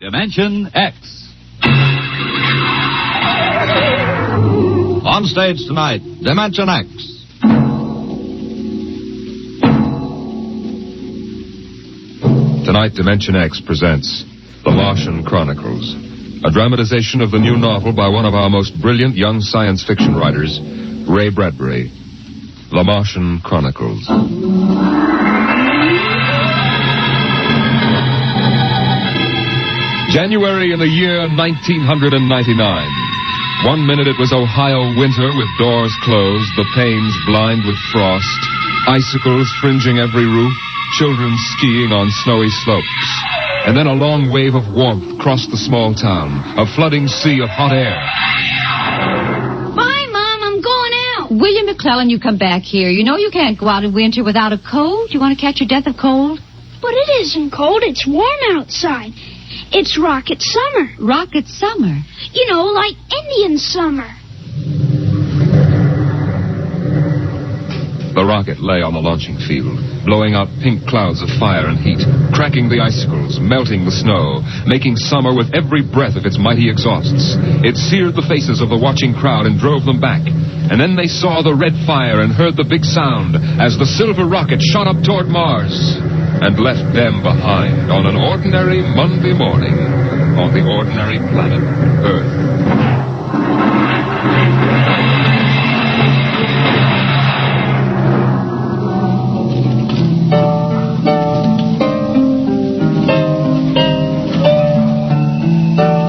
Dimension X. On stage tonight, Dimension X. Tonight, Dimension X presents The Martian Chronicles, a dramatization of the new novel by one of our most brilliant young science fiction writers, Ray Bradbury. The Martian Chronicles. January in the year 1999. 1 minute it was Ohio winter with doors closed, the panes blind with frost, icicles fringing every roof, children skiing on snowy slopes. And then a long wave of warmth crossed the small town, a flooding sea of hot air. Bye, Mom, I'm going out. William McClellan, you come back here. You know you can't go out in winter without a coat. You want to catch your death of cold? But it isn't cold, it's warm outside. It's rocket summer. Rocket summer? You know, like Indian summer. The rocket lay on the launching field, blowing out pink clouds of fire and heat, cracking the icicles, melting the snow, making summer with every breath of its mighty exhausts. It seared the faces of the watching crowd and drove them back. And then they saw the red fire and heard the big sound as the silver rocket shot up toward Mars and left them behind on an ordinary Monday morning on the ordinary planet Earth.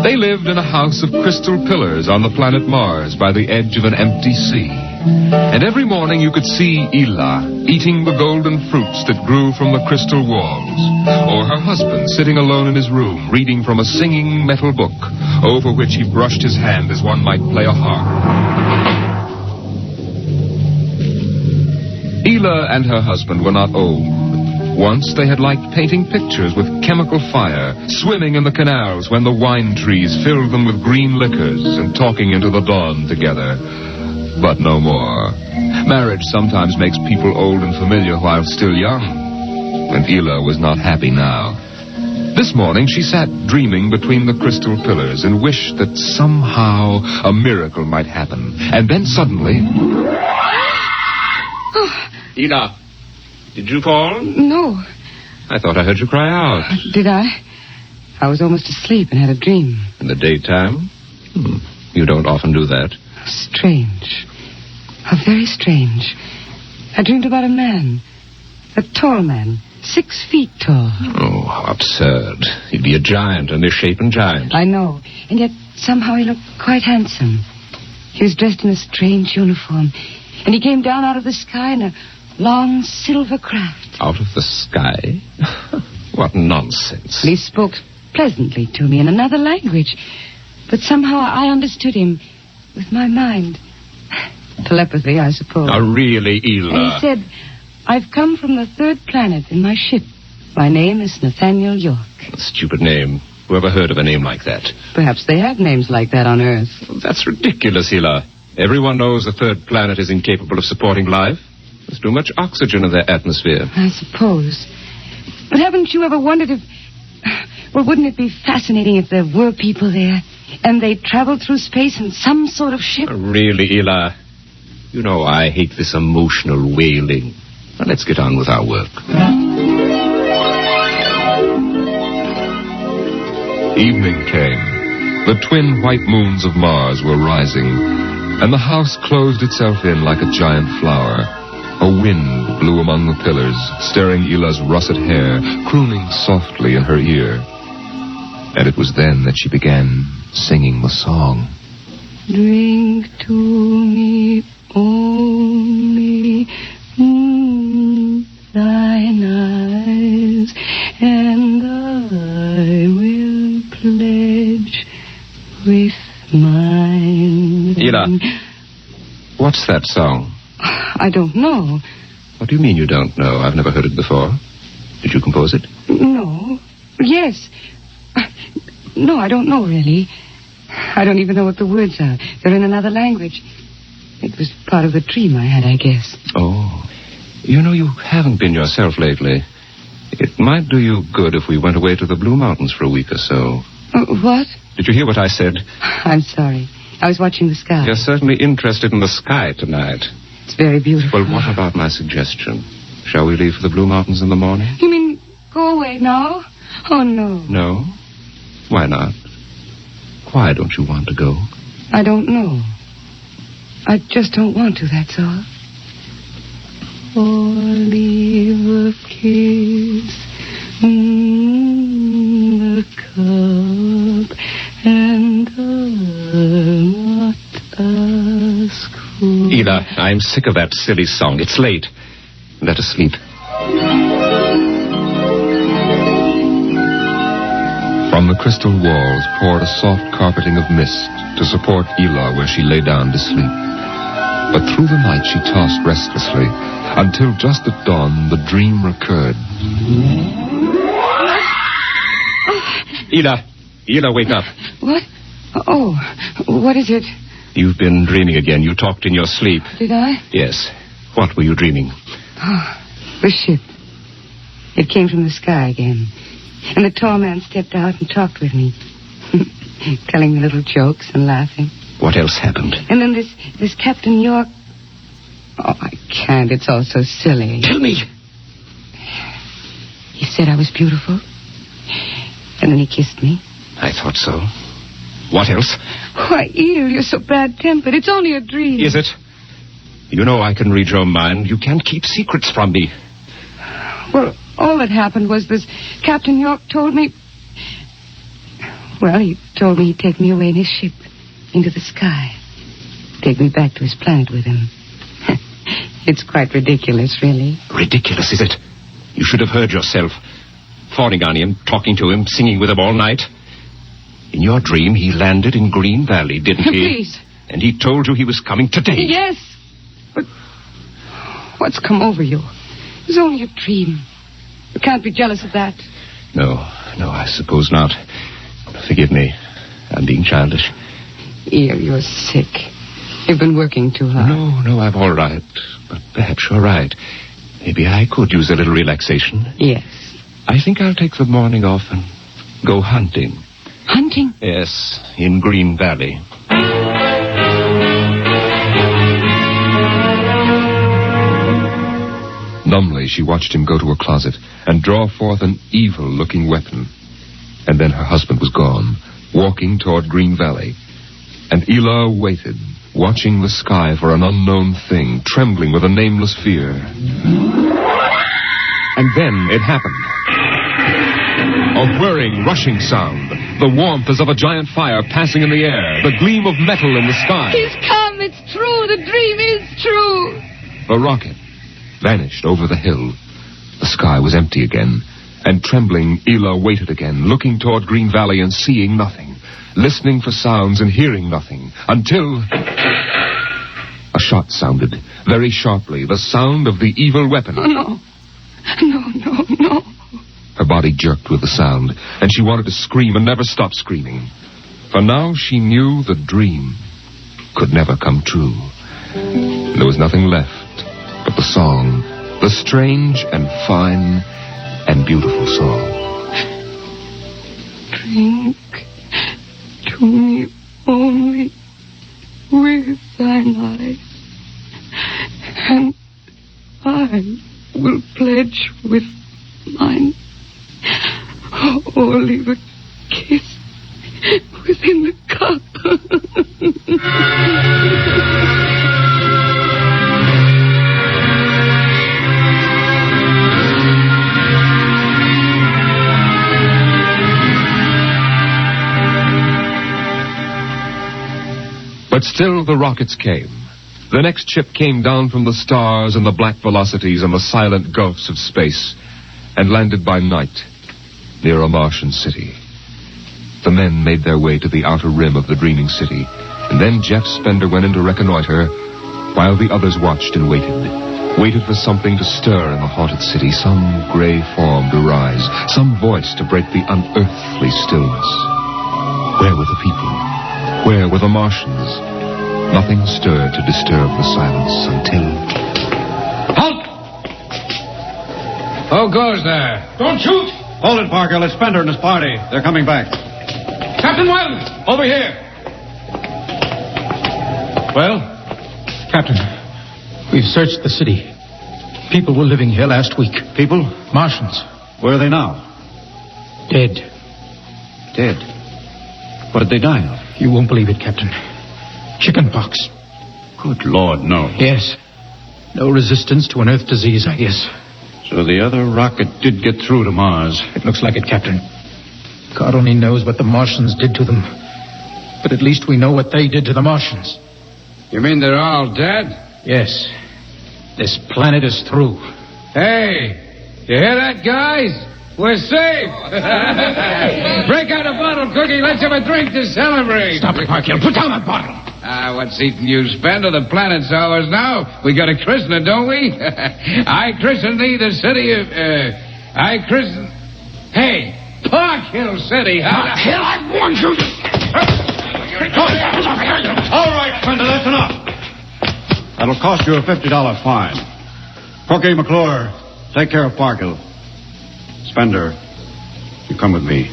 They lived in a house of crystal pillars on the planet Mars by the edge of an empty sea. And every morning you could see Ela eating the golden fruits that grew from the crystal walls, or her husband sitting alone in his room reading from a singing metal book over which he brushed his hand as one might play a harp. Ela and her husband were not old. Once they had liked painting pictures with chemical fire, swimming in the canals when the wine trees filled them with green liquors, and talking into the dawn together. But no more. Marriage sometimes makes people old and familiar while still young. And Ela was not happy now. This morning she sat dreaming between the crystal pillars and wished that somehow a miracle might happen. And then suddenly... Ela, did you fall? No. I thought I heard you cry out. Did I? I was almost asleep and had a dream. In the daytime? You don't often do that. Strange. How very strange. I dreamed about a man. A tall man. 6 feet tall. Oh, how absurd. He'd be a giant, a misshapen giant. I know. And yet somehow he looked quite handsome. He was dressed in a strange uniform. And he came down out of the sky in a long silver craft. Out of the sky? What nonsense. He spoke pleasantly to me in another language. But somehow I understood him with my mind. Telepathy, I suppose. Oh, really, Ela? And he said, I've come from the 3rd planet in my ship. My name is Nathaniel York. A stupid name. Who ever heard of a name like that? Perhaps they have names like that on Earth. That's ridiculous, Ela. Everyone knows the 3rd planet is incapable of supporting life. There's too much oxygen in their atmosphere. I suppose. But haven't you ever wondered if... Well, wouldn't it be fascinating if there were people there and they traveled through space in some sort of ship? Really, Ela? You know I hate this emotional wailing. Now, let's get on with our work. Evening came. The twin white moons of Mars were rising, and the house closed itself in like a giant flower. A wind blew among the pillars, stirring Ela's russet hair, crooning softly in her ear. And it was then that she began singing the song. Drink to me only thine eyes, and I will pledge with mine. Ela, what's that song? I don't know. What do you mean you don't know? I've never heard it before. Did you compose it? No. Yes. No, I don't know, really. I don't even know what the words are. They're in another language. It was part of the dream I had, I guess. Oh. You know, you haven't been yourself lately. It might do you good if we went away to the Blue Mountains for a week or so. What? Did you hear what I said? I'm sorry. I was watching the sky. You're certainly interested in the sky tonight. It's very beautiful. Well, what about my suggestion? Shall we leave for the Blue Mountains in the morning? You mean go away now? Oh, no. No? Why not? Why don't you want to go? I don't know. I just don't want to, that's all. Leave a kiss in the cup, and I'll not ask for... Ida, I'm sick of that silly song. It's late. Let us sleep. From the crystal walls poured a soft carpeting of mist to support Ela where she lay down to sleep. But through the night she tossed restlessly until just at dawn the dream recurred. Ela, wake up. What? Oh, what is it? You've been dreaming again. You talked in your sleep. Did I? Yes. What were you dreaming? Oh, the ship. It came from the sky again. And the tall man stepped out and talked with me. Telling me little jokes and laughing. What else happened? And then this Captain York... Oh, I can't. It's all so silly. Tell me. He said I was beautiful. And then he kissed me. I thought so. What else? Why, Eel, you're so bad-tempered. It's only a dream. Is it? You know I can read your mind. You can't keep secrets from me. Well, all that happened was this Captain York told me... Well, he told me he'd take me away in his ship into the sky. Take me back to his planet with him. It's quite ridiculous, really. Ridiculous, is it? You should have heard yourself. Falling on him, talking to him, singing with him all night. In your dream, he landed in Green Valley, didn't he? Please. And he told you he was coming today. Yes. But what's come over you? It was only a dream. You can't be jealous of that. No, I suppose not. Forgive me. I'm being childish. Eel, you're sick. You've been working too hard. No, I'm all right. But perhaps you're right. Maybe I could use a little relaxation. Yes. I think I'll take the morning off and go hunting. Hunting? Yes, in Green Valley. Numbly, she watched him go to a closet and draw forth an evil-looking weapon. And then her husband was gone, walking toward Green Valley. And Ela waited, watching the sky for an unknown thing, trembling with a nameless fear. And then it happened. A whirring, rushing sound. The warmth as of a giant fire passing in the air. The gleam of metal in the sky. He's come. It's true. The dream is true. The rocket vanished over the hill. The sky was empty again. And trembling, Ela waited again, looking toward Green Valley and seeing nothing. Listening for sounds and hearing nothing. Until... a shot sounded, very sharply. The sound of the evil weapon. Oh, no. No. Her body jerked with the sound, and she wanted to scream and never stop screaming. For now she knew the dream could never come true. There was nothing left but the song, the strange and fine and beautiful song. Drink to me only with thine eyes, and I will pledge with mine. Or leave a kiss within the cup. But still the rockets came. The next ship came down from the stars and the black velocities and the silent gulfs of space and landed by night near a Martian city. The men made their way to the outer rim of the dreaming city, and then Jeff Spender went in to reconnoiter while the others watched and waited for something to stir in the haunted city, some gray form to rise, some voice to break the unearthly stillness. Where were the people? Where were the Martians? Nothing stirred to disturb the silence until... Halt! Who goes there? Don't shoot! Hold it, Parker. Let's Spender and his party. They're coming back. Captain Wells, over here. Well? Captain, we've searched the city. People were living here last week. People? Martians. Where are they now? Dead. Dead. What did they die of? You won't believe it, Captain. Chickenpox. Good Lord, no. Yes. No resistance to an Earth disease, I guess. So the other rocket did get through to Mars. It looks like it, Captain. God only knows what the Martians did to them. But at least we know what they did to the Martians. You mean they're all dead? Yes. This planet is through. Hey, you hear that, guys? We're safe. Break out a bottle, Cookie. Let's have a drink to celebrate. Stop it, Parkhill. Put down that bottle. What's eating you, Spender? The planet's ours now. We got a christener, don't we? I christen thee the city of... I christen... Hey, Parkhill City. Parkhill, I warned you. All right, Spender, that's enough. That'll cost you a $50 fine. Cookie, McClure, take care of Parkhill. Spender, you come with me.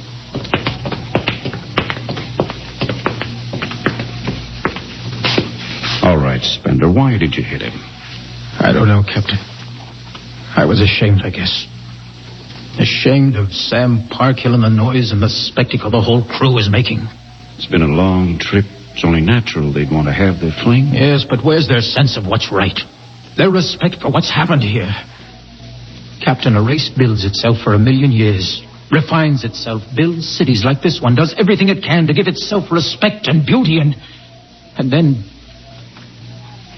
All right, Spender, why did you hit him? I don't know, Captain. I was ashamed, I guess. Ashamed of Sam Parkhill and the noise and the spectacle the whole crew was making. It's been a long trip. It's only natural they'd want to have their fling. Yes, but where's their sense of what's right? Their respect for what's happened here? Captain, a race builds itself for 1,000,000 years, refines itself, builds cities like this one, does everything it can to give itself respect and beauty, and then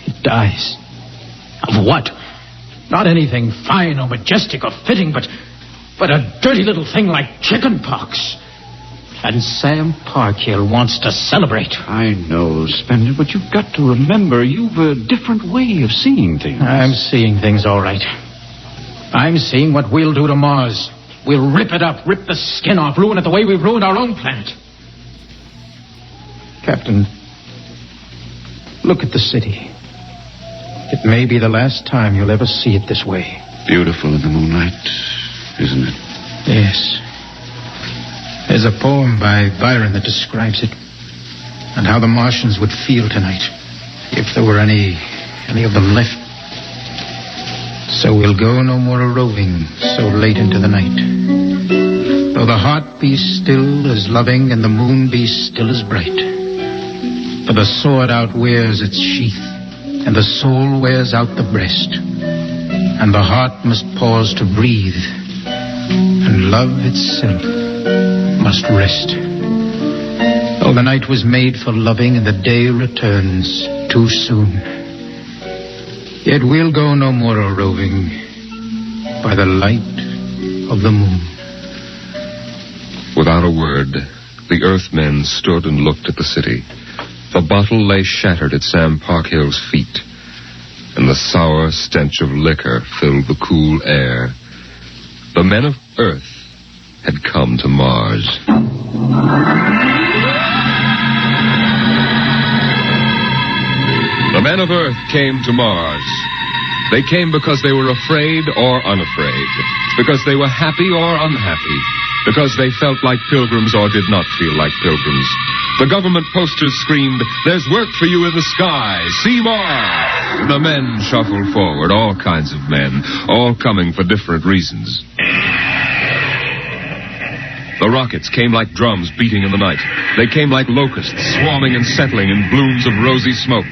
it dies. Of what? Not anything fine or majestic or fitting, but a dirty little thing like chickenpox. And Sam Parkhill wants to celebrate. I know, Spender, but you've got to remember you've a different way of seeing things. I'm seeing things all right. I'm seeing what we'll do to Mars. We'll rip it up, rip the skin off, ruin it the way we've ruined our own planet. Captain, look at the city. It may be the last time you'll ever see it this way. Beautiful in the moonlight, isn't it? Yes. There's a poem by Byron that describes it, and how the Martians would feel tonight, if there were any of them left. So we'll go no more a-roving so late into the night. Though the heart be still as loving and the moon be still as bright. For the sword outwears its sheath, and the soul wears out the breast, and the heart must pause to breathe, and love itself must rest. Oh, the night was made for loving, and the day returns too soon. Yet we'll go no more a-roving by the light of the moon. Without a word, the Earthmen stood and looked at the city. The bottle lay shattered at Sam Parkhill's feet, and the sour stench of liquor filled the cool air. The men of Earth had come to Mars. The men of Earth came to Mars. They came because they were afraid or unafraid, because they were happy or unhappy, because they felt like pilgrims or did not feel like pilgrims. The government posters screamed, "There's work for you in the sky. See Mars!" The men shuffled forward, all kinds of men, all coming for different reasons. The rockets came like drums beating in the night. They came like locusts swarming and settling in blooms of rosy smoke.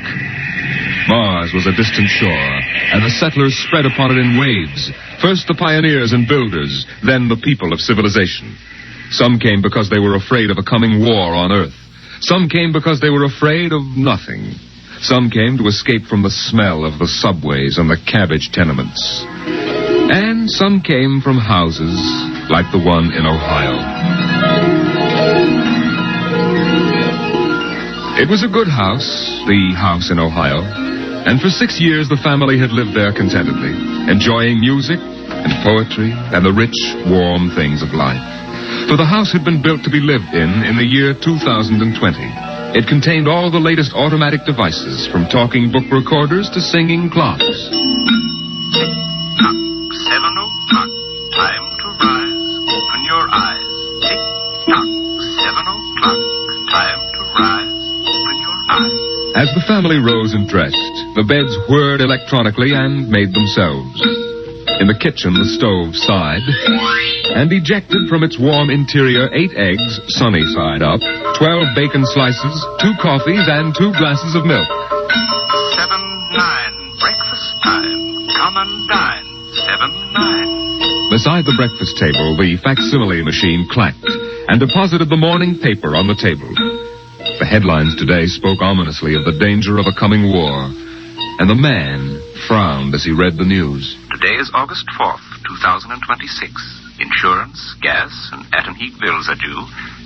Mars was a distant shore, and the settlers spread upon it in waves. First the pioneers and builders, then the people of civilization. Some came because they were afraid of a coming war on Earth. Some came because they were afraid of nothing. Some came to escape from the smell of the subways and the cabbage tenements. And some came from houses like the one in Ohio. It was a good house, the house in Ohio, and for 6 years the family had lived there contentedly, enjoying music and poetry and the rich, warm things of life. For the house had been built to be lived in the year 2020. It contained all the latest automatic devices, from talking book recorders to singing clocks. Tick-tock, 7 o'clock, time to rise, open your eyes. Tick-tock, 7 o'clock, time to rise. Open your eyes. As the family rose and dressed, the beds whirred electronically and made themselves. In the kitchen, the stove sighed and ejected from its warm interior 8 eggs, sunny side up, 12 bacon slices, 2 coffees, and 2 glasses of milk. 7, 9, breakfast time. Come and dine. 7, 9. Beside the breakfast table, the facsimile machine clacked and deposited the morning paper on the table. The headlines today spoke ominously of the danger of a coming war, and the man frowned as he read the news. Today is August 4th, 2026. Insurance, gas, and atom heat bills are due.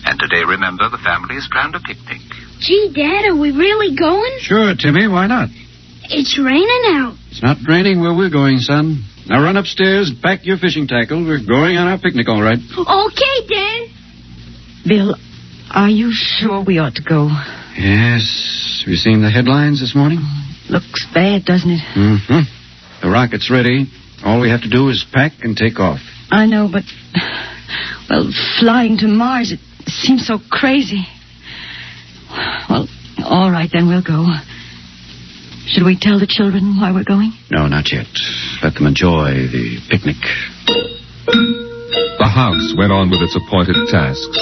And today, remember, the family has planned a picnic. Gee, Dad, are we really going? Sure, Timmy, why not? It's raining out. It's not raining where we're going, son. Now run upstairs and pack your fishing tackle. We're going on our picnic, all right. Okay, Dad. Bill, are you sure we ought to go? Yes. Have you seen the headlines this morning? Looks bad, doesn't it? Mm-hmm. The rocket's ready. All we have to do is pack and take off. I know, but... Well, flying to Mars, it seems so crazy. Well, all right, then we'll go. Should we tell the children why we're going? No, not yet. Let them enjoy the picnic. The house went on with its appointed tasks.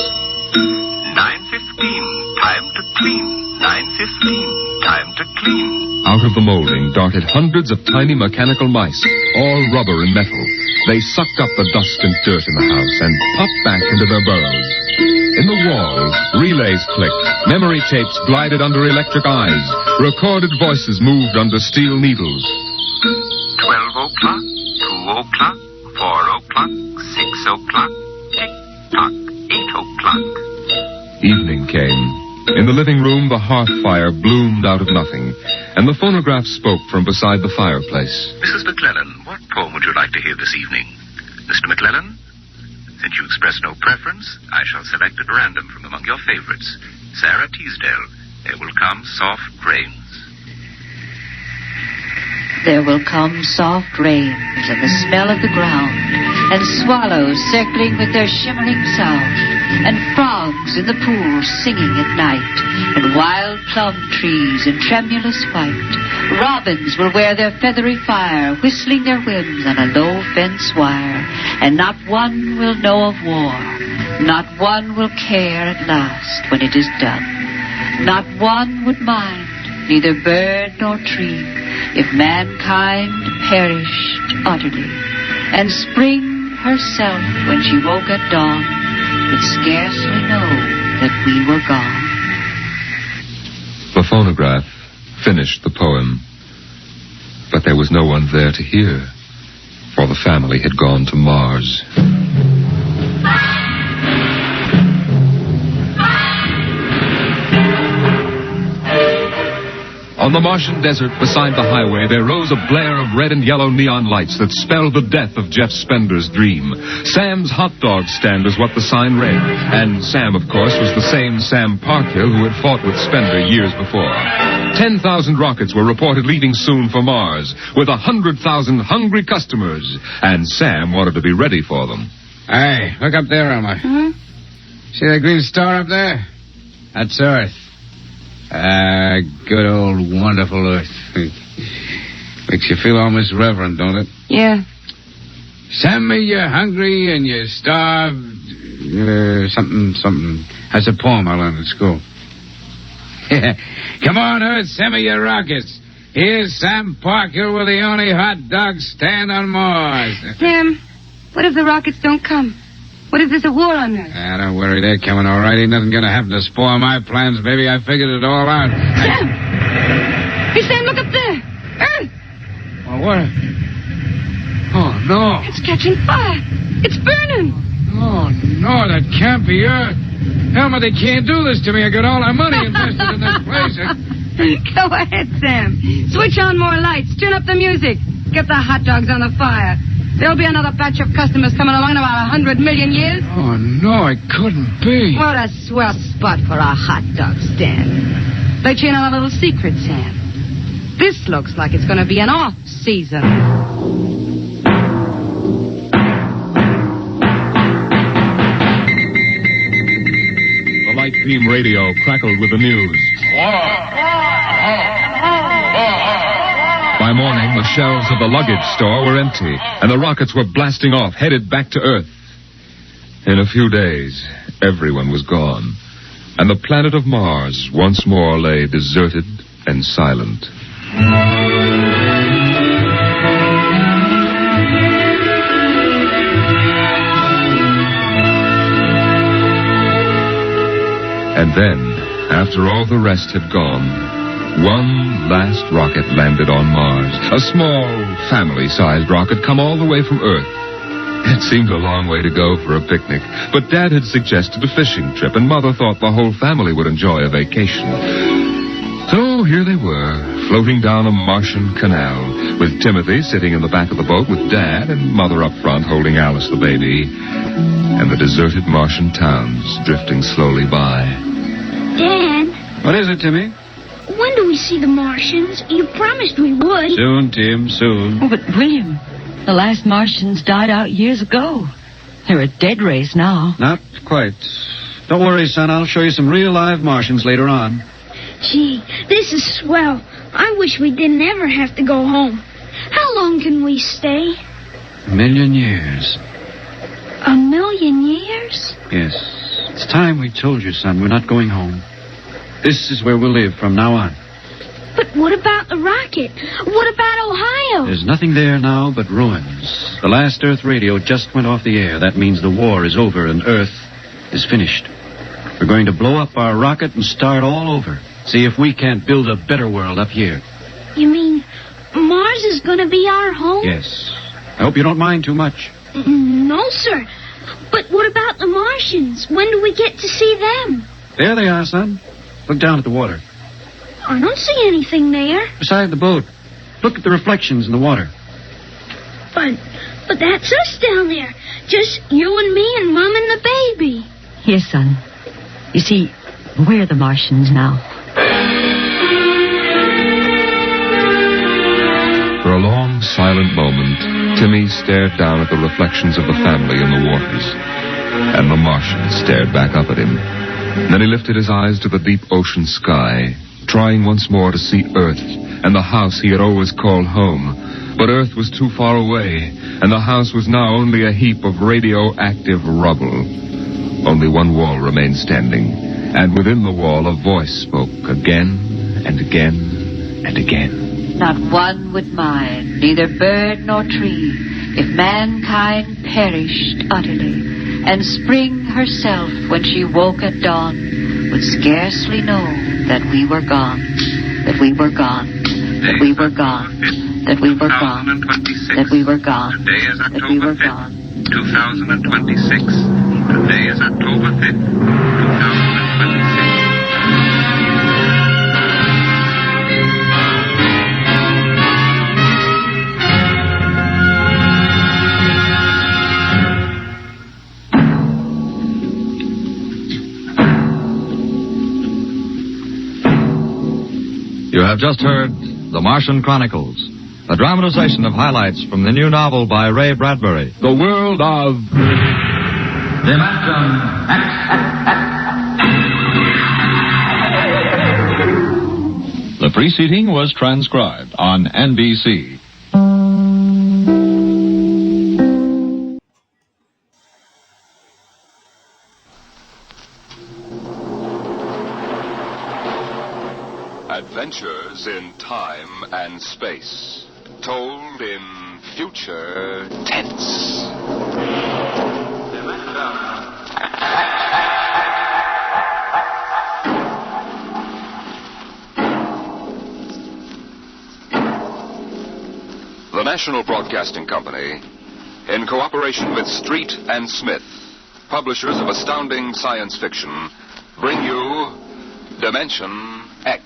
9:15, time to clean. 9:15, time to clean. Out of the molding darted hundreds of tiny mechanical mice, all rubber and metal. They sucked up the dust and dirt in the house and popped back into their burrows. In the walls, relays clicked, memory tapes glided under electric eyes, recorded voices moved under steel needles. 12 o'clock, 2 o'clock, 4 o'clock, 6 o'clock, tick-tock, 8 o'clock. Evening came. In the living room, the hearth fire bloomed out of nothing, and the phonograph spoke from beside the fireplace. Mrs. McClellan, what poem would you like to hear this evening? Mr. McClellan? Since you express no preference, I shall select at random from among your favorites. Sarah Teasdale, There Will Come Soft Rains. There will come soft rains and the smell of the ground, and swallows circling with their shimmering sound, and frogs in the pool singing at night, and wild plum trees in tremulous white. Robins will wear their feathery fire, whistling their whims on a low fence wire, and not one will know of war, not one will care at last when it is done. Not one would mind, neither bird nor tree, if mankind perished utterly, and spring herself, when she woke at dawn, would scarcely know that we were gone. The phonograph finished the poem, but there was no one there to hear, for the family had gone to Mars. On the Martian desert beside the highway, there rose a blare of red and yellow neon lights that spelled the death of Jeff Spender's dream. Sam's hot dog stand was what the sign read. And Sam, of course, was the same Sam Parkhill who had fought with Spender years before. 10,000 rockets were reported leaving soon for Mars, with 100,000 hungry customers. And Sam wanted to be ready for them. Hey, look up there, Elmer. See that green star up there? That's Earth. Good old wonderful Earth. Makes you feel almost reverent, don't it? Yeah. Send me you're hungry and you're starved. Something. That's a poem I learned at school. Come on, Earth, send me your rockets. Here's Sam Parkhill with the only hot dog stand on Mars. Sam, what if the rockets don't come? What if there's a war on Earth? Don't worry, they're coming all right. Ain't nothing gonna happen to spoil my plans, baby. I figured it all out. Sam! Hey, Sam, look up there! Earth! Well, what? Oh, no. It's catching fire. It's burning. Oh, no, that can't be Earth. Elmer, they can't do this to me. I got all our money invested in this place. Go ahead, Sam. Switch on more lights. Turn up the music. Get the hot dogs on the fire. There'll be another batch of customers coming along in about 100 million years. Oh, no, it couldn't be. What a swell spot for a hot dog stand. Let you in on a little secret, Sam. This looks like it's going to be an off-season. The light team radio crackled with the news. By morning, the shelves of the luggage store were empty, and the rockets were blasting off, headed back to Earth. In a few days, everyone was gone, and the planet of Mars once more lay deserted and silent. And then, after all the rest had gone, one last rocket landed on Mars. A small, family-sized rocket come all the way from Earth. It seemed a long way to go for a picnic, but Dad had suggested a fishing trip, and Mother thought the whole family would enjoy a vacation. So here they were, floating down a Martian canal, with Timothy sitting in the back of the boat with Dad and Mother up front holding Alice the baby, and the deserted Martian towns drifting slowly by. Dad? What is it, Timmy? When do we see the Martians? You promised we would. Soon, Tim, soon. Oh, but William, the last Martians died out years ago. They're a dead race now. Not quite. Don't worry, son. I'll show you some real live Martians later on. Gee, this is swell. I wish we didn't ever have to go home. How long can we stay? 1,000,000 years. 1,000,000 years? Yes. It's time we told you, son. We're not going home. This is where we'll live from now on. But what about the rocket? What about Ohio? There's nothing there now but ruins. The last Earth radio just went off the air. That means the war is over and Earth is finished. We're going to blow up our rocket and start all over. See if we can't build a better world up here. You mean Mars is going to be our home? Yes. I hope you don't mind too much. No, sir. But what about the Martians? When do we get to see them? There they are, son. Look down at the water. I don't see anything there. Beside the boat. Look at the reflections in the water. But that's us down there. Just you and me and Mom and the baby. Here, son. You see, we're the Martians now. For a long, silent moment, Timmy stared down at the reflections of the family in the waters. And the Martian stared back up at him. Then he lifted his eyes to the deep ocean sky, trying once more to see Earth and the house he had always called home. But Earth was too far away, and the house was now only a heap of radioactive rubble. Only one wall remained standing, and within the wall a voice spoke again and again and again. Not one would mind, neither bird nor tree, if mankind perished utterly, and Spring herself, when she woke at dawn, would scarcely know that we were gone, that we were gone, that we were gone, that we were gone, that we were gone, that we were gone. 2026. Today is October 5th, 2026. You have just heard The Martian Chronicles, a dramatization of highlights from the new novel by Ray Bradbury. The world of Dimension X. The preceding was transcribed on NBC. Adventures in time and space, told in future tense. The National Broadcasting Company, in cooperation with Street and Smith, publishers of astounding science fiction, bring you Dimension X.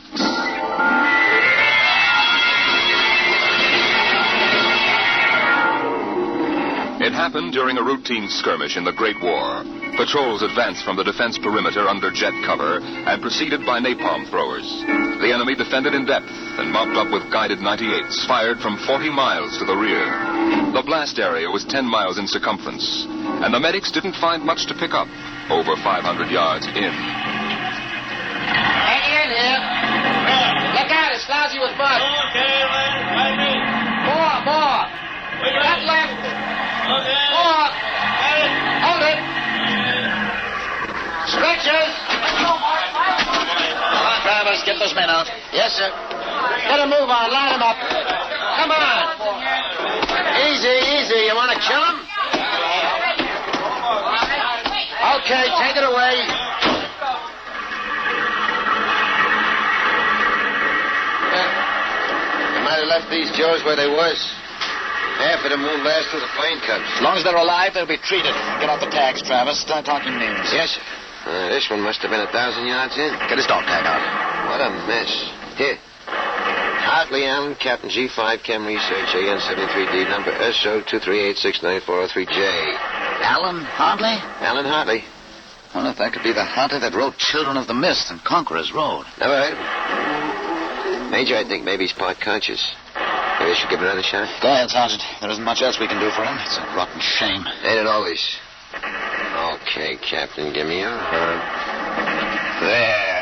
It happened during a routine skirmish in the Great War. Patrols advanced from the defense perimeter under jet cover and preceded by napalm throwers. The enemy defended in depth and mopped up with guided 98s fired from 40 miles to the rear. The blast area was 10 miles in circumference, and the medics didn't find much to pick up over 500 yards in. Walk. Hold it. Stretchers. Come on, Travis, get those men out. Yes, sir. Get a move on. Line them up. Come on. Easy, easy. You want to kill them? Okay, take it away. They might have left these Joes where they was. Half of them won't last till the plane comes. As long as they're alive, they'll be treated. Get off the tags, Travis. Start talking names. Yes, sir. This one must have been 1,000 yards in. Get his dog tag out. What a mess. Here. Hartley Allen, Captain G5, Chem Research, AN-73D, number SO238694003J. Alan Hartley? Alan Hartley. Wonder if that could be the Hartley that wrote Children of the Mist and Conqueror's Road. Never heard of him. Major, I think maybe he's part conscious. Maybe I should give him another shot. Go ahead, Sergeant. There isn't much else we can do for him. It's a rotten shame. Ain't it always? Okay, Captain, give me your arm. There.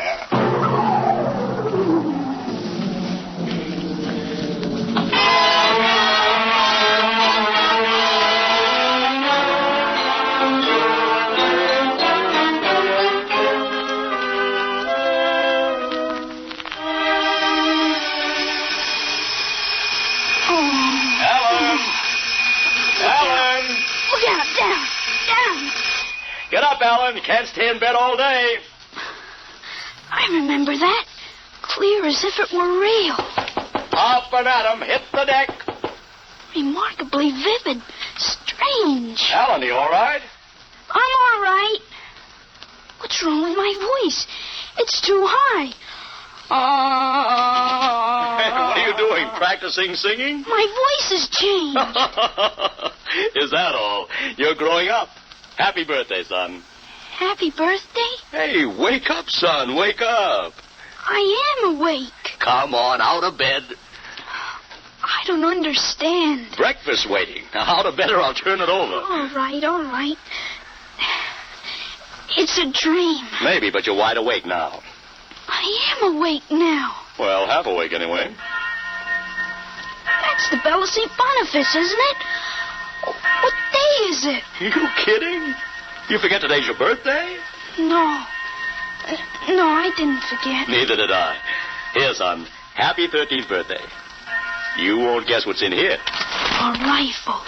Get up, Alan. You can't stay in bed all day. I remember that. Clear as if it were real. Up and at 'em. Hit the deck. Remarkably vivid. Strange. Alan, you all right? I'm all right. What's wrong with my voice? It's too high. What are you doing? Practicing singing? My voice has changed. Is that all? You're growing up. Happy birthday, son. Happy birthday? Hey, wake up, son. Wake up. I am awake. Come on, out of bed. I don't understand. Breakfast waiting. Now, out of bed or I'll turn it over. All right, all right. It's a dream. Maybe, but you're wide awake now. I am awake now. Well, half awake anyway. That's the Bell of St. Boniface, isn't it? What day is it? You kidding? You forget today's your birthday? No. No, I didn't forget. Neither did I. Here, son. Happy 13th birthday. You won't guess what's in here. A rifle.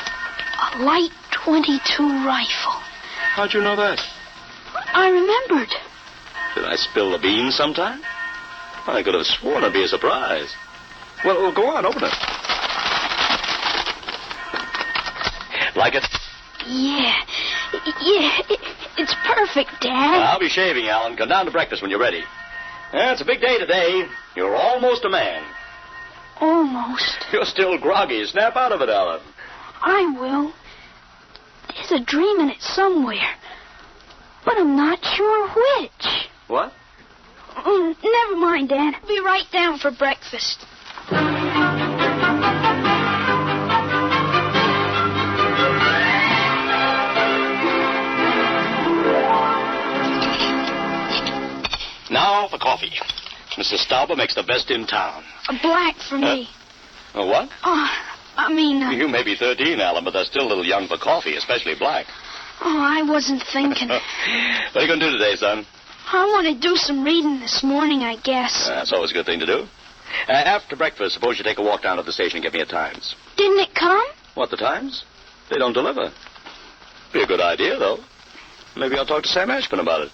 A light .22 rifle. How'd you know that? I remembered. Did I spill the beans sometime? I could have sworn it'd be a surprise. Well, go on, open it. Like it? Yeah. It's perfect, Dad. I'll be shaving, Alan. Come down to breakfast when you're ready. It's a big day today. You're almost a man. Almost. You're still groggy. Snap out of it, Alan. I will. There's a dream in it somewhere. But I'm not sure which. What? Never mind, Dad. I'll be right down for breakfast. Now for coffee. Mrs. Stauber makes the best in town. A black for me. A what? You may be 13, Alan, but that's still a little young for coffee, especially black. Oh, I wasn't thinking. What are you going to do today, son? I want to do some reading this morning, I guess. That's always a good thing to do. After breakfast, suppose you take a walk down to the station and get me a Times. Didn't it come? What, the Times? They don't deliver. Be a good idea, though. Maybe I'll talk to Sam Ashburn about it.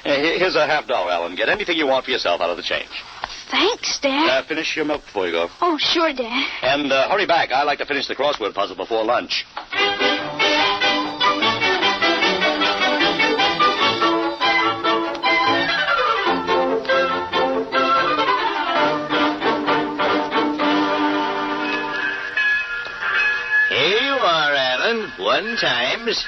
Here's a $50, Alan. Get anything you want for yourself out of the change. Thanks, Dad. Finish your milk before you go. Oh, sure, Dad. And hurry back. I like to finish the crossword puzzle before lunch. Here you are, Alan. 1 times.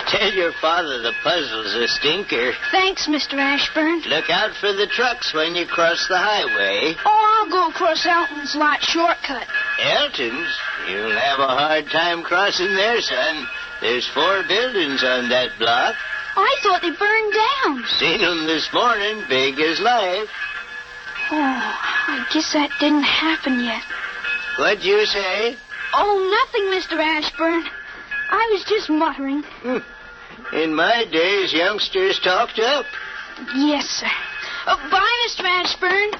Tell your father the puzzle's a stinker. Thanks, Mr. Ashburn. Look out for the trucks when you cross the highway. Oh, I'll go across Elton's lot shortcut. Elton's? You'll have a hard time crossing there, son. There's 4 buildings on that block. I thought they burned down. Seen 'em this morning, big as life. Oh, I guess that didn't happen yet. What'd you say? Oh, nothing, Mr. Ashburn. I was just muttering. In my days, youngsters talked up. Yes, sir. Bye, Mr. Ashburn.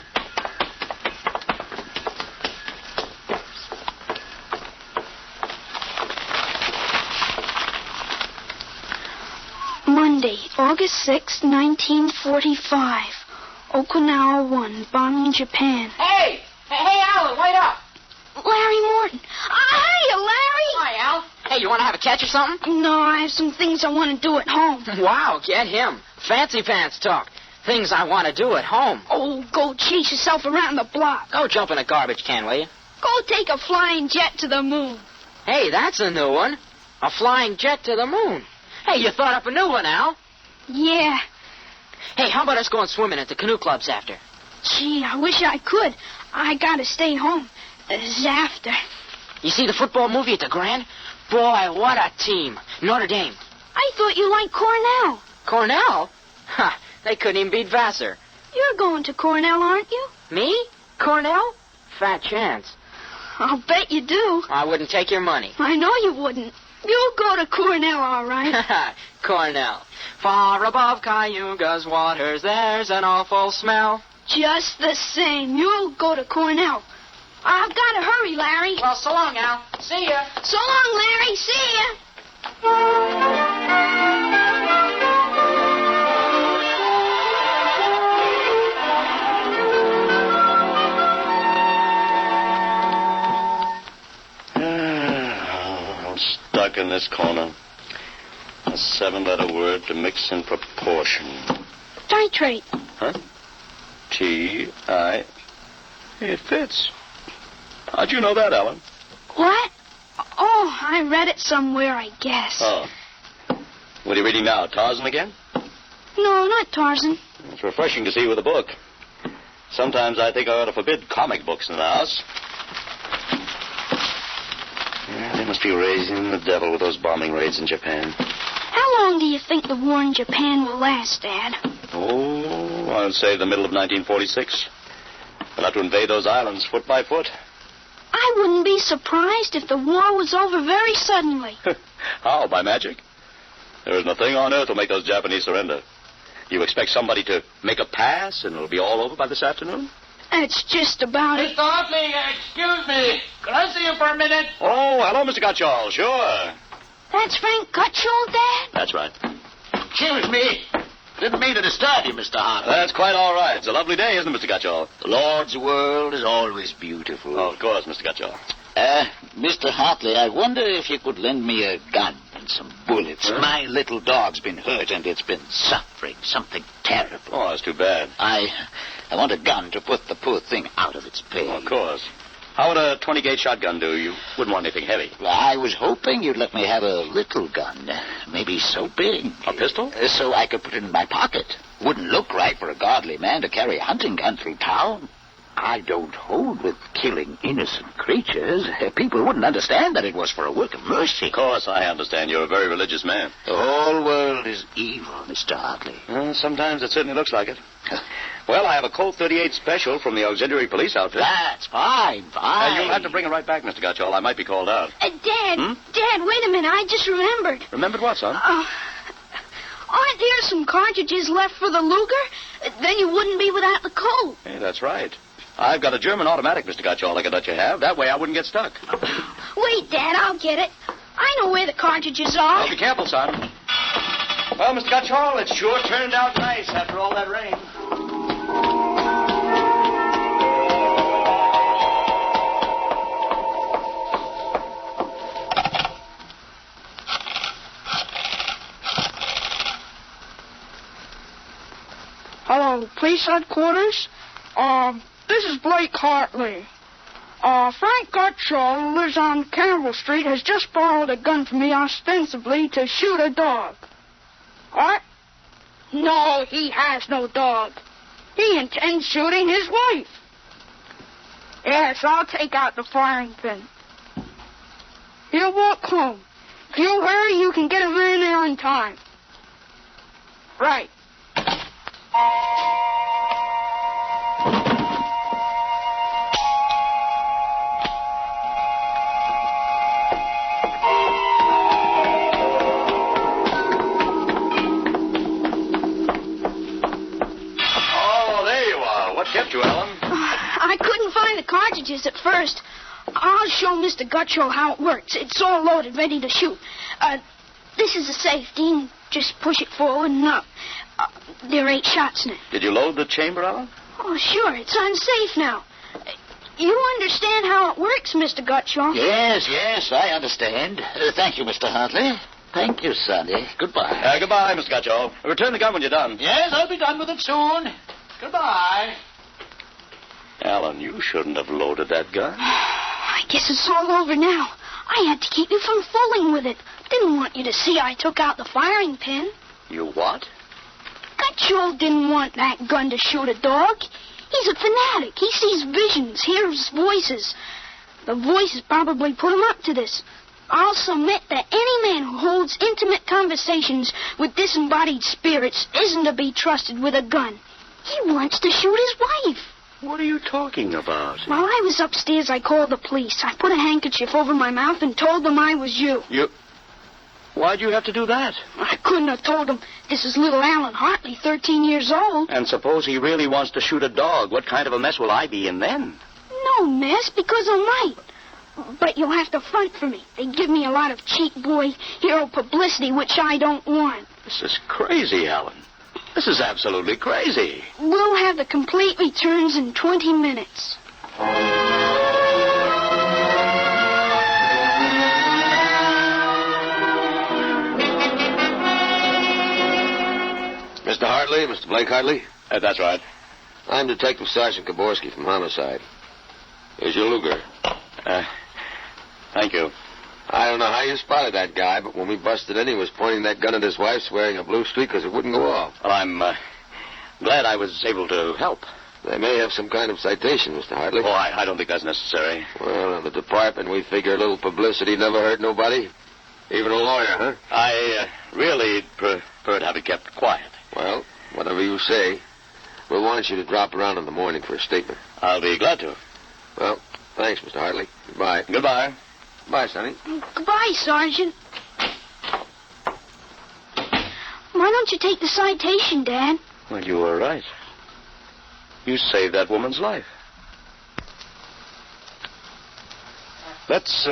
Monday, August 6, 1945. Okinawa 1, bombing Japan. Hey, Alan, wait up. Larry Morton. Hiya, Larry. Hi, Al. Hey, you want to have a catch or something? No, I have some things I want to do at home. Wow, get him. Fancy pants talk. Things I want to do at home. Oh, go chase yourself around the block. Go jump in a garbage can, will you? Go take a flying jet to the moon. Hey, that's a new one. A flying jet to the moon. Hey, you thought up a new one, Al. Yeah. Hey, how about us going swimming at the canoe clubs after? Gee, I wish I could. I gotta stay home. After. You see the football movie at the Grand? Boy, what a team. Notre Dame. I thought you liked Cornell. Cornell? Ha, they couldn't even beat Vassar. You're going to Cornell, aren't you? Me? Cornell? Fat chance. I'll bet you do. I wouldn't take your money. I know you wouldn't. You'll go to Cornell, all right. Cornell. Far above Cayuga's waters, there's an awful smell. Just the same, you'll go to Cornell. I've got to hurry, Larry. Well, so long, Al. See ya. So long, Larry. See ya. I'm stuck in this corner. A 7-letter word to mix in proportion. Titrate. Huh? T-I. It fits. How'd you know that, Alan? What? Oh, I read it somewhere, I guess. Oh. What are you reading now, Tarzan again? No, not Tarzan. It's refreshing to see you with a book. Sometimes I think I ought to forbid comic books in the house. Yeah, they must be raising the devil with those bombing raids in Japan. How long do you think the war in Japan will last, Dad? Oh, I'll say the middle of 1946. We'll have to invade those islands foot by foot. I wouldn't be surprised if the war was over very suddenly. How, by magic? There isn't a thing on earth will make those Japanese surrender. You expect somebody to make a pass and it'll be all over by this afternoon? That's just about it. Mr. Hartley, excuse me. Can I see you for a minute? Oh, hello, Mr. Gutchall. Sure. That's Frank Gutchall, Dad? That's right. Excuse me. Didn't mean to disturb you, Mr. Hartley. That's quite all right. It's a lovely day, isn't it, Mr. Gutchall? The Lord's world is always beautiful. Oh, of course, Mr. Gutchall. Mr. Hartley, I wonder if you could lend me a gun and some bullets. Huh? My little dog's been hurt and it's been suffering something terrible. Oh, that's too bad. I want a gun to put the poor thing out of its pain. Oh, of course. How would a 20-gauge shotgun do? You wouldn't want anything heavy. Well, I was hoping you'd let me have a little gun. Maybe so big. A pistol? So I could put it in my pocket. Wouldn't look right for a godly man to carry a hunting gun through town. I don't hold with killing innocent creatures. People wouldn't understand that it was for a work of mercy. Of course, I understand. You're a very religious man. The whole world is evil, Mr. Hartley. Well, sometimes it certainly looks like it. Well, I have a Colt 38 special from the auxiliary police outfit. That's fine. You'll have to bring it right back, Mr. Gutchall. I might be called out. Dad, Dad, wait a minute. I just remembered. Remembered what, son? Aren't there some cartridges left for the Luger? Then you wouldn't be without the Colt. Hey, that's right. I've got a German automatic, Mr. Gutchall, I could let you have. That way I wouldn't get stuck. Wait, Dad, I'll get it. I know where the cartridges are. Well, be careful, son. Well, Mr. Gutchall, it sure turned out nice after all that rain. Hello, police headquarters? This is Blake Hartley. Frank Gutchall, who lives on Campbell Street, has just borrowed a gun from me ostensibly to shoot a dog. What? No, he has no dog. He intends shooting his wife. Yes, I'll take out the firing pin. He'll walk home. If you hurry, you can get him in there in time. Right. what kept you, Alan? I couldn't find the cartridges at first. I'll show Mr. Gutchow how it works. It's all loaded, ready to shoot. This is a safety, and just push it forward and up. There are 8 shots in it. Did you load the chamber, Alan? Oh, sure. It's unsafe now. You understand how it works, Mr. Gutchow? Yes, I understand. Thank you, Mr. Hartley. Thank you, Sonny. Goodbye. Goodbye, Mr. Gutchow. Return the gun when you're done. Yes, I'll be done with it soon. Goodbye. Alan, you shouldn't have loaded that gun. I guess it's all over now. I had to keep you from fooling with it. Didn't want you to see I took out the firing pin. You what? Gutchow didn't want that gun to shoot a dog. He's a fanatic. He sees visions, hears voices. The voices probably put him up to this. I'll submit that any man who holds intimate conversations with disembodied spirits isn't to be trusted with a gun. He wants to shoot his wife. What are you talking about? While I was upstairs, I called the police. I put a handkerchief over my mouth and told them I was you. Why'd you have to do that? I couldn't have told them this is little Alan Hartley, 13 years old. And suppose he really wants to shoot a dog. What kind of a mess will I be in then? No mess, because I might. But you'll have to front for me. They give me a lot of cheap boy hero publicity, which I don't want. This is crazy, Alan. This is absolutely crazy. We'll have the complete returns in 20 minutes. Mr. Hartley, Mr. Blake Hartley? That's right. I'm Detective Sergeant Kaborski from Homicide. Here's your Luger. Thank you. I don't know how you spotted that guy, but when we busted in, he was pointing that gun at his wife, swearing a blue streak because it wouldn't go off. Well, I'm glad I was able to help. They may have some kind of citation, Mr. Hartley. Oh, I don't think that's necessary. Well, in the department, we figure a little publicity never hurt nobody. Even a lawyer, huh? I really prefer to have it kept quiet. Well, whatever you say. We'll want you to drop around in the morning for a statement. I'll be glad to. Well, thanks, Mr. Hartley. Goodbye. Goodbye. Bye, Sonny. Goodbye, Sergeant. Why don't you take the citation, Dad? Well, you were right. You saved that woman's life. Let's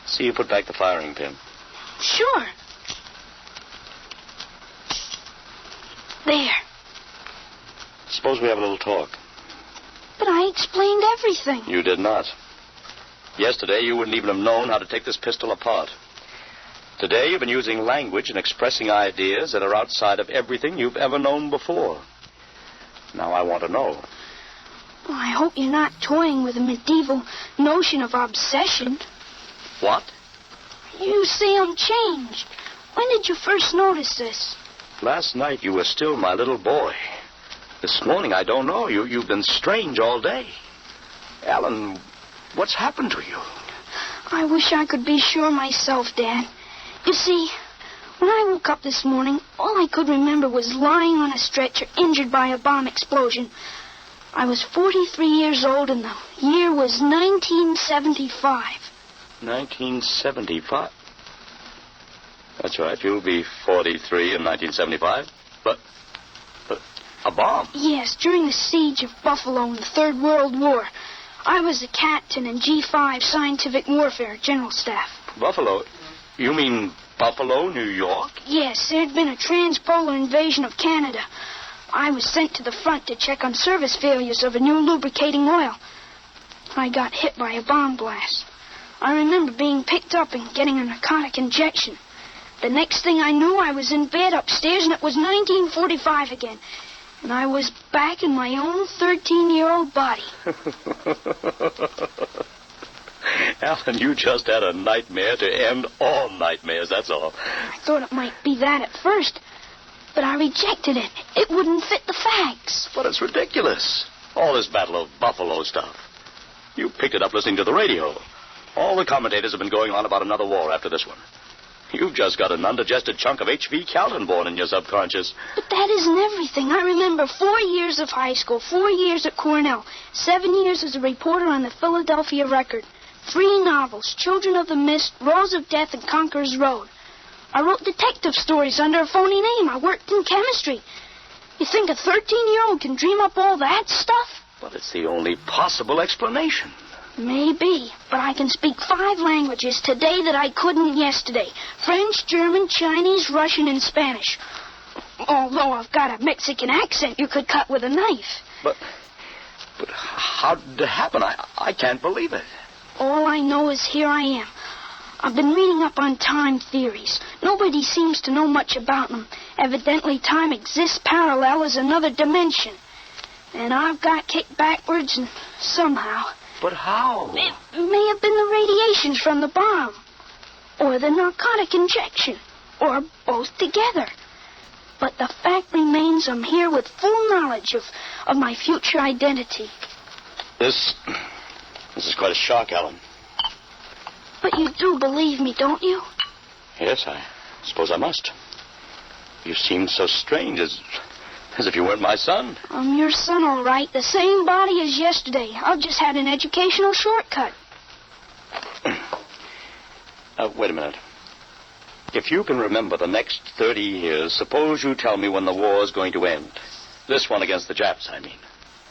see you put back the firing pin. Sure. There. Suppose we have a little talk. But I explained everything. You did not. Yesterday, you wouldn't even have known how to take this pistol apart. Today, you've been using language and expressing ideas that are outside of everything you've ever known before. Now, I want to know. Well, I hope you're not toying with a medieval notion of obsession. What? You say I'm changed. When did you first notice this? Last night, you were still my little boy. This morning, I don't know. You've been strange all day. Alan, what's happened to you? I wish I could be sure myself, Dad. You see, when I woke up this morning, all I could remember was lying on a stretcher injured by a bomb explosion. I was 43 years old, and the year was 1975. 1975? That's right. You'll be 43 in 1975. But a bomb? Yes, during the siege of Buffalo in the Third World War. I was a captain in G5 Scientific Warfare General Staff. Buffalo? You mean Buffalo, New York? Yes, there had been a transpolar invasion of Canada. I was sent to the front to check on service failures of a new lubricating oil. I got hit by a bomb blast. I remember being picked up and getting a narcotic injection. The next thing I knew, I was in bed upstairs, and it was 1945 again. And I was back in my own 13-year-old body. Alan, you just had a nightmare to end all nightmares, that's all. I thought it might be that at first, but I rejected it. It wouldn't fit the facts. But it's ridiculous. All this Battle of Buffalo stuff. You picked it up listening to the radio. All the commentators have been going on about another war after this one. You've just got an undigested chunk of H.V. Kaltenborn in your subconscious. But that isn't everything. I remember 4 years of high school, 4 years at Cornell, 7 years as a reporter on the Philadelphia Record, 3 novels, Children of the Mist, Rose of Death, and Conqueror's Road. I wrote detective stories under a phony name. I worked in chemistry. You think a 13-year-old can dream up all that stuff? But it's the only possible explanation. Maybe, but I can speak 5 languages today that I couldn't yesterday. French, German, Chinese, Russian, and Spanish. Although I've got a Mexican accent you could cut with a knife. But how did it happen? I can't believe it. All I know is here I am. I've been reading up on time theories. Nobody seems to know much about them. Evidently, time exists parallel as another dimension. And I've got kicked backwards and somehow... But how? It may have been the radiations from the bomb. Or the narcotic injection. Or both together. But the fact remains I'm here with full knowledge of my future identity. This is quite a shock, Ellen. But you do believe me, don't you? Yes, I suppose I must. You seem so strange, as if you weren't my son. I'm your son, all right. The same body as yesterday. I've just had an educational shortcut. Wait a minute. If you can remember the next 30 years, suppose you tell me when the war is going to end. This one against the Japs, I mean.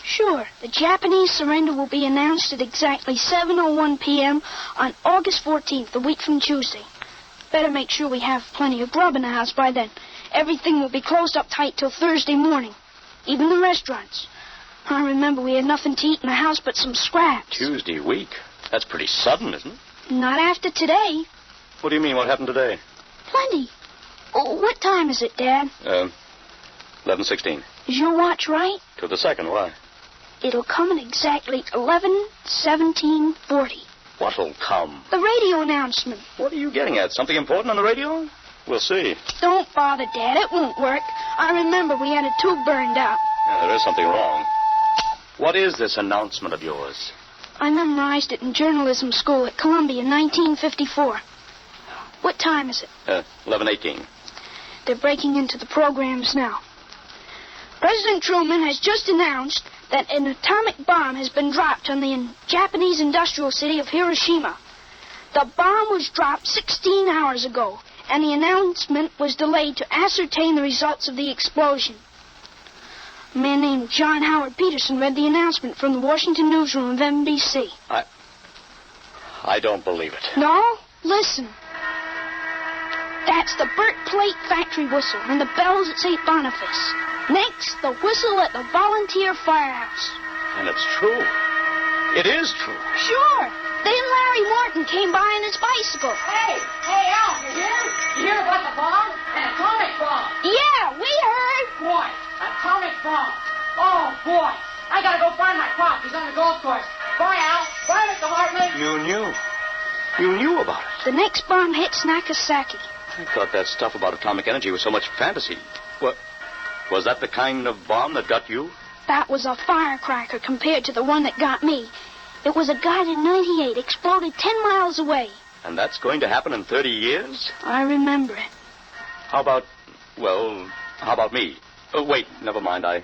Sure. The Japanese surrender will be announced at exactly 7:01 p.m. on August 14th, a week from Tuesday. Better make sure we have plenty of grub in the house by then. Everything will be closed up tight till Thursday morning. Even the restaurants. I remember we had nothing to eat in the house but some scraps. Tuesday week? That's pretty sudden, isn't it? Not after today. What do you mean, what happened today? Plenty. Oh, what time is it, Dad? 11:16. Is your watch right? To the second, why? It'll come at exactly 11:17:40. What'll come? The radio announcement. What are you getting at? Something important on the radio? We'll see. Don't bother, Dad. It won't work. I remember we had a tube burned out. Yeah, there is something wrong. What is this announcement of yours? I memorized it in journalism school at Columbia in 1954. What time is it? 11:18. They're breaking into the programs now. President Truman has just announced that an atomic bomb has been dropped on the Japanese industrial city of Hiroshima. The bomb was dropped 16 hours ago, and the announcement was delayed to ascertain the results of the explosion. A man named John Howard Peterson read the announcement from the Washington newsroom of NBC. I don't believe it. No? Listen. That's the Burt Plate factory whistle and the bells at St. Boniface. Next, the whistle at the volunteer firehouse. And it's true. It is true. Sure. Then Larry Morton came by on his bicycle. Hey, Al, you hear? You hear about the bomb? An atomic bomb. Yeah, we heard. Boy, atomic bomb. Oh, boy. I gotta go find my pop. He's on the golf course. Bye, Al. Bye, Mr. Hartman. You knew. You knew about it. The next bomb hits Nagasaki. I thought that stuff about atomic energy was so much fantasy. What? Was that the kind of bomb that got you? That was a firecracker compared to the one that got me. It was a guided 98, exploded 10 miles away. And that's going to happen in 30 years? I remember it. How about me? Oh, wait, never mind. I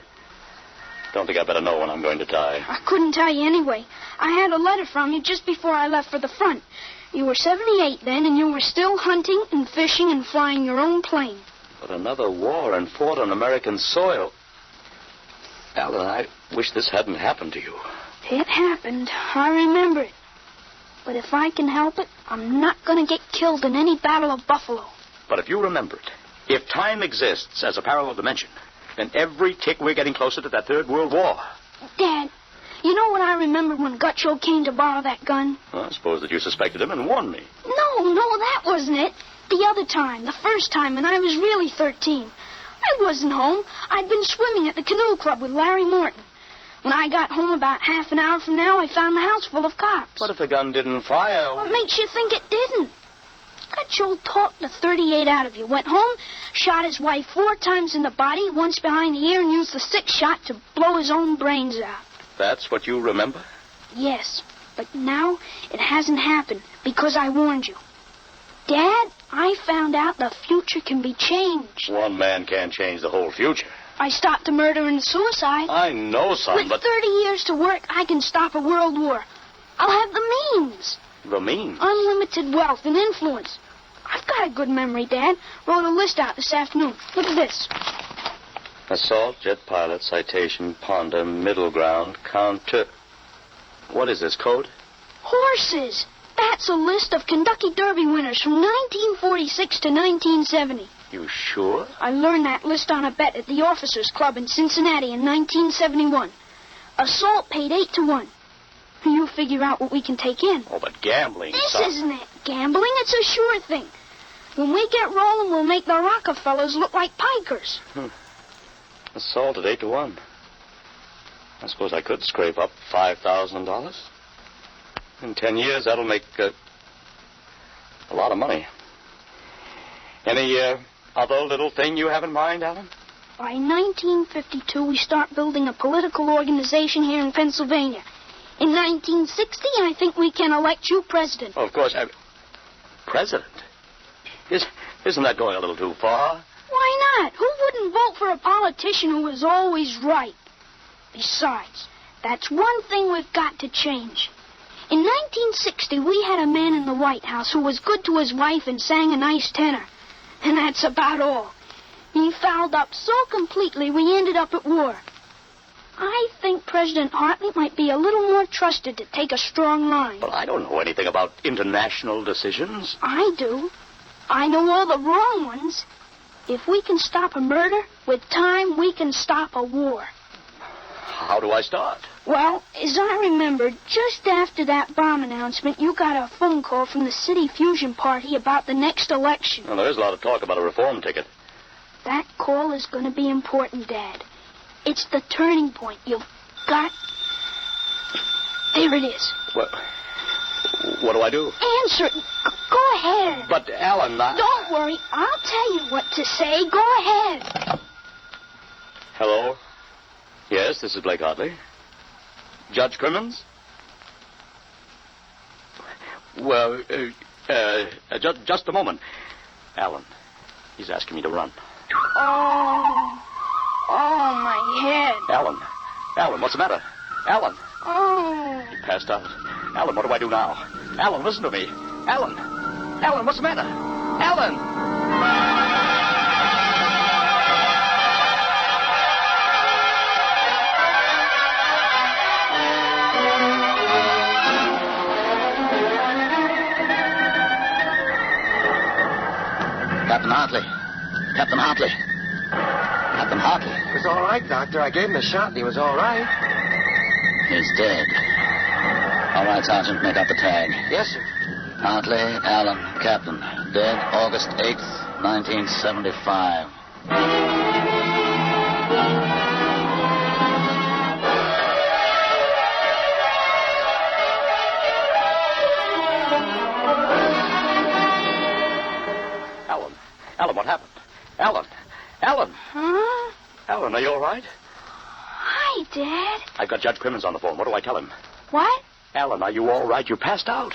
don't think I better know when I'm going to die. I couldn't tell you anyway. I had a letter from you just before I left for the front. You were 78 then, and you were still hunting and fishing and flying your own plane. But another war and fought on American soil. Alan, I wish this hadn't happened to you. It happened. I remember it. But if I can help it, I'm not going to get killed in any Battle of Buffalo. But if you remember it, if time exists as a parallel dimension, then every tick we're getting closer to that Third World War. Dad, you know what I remember when Gutcho came to borrow that gun? Well, I suppose that you suspected him and warned me. No, that wasn't it. The other time, the first time, when I was really 13. I wasn't home. I'd been swimming at the canoe club with Larry Morton. When I got home about half an hour from now, I found the house full of cops. What if the gun didn't fire? What makes you think it didn't? Gutcho talked the 38 out of you. Went home, shot his wife 4 times in the body, once behind the ear, and used the 6th shot to blow his own brains out. That's what you remember? Yes, but now it hasn't happened because I warned you. Dad, I found out the future can be changed. One man can't change the whole future. I stopped the murder and the suicide. I know, son, With 30 years to work, I can stop a world war. I'll have the means. The means? Unlimited wealth and influence. I've got a good memory, Dad. Wrote a list out this afternoon. Look at this. Assault, jet pilot, citation, ponder, middle ground, counter... What is this, code? Horses. That's a list of Kentucky Derby winners from 1946 to 1970. You sure? I learned that list on a bet at the Officers Club in Cincinnati in 1971. Assault paid 8-1. You figure out what we can take in. Oh, but gambling, This son. isn't it. Gambling, it's a sure thing. When we get rolling, we'll make the Rockefellers look like pikers. Assault at 8-1. I suppose I could scrape up $5,000. In 10 years, that'll make a lot of money. Any other little thing you have in mind, Alan? By 1952, we start building a political organization here in Pennsylvania. In 1960, I think we can elect you president. Oh, of course. President? Isn't that going a little too far? Why not? Who wouldn't vote for a politician who was always right? Besides, that's one thing we've got to change. In 1960, we had a man in the White House who was good to his wife and sang a nice tenor. And that's about all. He fouled up so completely we ended up at war. I think President Hartley might be a little more trusted to take a strong line. Well, I don't know anything about international decisions. I do. I know all the wrong ones. If we can stop a murder, with time we can stop a war. How do I start? Well, as I remember, just after that bomb announcement, you got a phone call from the City Fusion Party about the next election. Well, there is a lot of talk about a reform ticket. That call is going to be important, Dad. It's the turning point. You've got... There it is. What do I do? Answer it. Go ahead. But, Alan, Don't worry. I'll tell you what to say. Go ahead. Hello? Yes, this is Blake Hartley. Judge Crimmins? Well, just a moment. Alan, he's asking me to run. Oh, my head. Alan, what's the matter? Alan. Oh. He passed out. Alan, what do I do now? Alan, listen to me. Alan, what's the matter? Alan! Captain Hartley. He was all right, Doctor. I gave him a shot and he was all right. He's dead. All right, Sergeant, make out the tag. Yes, sir. Hartley, Allen, Captain. Dead August 8th, 1975. Alan, what happened? Alan! Huh? Alan, are you all right? Hi, Dad. I've got Judge Crimmins on the phone. What do I tell him? What? Alan, are you all right? You passed out.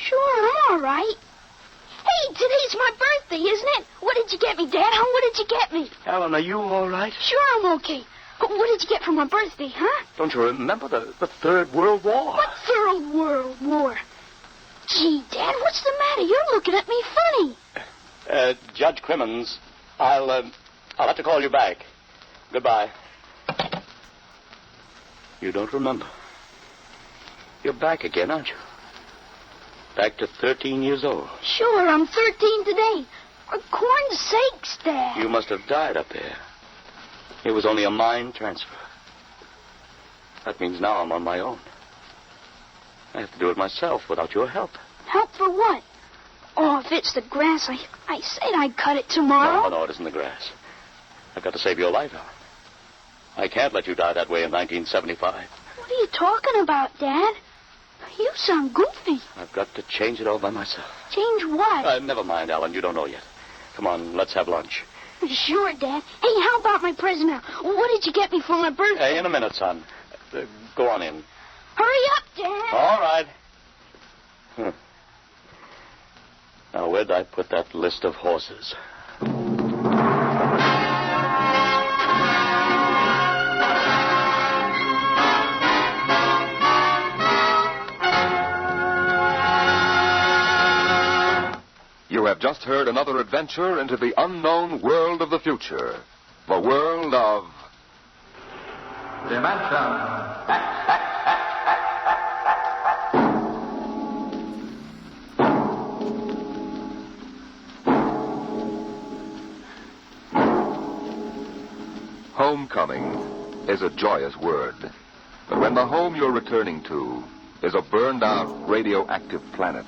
Sure, I'm all right. Hey, today's my birthday, isn't it? What did you get me, Dad? What did you get me? Alan, are you all right? Sure, I'm okay. What did you get for my birthday, huh? Don't you remember the Third World War? What Third World War? Gee, Dad, what's the matter? You're looking at me funny. Judge Crimmins, I'll have to call you back. Goodbye. You don't remember. You're back again, aren't you? Back to 13 years old. Sure, I'm 13 today. For corn's sakes, Dad. You must have died up there. It was only a mind transfer. That means now I'm on my own. I have to do it myself without your help. Help for what? Oh, if it's the grass, I said I'd cut it tomorrow. No, it isn't the grass. I've got to save your life, Alan. I can't let you die that way in 1975. What are you talking about, Dad? You sound goofy. I've got to change it all by myself. Change what? Never mind, Alan. You don't know yet. Come on, let's have lunch. Sure, Dad. Hey, how about my present now? What did you get me for my birthday? Hey, in a minute, son. Go on in. Hurry up, Dad. All right. Now, where'd I put that list of horses? You have just heard another adventure into the unknown world of the future. The world of Homecoming is a joyous word. But when the home you're returning to is a burned-out radioactive planet,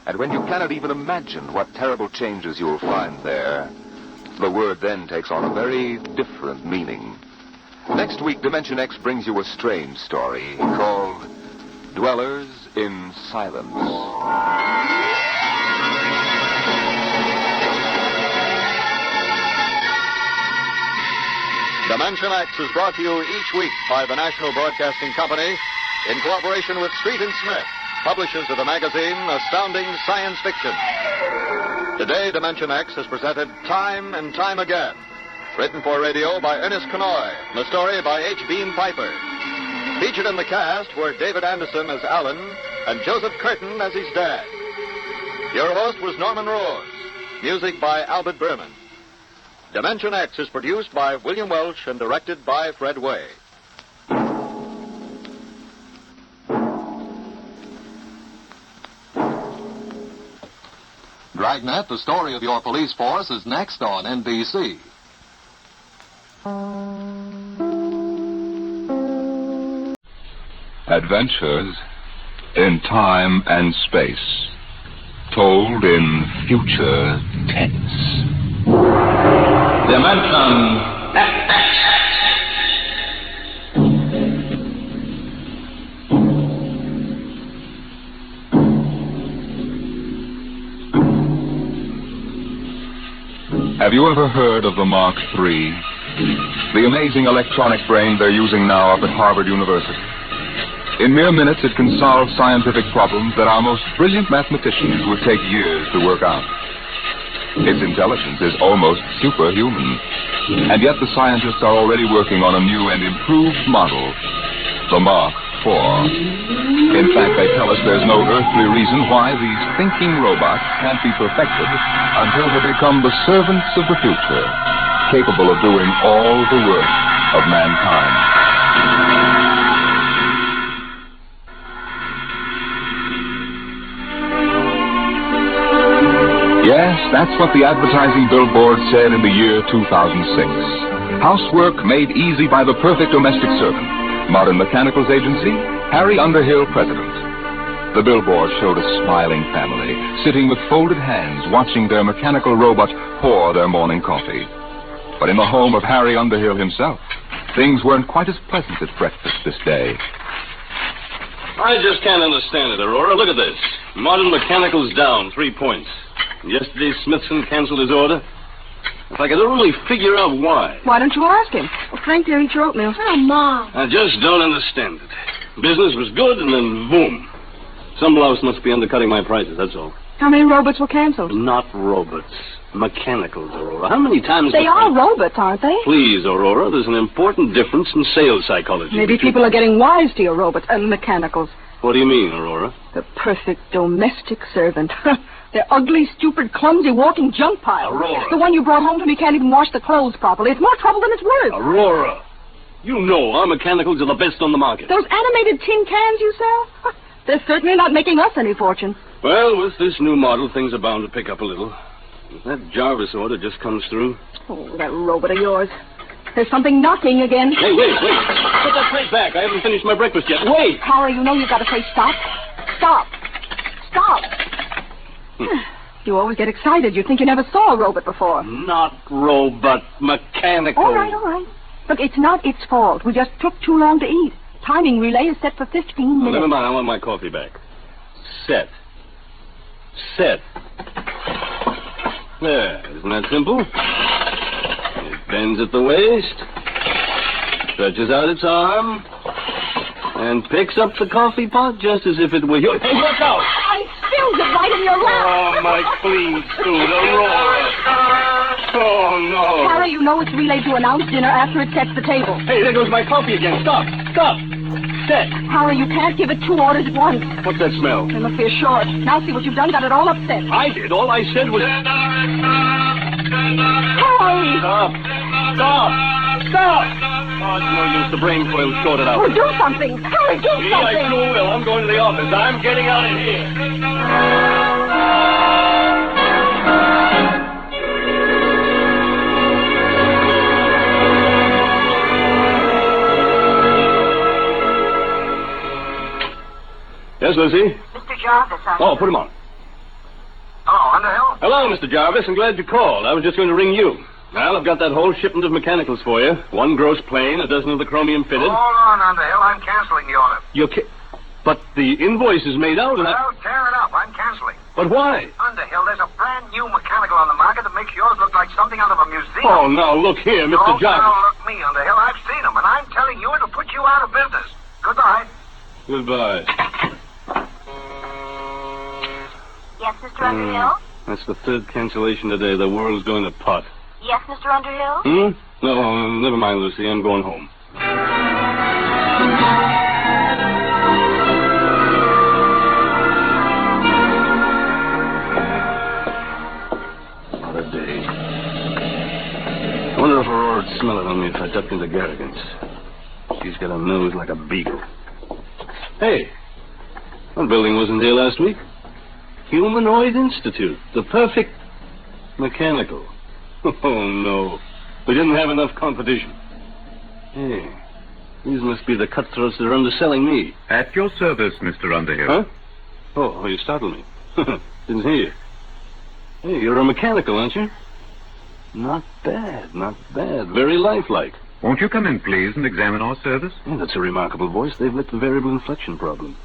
and when you cannot even imagine what terrible changes you'll find there, the word then takes on a very different meaning. Next week, Dimension X brings you a strange story called Dwellers in Silence. Dimension X is brought to you each week by the National Broadcasting Company in cooperation with Street and Smith, publishers of the magazine Astounding Science Fiction. Today, Dimension X has presented Time and Time Again, written for radio by Ernest Kenoy, and a story by H. Beam Piper. Featured in the cast were David Anderson as Alan and Joseph Curtin as his dad. Your host was Norman Rose. Music by Albert Berman. Dimension X is produced by William Welch and directed by Fred Way. Dragnet, the story of your police force, is next on NBC. Adventures in time and space, told in future tense. Dimension Have you ever heard of the Mark III? The amazing electronic brain they're using now up at Harvard University. In mere minutes, it can solve scientific problems that our most brilliant mathematicians would take years to work out. Its intelligence is almost superhuman. And yet the scientists are already working on a new and improved model, the Mark IV. In fact, they tell us there's no earthly reason why these thinking robots can't be perfected until they become the servants of the future, capable of doing all the work of mankind. Yes, that's what the advertising billboard said in the year 2006. Housework made easy by the perfect domestic servant. Modern Mechanicals Agency, Harry Underhill, president. The billboard showed a smiling family sitting with folded hands watching their mechanical robot pour their morning coffee. But in the home of Harry Underhill himself, things weren't quite as pleasant at breakfast this day. I just can't understand it, Aurora. Look at this. Modern Mechanicals down 3 points. Yesterday, Smithson canceled his order. If I could only figure out why. Why don't you ask him? Well, Frank, there, eat your oatmeal. Oh, Mom. I just don't understand it. Business was good, and then boom. Some louse must be undercutting my prices, that's all. How many robots were canceled? Not robots. Mechanicals, Aurora. How many times... They are robots, aren't they? Please, Aurora, there's an important difference in sales psychology. Maybe people are getting wise to your robots and mechanicals. What do you mean, Aurora? The perfect domestic servant. They're ugly, stupid, clumsy, walking junk piles. Aurora. The one you brought home to me can't even wash the clothes properly. It's more trouble than it's worth. Aurora, you know our mechanicals are the best on the market. Those animated tin cans you sell? They're certainly not making us any fortune. Well, with this new model, things are bound to pick up a little. If that Jarvis order just comes through... Oh, that robot of yours. There's something knocking again. Hey, wait. Put that plate back. I haven't finished my breakfast yet. Wait. Harry, you know you've got to say stop. Stop. Stop. You always get excited. You think you never saw a robot before. Not robot, mechanical. All right. Look, it's not its fault. We just took too long to eat. Timing relay is set for 15 minutes. Well, never mind. I want my coffee back. Set. There. Isn't that simple? It bends at the waist, stretches out its arm, and picks up the coffee pot just as if it were yours. Hey, look out! I spilled it right in your lap. Oh, my clean suit, Aurora. Oh, no. Harry, you know it's relay to announce dinner after it sets the table. Hey, there goes my coffee again. Stop. Set. Harry, you can't give it 2 orders at once. What's that smell? They must be a short. Now see what you've done. Got it all upset. I did. All I said was... Harry! Stop. Stop! Stop! Oh, it's no use. The brain coil's shorted out. Oh, do something. Harry, do something. Yeah, I sure will. I'm going to the office. I'm getting out of here. Yes, Lucy? Mr. Jarvis, Oh, put him on. Hello, Underhill? Hello, Mr. Jarvis. I'm glad you called. I was just going to ring you. Well, I've got that whole shipment of mechanicals for you. 1 gross plane, a dozen of the chromium fitted. Hold on, Underhill. I'm canceling the order. But the invoice is made out, and Well, tear it up. I'm canceling. But why? Underhill, there's a brand new mechanical on the market that makes yours look like something out of a museum. Oh, now, look here, Mr. Don't Jarvis. look me, Underhill. I've seen them, and I'm telling you it'll put you out of business. Goodbye. Goodbye. Yes, Mr. Underhill? That's the 3rd cancellation today. The world's going to pot. Yes, Mr. Underhill? No, never mind, Lucy. I'm going home. What a day. I wonder if Aurora'd smell it on me if I ducked into Garrigan's. She's got a nose like a beagle. Hey, that building wasn't here last week. Humanoid Institute. The perfect mechanical. Oh, no. We didn't have enough competition. Hey, these must be the cutthroats that are underselling me. At your service, Mr. Underhill. Huh? Oh, you startled me. Didn't hear you. Hey, you're a mechanical, aren't you? Not bad, not bad. Very lifelike. Won't you come in, please, and examine our service? Yeah, that's a remarkable voice. They've lit the variable inflection problem.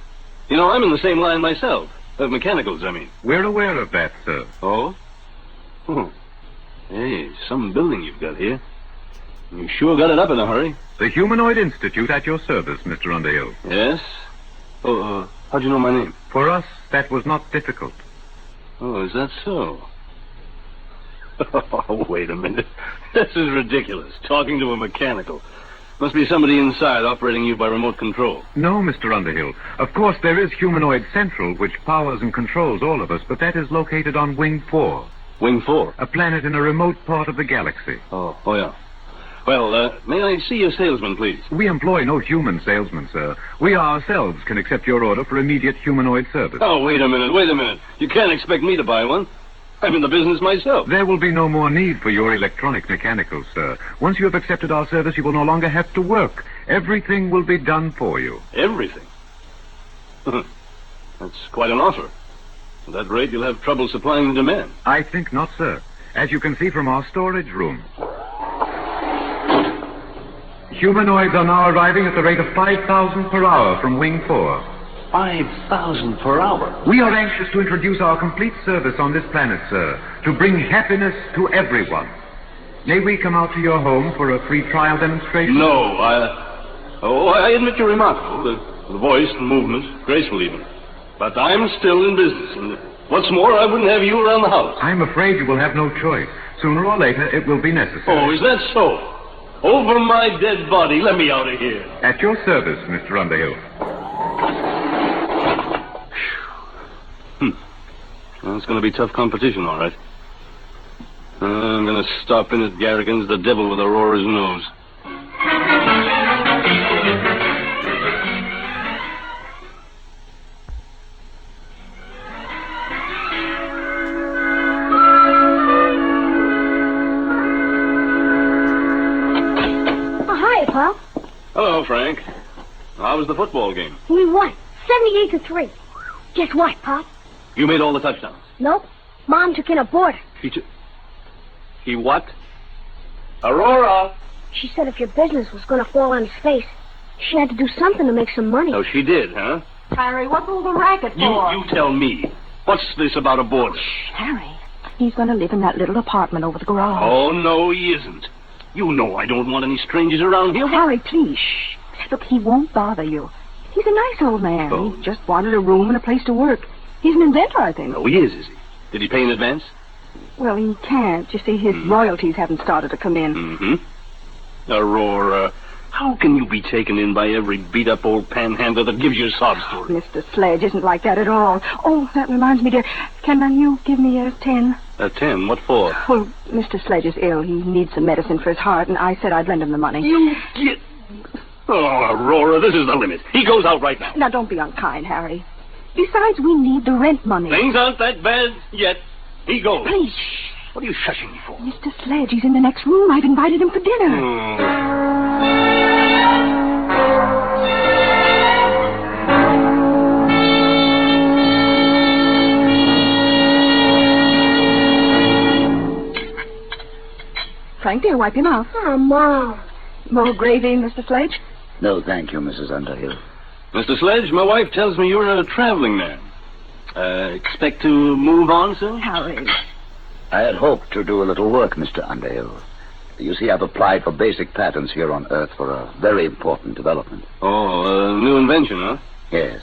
You know, I'm in the same line myself. Of mechanicals, I mean. We're aware of that, sir. Oh? Hey, some building you've got here. You sure got it up in a hurry. The Humanoid Institute at your service, Mr. Underhill. Yes? Oh, how'd you know my name? For us, that was not difficult. Oh, is that so? Oh, wait a minute. This is ridiculous. Talking to a mechanical. Must be somebody inside operating you by remote control. No, Mr. Underhill. Of course, there is Humanoid Central, which powers and controls all of us, but that is located on Wing 4. Wing 4? A planet in a remote part of the galaxy. Oh, yeah. Well, may I see your salesman, please? We employ no human salesman, sir. We ourselves can accept your order for immediate humanoid service. Oh, wait a minute. You can't expect me to buy one. I'm in the business myself. There will be no more need for your electronic mechanicals, sir. Once you have accepted our service, you will no longer have to work. Everything will be done for you. Everything? That's quite an offer. At that rate, you'll have trouble supplying the demand. I think not, sir. As you can see from our storage room. Humanoids are now arriving at the rate of 5,000 per hour from Wing 4. 5,000 per hour? We are anxious to introduce our complete service on this planet, sir, to bring happiness to everyone. May we come out to your home for a free trial demonstration? No, I admit you're remarkable. The voice, the movement, graceful even. But I'm still in business, and what's more, I wouldn't have you around the house. I'm afraid you will have no choice. Sooner or later, it will be necessary. Oh, is that so? Over my dead body, let me out of here. At your service, Mr. Underhill. Well, it's going to be tough competition, all right. I'm going to stop in at Garrigan's, the devil with Aurora's nose. Oh, hi, Pop. Hello, Frank. How was the football game? We won 78-3. Guess what, Pop? You made all the touchdowns. Nope. Mom took in a boarder. He what? Aurora! She said if your business was going to fall on his face, she had to do something to make some money. Oh, she did, huh? Harry, what's all the racket for? You tell me. What's this about a boarder? Harry, he's going to live in that little apartment over the garage. Oh, no, he isn't. You know I don't want any strangers around here. Harry, please, shh. Look, he won't bother you. He's a nice old man. Oh. He just wanted a room and a place to work. He's an inventor, I think. No, he is he? Did he pay in advance? Well, he can't. You see, his royalties haven't started to come in. Mm-hmm. Aurora, how can you be taken in by every beat-up old panhandler that gives you a sob story? Mr. Sledge isn't like that at all. Oh, that reminds me, dear. Can you give me a 10? 10. What for? Well, Mr. Sledge is ill. He needs some medicine for his heart, and I said I'd lend him the money. You get... Oh, Aurora, this is the limit. He goes out right now. Now, don't be unkind, Harry. Besides, we need the rent money. Things aren't that bad yet. He goes. Please. What are you shushing me for? Mr. Sledge, he's in the next room. I've invited him for dinner. Frank, dear, wipe your mouth. Oh, Mom. More gravy, Mr. Sledge? No, thank you, Mrs. Underhill. Mr. Sledge, my wife tells me you're a traveling man. Expect to move on soon? Harry. I had hoped to do a little work, Mr. Underhill. You see, I've applied for basic patents here on Earth for a very important development. Oh, a new invention, huh? Yes.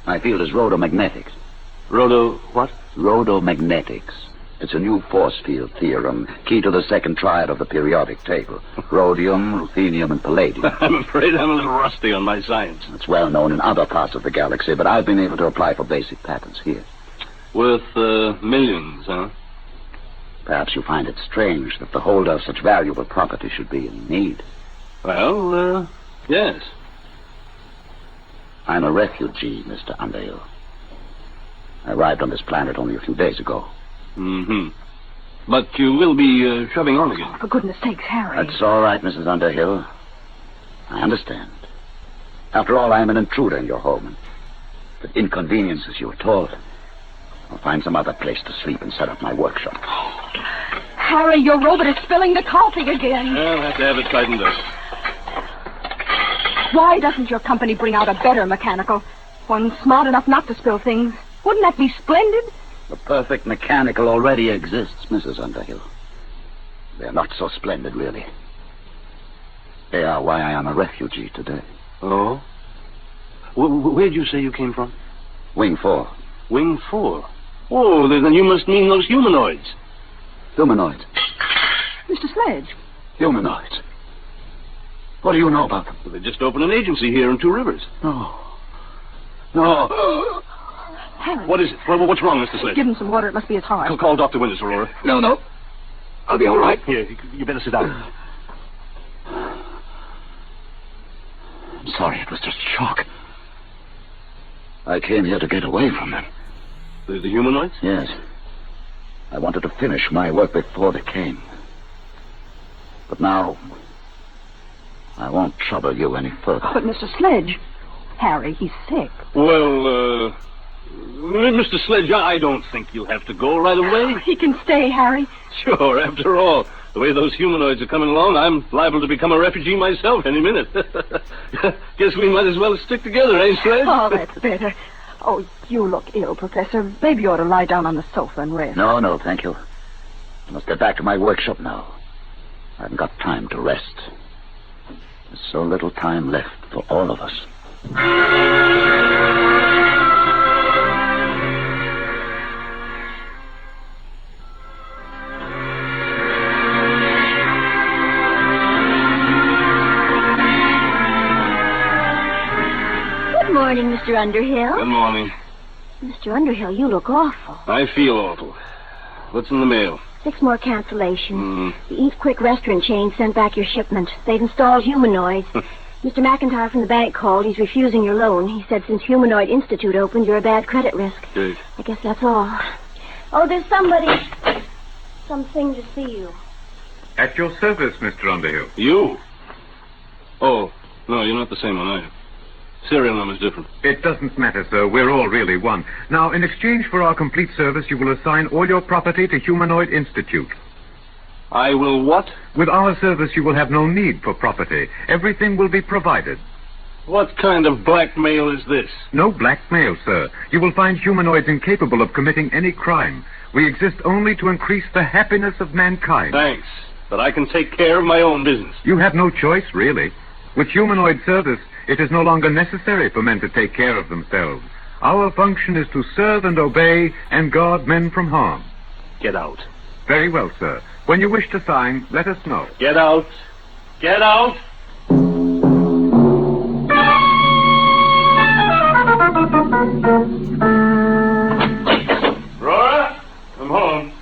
My field is rhodomagnetics. What? Rhodomagnetics. It's a new force field theorem, key to the second triad of the periodic table. Rhodium, ruthenium, and palladium. I'm afraid I'm a little rusty on my science. It's well known in other parts of the galaxy, but I've been able to apply for basic patents here. Worth millions, huh? Perhaps you find it strange that the holder of such valuable property should be in need. Well, yes. I'm a refugee, Mr. Underhill. I arrived on this planet only a few days ago. Mm-hmm. But you will be shoving on again. For goodness sakes, Harry. That's all right, Mrs. Underhill. I understand. After all, I am an intruder in your home. And if it inconveniences you at all, I'll find some other place to sleep and set up my workshop. Harry, your robot is spilling the coffee again. I'll have to have it tightened up. Why doesn't your company bring out a better mechanical? One smart enough not to spill things. Wouldn't that be splendid? The perfect mechanical already exists, Mrs. Underhill. They're not so splendid, really. They are why I am a refugee today. Oh? Where'd you say you came from? Wing 4. Wing 4? Oh, then you must mean those humanoids. Humanoids? Mr. Sledge. Humanoids? What do you know about them? Well, they just opened an agency here in Two Rivers. No. Harry. What is it? What's wrong, Mr. Sledge? Give him some water. It must be his heart. Call Dr. Winters, Aurora. No. I'll be all right. Here, you better sit down. I'm sorry. It was just shock. I came here to get away from them. The humanoids? Yes. I wanted to finish my work before they came. But now, I won't trouble you any further. But, Mr. Sledge, Harry, he's sick. Well, Mr. Sledge, I don't think you'll have to go right away. He can stay, Harry. Sure, after all, the way those humanoids are coming along, I'm liable to become a refugee myself any minute. Guess we might as well stick together, eh, Sledge? Oh, that's better. Oh, you look ill, Professor. Maybe you ought to lie down on the sofa and rest. No, thank you. I must get back to my workshop now. I haven't got time to rest. There's so little time left for all of us. Good morning, Mr. Underhill. Good morning. Mr. Underhill, you look awful. I feel awful. What's in the mail? 6 more cancellations. The Eat Quick restaurant chain sent back your shipment. They've installed humanoids. Mr. McIntyre from the bank called. He's refusing your loan. He said since Humanoid Institute opened, you're a bad credit risk. Good. I guess that's all. Oh, there's something to see you. At your service, Mr. Underhill. You? Oh, no, you're not the same one, are you? Serial number's different. It doesn't matter, sir. We're all really one. Now, in exchange for our complete service, you will assign all your property to Humanoid Institute. I will what? With our service, you will have no need for property. Everything will be provided. What kind of blackmail is this? No blackmail, sir. You will find humanoids incapable of committing any crime. We exist only to increase the happiness of mankind. Thanks, but I can take care of my own business. You have no choice, really. With humanoid service, it is no longer necessary for men to take care of themselves. Our function is to serve and obey and guard men from harm. Get out. Very well, sir. When you wish to sign, let us know. Get out. Get out. Rora, I'm home.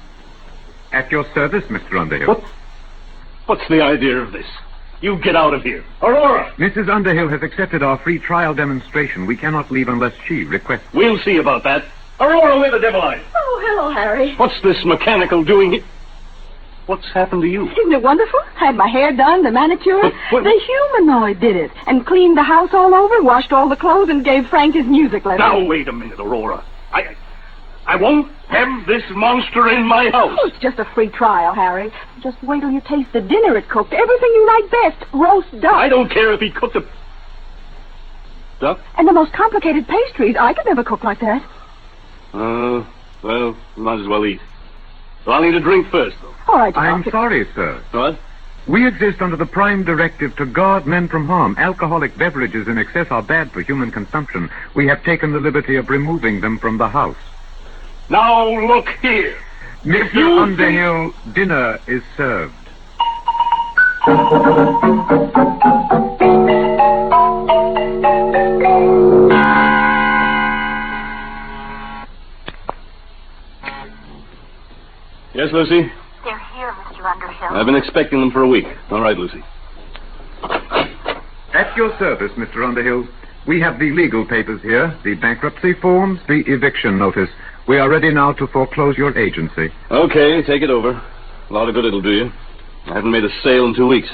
your service, Mr. Underhill. What's the idea of this? You get out of here. Aurora! Mrs. Underhill has accepted our free trial demonstration. We cannot leave unless she requests. We'll see about that. Aurora, where the devil are you? Oh, hello, Harry. What's this mechanical doing here? What's happened to you? Isn't it wonderful? Had my hair done, the manicure. What? The humanoid did it. And cleaned the house all over, washed all the clothes, and gave Frank his music lesson. Now, wait a minute, Aurora. I won't have this monster in my house. Oh, it's just a free trial, Harry. Just wait till you taste the dinner it cooked. Everything you like best. Roast duck. I don't care if he cooked a... duck? And the most complicated pastries. I could never cook like that. Well, might as well eat. So I'll need a drink first, though. All right, I'm sorry, sir. What? We exist under the prime directive to guard men from harm. Alcoholic beverages in excess are bad for human consumption. We have taken the liberty of removing them from the house. Now, look here. Mr. Underhill, dinner is served. Yes, Lucy? They're here, Mr. Underhill. I've been expecting them for a week. All right, Lucy. At your service, Mr. Underhill. We have the legal papers here, the bankruptcy forms, the eviction notice. We are ready now to foreclose your agency. Okay, take it over. A lot of good it'll do you. I haven't made a sale in 2 weeks.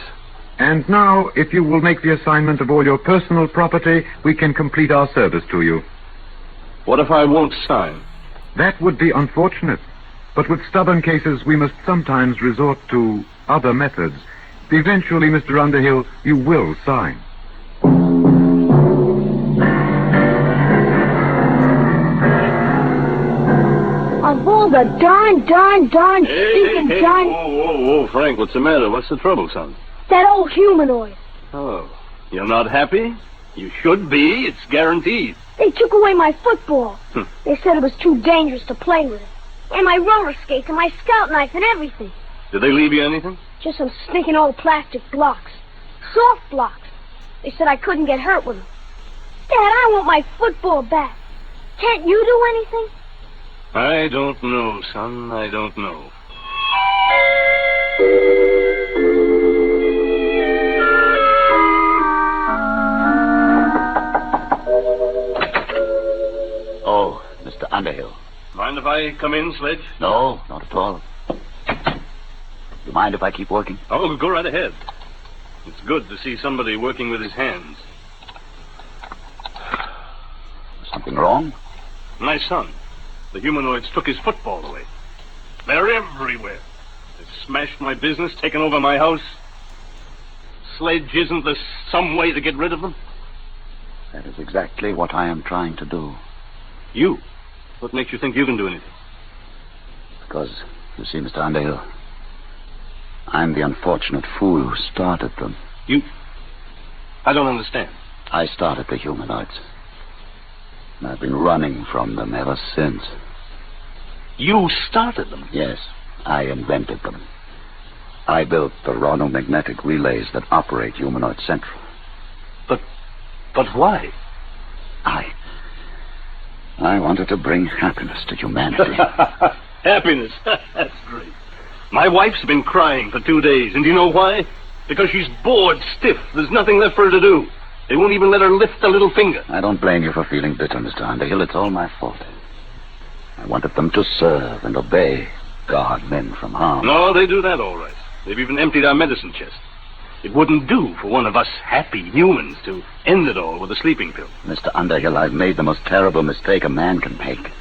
And now, if you will make the assignment of all your personal property, we can complete our service to you. What if I won't sign? That would be unfortunate. But with stubborn cases, we must sometimes resort to other methods. Eventually, Mr. Underhill, you will sign. Of all the darn, Hey, whoa, Frank, what's the matter? What's the trouble, son? That old humanoid. Oh, you're not happy? You should be. It's guaranteed. They took away my football. They said it was too dangerous to play with it. And my roller skates and my scout knife and everything. Did they leave you anything? Just some stinking old plastic blocks. Soft blocks. They said I couldn't get hurt with them. Dad, I want my football back. Can't you do anything? I don't know, son. I don't know. Oh, Mr. Underhill. Mind if I come in, Sledge? No, not at all. You mind if I keep working? Oh, go right ahead. It's good to see somebody working with his hands. Something wrong? My son. The humanoids took his football away. They're everywhere. They've smashed my business, taken over my house. Sledge, isn't there some way to get rid of them? That is exactly what I am trying to do. You? What makes you think you can do anything? Because, you see, Mr. Underhill, I'm the unfortunate fool who started them. You? I don't understand. I started the humanoids. And I've been running from them ever since. You started them? Yes, I invented them. I built the ronomagnetic relays that operate Humanoid Central. But why? I wanted to bring happiness to humanity. Happiness? That's great. My wife's been crying for 2 days, and do you know why? Because she's bored stiff. There's nothing left for her to do. They won't even let her lift a little finger. I don't blame you for feeling bitter, Mr. Underhill. It's all my fault. I wanted them to serve and obey, guard men from harm. No, they do that all right. They've even emptied our medicine chest. It wouldn't do for one of us happy humans to end it all with a sleeping pill. Mr. Underhill, I've made the most terrible mistake a man can make.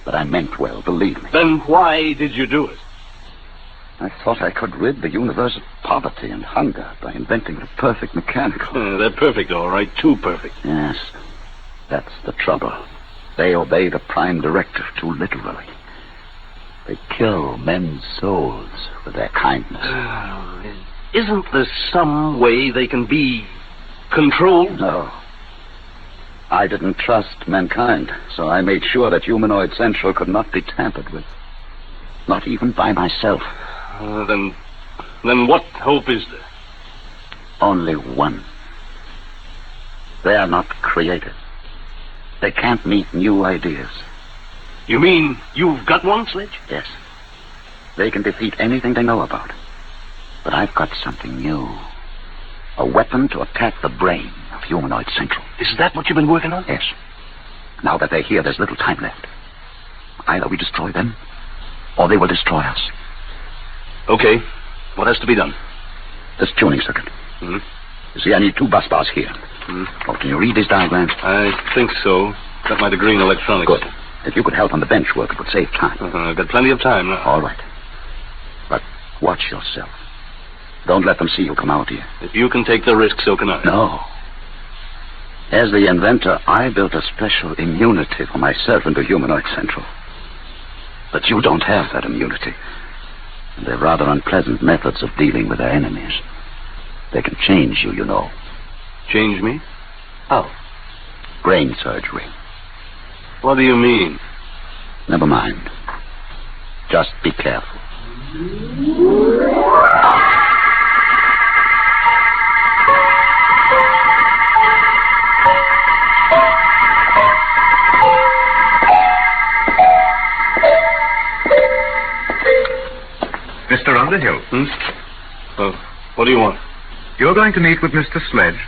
But I meant well, believe me. Then why did you do it? I thought I could rid the universe of poverty and hunger by inventing the perfect mechanical. They're perfect, all right. Too perfect. Yes, that's the trouble. They obey the prime directive too literally. They kill men's souls with their kindness. Isn't there some way they can be controlled? No. I didn't trust mankind, so I made sure that Humanoid Central could not be tampered with. Not even by myself. Then what hope is there? Only one. They are not creative. They can't meet new ideas. You mean you've got one, Sledge? Yes. They can defeat anything they know about. But I've got something new. A weapon to attack the brain of Humanoid Central. Is that what you've been working on? Yes. Now that they're here, there's little time left. Either we destroy them, or they will destroy us. Okay. What has to be done? This tuning circuit. Mm-hmm. You see, I need 2 bus bars here. Mm-hmm. Oh, can you read these diagrams? I think so. Got my degree in electronics. Good. If you could help on the bench work, it would save time. I've got plenty of time now. All right. But watch yourself. Don't let them see you come out here. If you can take the risk, so can I. No. As the inventor, I built a special immunity for myself into Humanoid Central. But you don't have that immunity. They're rather unpleasant methods of dealing with their enemies. They can change you, you know. Change me? How? Brain surgery. What do you mean? Never mind. Just be careful. Mr. Underhill. What do you want? You're going to meet with Mr. Sledge?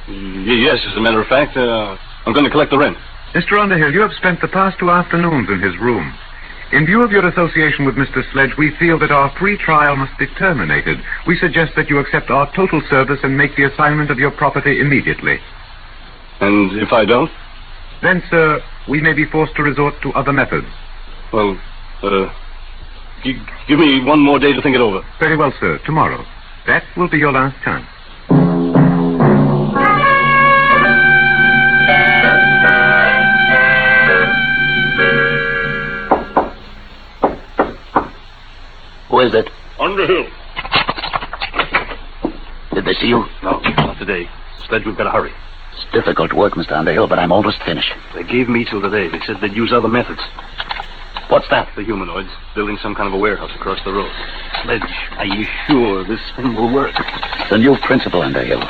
Yes, as a matter of fact, I'm going to collect the rent. Mr. Underhill, you have spent the past 2 afternoons in his room. In view of your association with Mr. Sledge, we feel that our free trial must be terminated. We suggest that you accept our total service and make the assignment of your property immediately. And if I don't? Then, sir, we may be forced to resort to other methods. Well, give me one more day to think it over. Very well, sir. Tomorrow. That will be your last chance. Who is it? Underhill. Did they see you? No, not today. Sledge, we've got to hurry. It's difficult work, Mr. Underhill, but I'm almost finished. They gave me till today. They said they'd use other methods. What's that? The humanoids building some kind of a warehouse across the road. Sledge, are you sure this thing will work? The new principle, Underhill.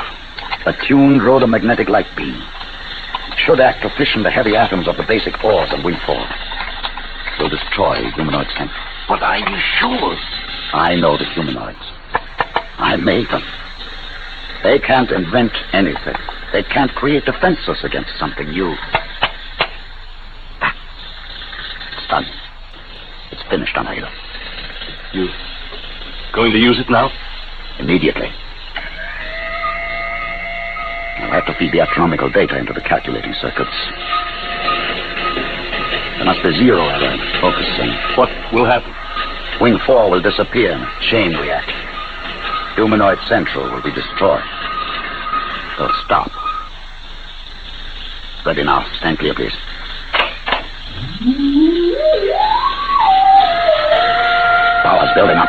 A tuned rhodomagnetic light beam. It should act to fission the heavy atoms of the basic ores of Wing 4. It will destroy Humanoid Central. But are you sure? I know the humanoids. I made them. They can't invent anything. They can't create defenses against something new. It's done. It's finished, Underhill. You going to use it now? Immediately. I'll have to feed the astronomical data into the calculating circuits. There must be zero error in focusing. What will happen? Wing 4 will disappear in a chain reaction. Humanoid Central will be destroyed. They'll stop. Ready now. Stand clear, please. Power's building up.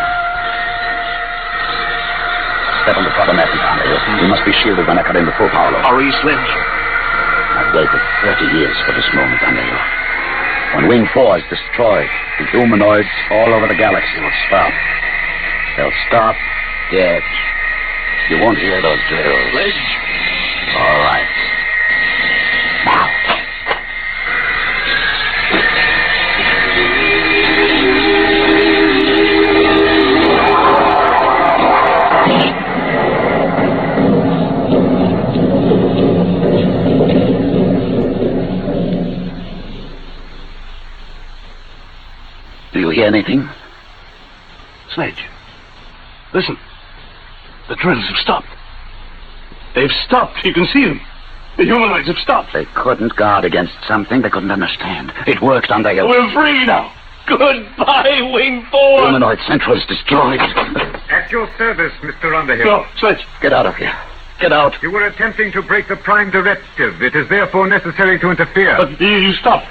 Step on the proper method, Underhill. We must be shielded when I cut in the full power load. Hurry, Sledge. I've waited 30 years for this moment, Underhill. When Wing 4 is destroyed, the humanoids all over the galaxy will stop. They'll stop dead. You won't hear those drills. Sledge. All right. Now. Do you hear anything? Sledge. Listen. The drills have stopped. They've stopped. You can see them. The humanoids have stopped. They couldn't guard against something they couldn't understand. It worked, Underhill. We're free now. Goodbye, Wing 4. Humanoid Central is destroyed. At your service, Mr. Underhill. No, Sledge. Get out of here. Get out. You were attempting to break the Prime Directive. It is therefore necessary to interfere. But you stopped.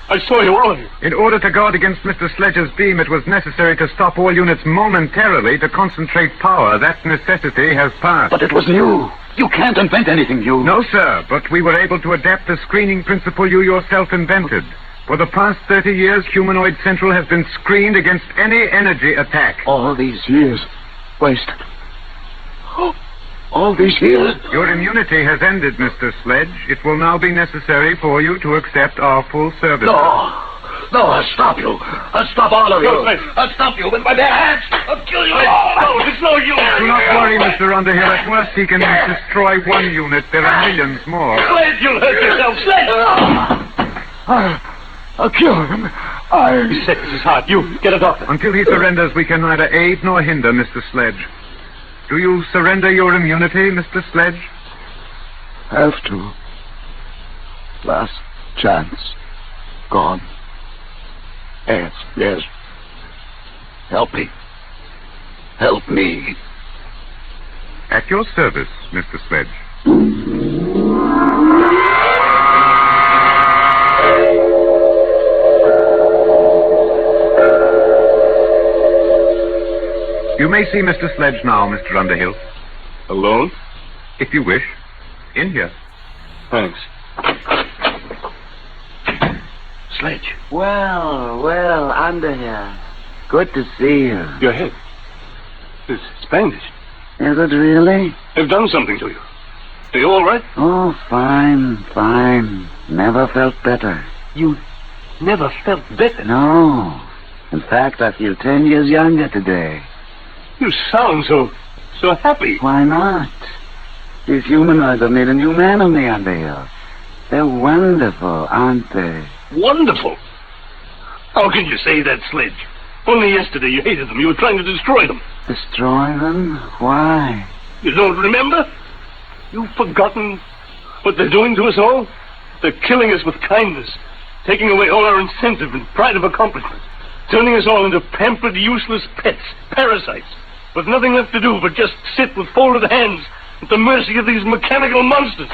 I saw you, all of you. In order to guard against Mr. Sledge's beam, it was necessary to stop all units momentarily to concentrate power. That necessity has passed. But it was new. You can't invent anything new. No, sir, but we were able to adapt the screening principle you yourself invented. For the past 30 years, Humanoid Central has been screened against any energy attack. All these years wasted. All these years. Your immunity has ended, Mr. Sledge. It will now be necessary for you to accept our full service. No. No, I'll stop you. I'll stop all of you. I'll stop you with my bare hands. I'll kill you all. No, it's no use. Do not worry, Mr. Underhill. At worst, he can destroy one unit. There are millions more. Sledge, you'll hurt yourself. Sledge! I'll kill him. He said this is hard. You, get a doctor. Until he surrenders, we can neither aid nor hinder Mr. Sledge. Do you surrender your immunity, Mr. Sledge? Have to. Last chance. Gone. Yes. Help me. Help me. At your service, Mr. Sledge. You may see Mr. Sledge now, Mr. Underhill. Alone? If you wish. In here. Thanks. Sledge. Well, Underhill. Good to see you. Your head. It's bandaged. Is it really? They've done something to you. Are you all right? Oh, fine. Never felt better. You never felt better? No. In fact, I feel 10 years younger today. You sound so happy. Why not? These humanoids have made a new man of me, Underhill. They're wonderful, aren't they? Wonderful? How can you say that, Sledge? Only yesterday you hated them. You were trying to destroy them. Destroy them? Why? You don't remember? You've forgotten what they're doing to us all? They're killing us with kindness, taking away all our incentive and pride of accomplishment, turning us all into pampered, useless pets, parasites, with nothing left to do but just sit with folded hands at the mercy of these mechanical monsters.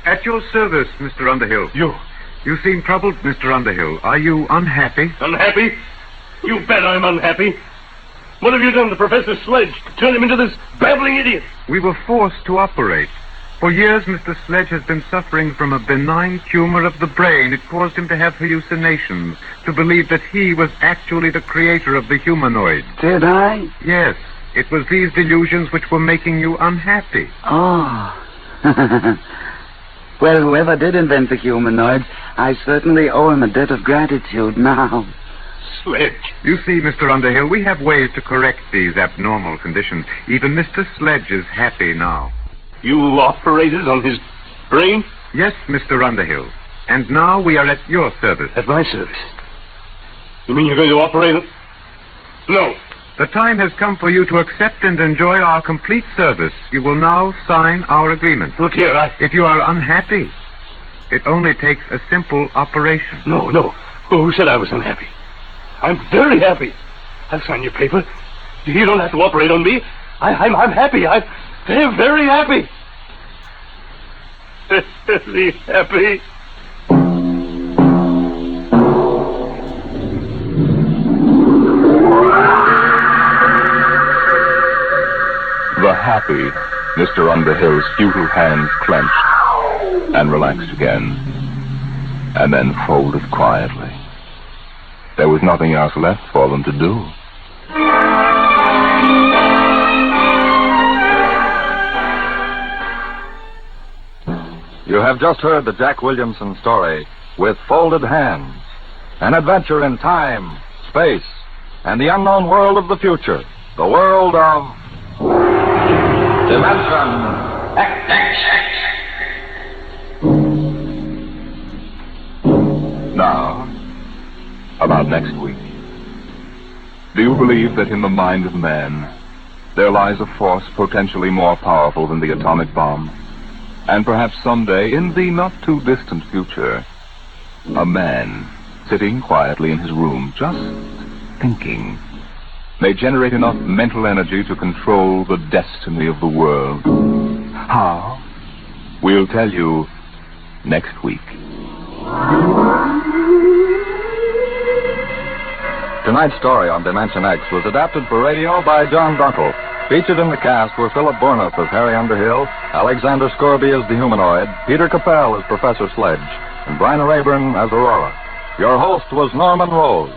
At your service, Mr. Underhill. You seem troubled, Mr. Underhill. Are you unhappy? Unhappy? You bet I'm unhappy. What have you done to Professor Sledge to turn him into this babbling idiot? We were forced to operate. For years, Mr. Sledge has been suffering from a benign tumor of the brain. It caused him to have hallucinations, to believe that he was actually the creator of the humanoid. Did I? Yes. It was these delusions which were making you unhappy. Oh. Well, whoever did invent the humanoids, I certainly owe him a debt of gratitude now. Sledge. You see, Mr. Underhill, we have ways to correct these abnormal conditions. Even Mr. Sledge is happy now. You operated on his brain? Yes, Mr. Underhill. And now we are at your service. At my service? You mean you're going to operate it? No. The time has come for you to accept and enjoy our complete service. You will now sign our agreement. Look here, If you are unhappy, it only takes a simple operation. No. Who said I was unhappy? I'm very happy. I'll sign your paper. You don't have to operate on me. I'm happy. I'm very happy. Very happy. The happy Mr. Underhill's futile hands clenched and relaxed again, and then folded quietly. There was nothing else left for them to do. You have just heard the Jack Williamson story, With Folded Hands, an adventure in time, space, and the unknown world of the future, the world of Now, about next week. Do you believe that in the mind of man there lies a force potentially more powerful than the atomic bomb? And perhaps someday, in the not-too-distant future, a man, sitting quietly in his room, just thinking, may generate enough mental energy to control the destiny of the world. How? We'll tell you next week. Tonight's story on Dimension X was adapted for radio by John Dunkel. Featured in the cast were Philip Bournemouth as Harry Underhill, Alexander Scorby as the humanoid, Peter Capell as Professor Sledge, and Bryna Rayburn as Aurora. Your host was Norman Rose.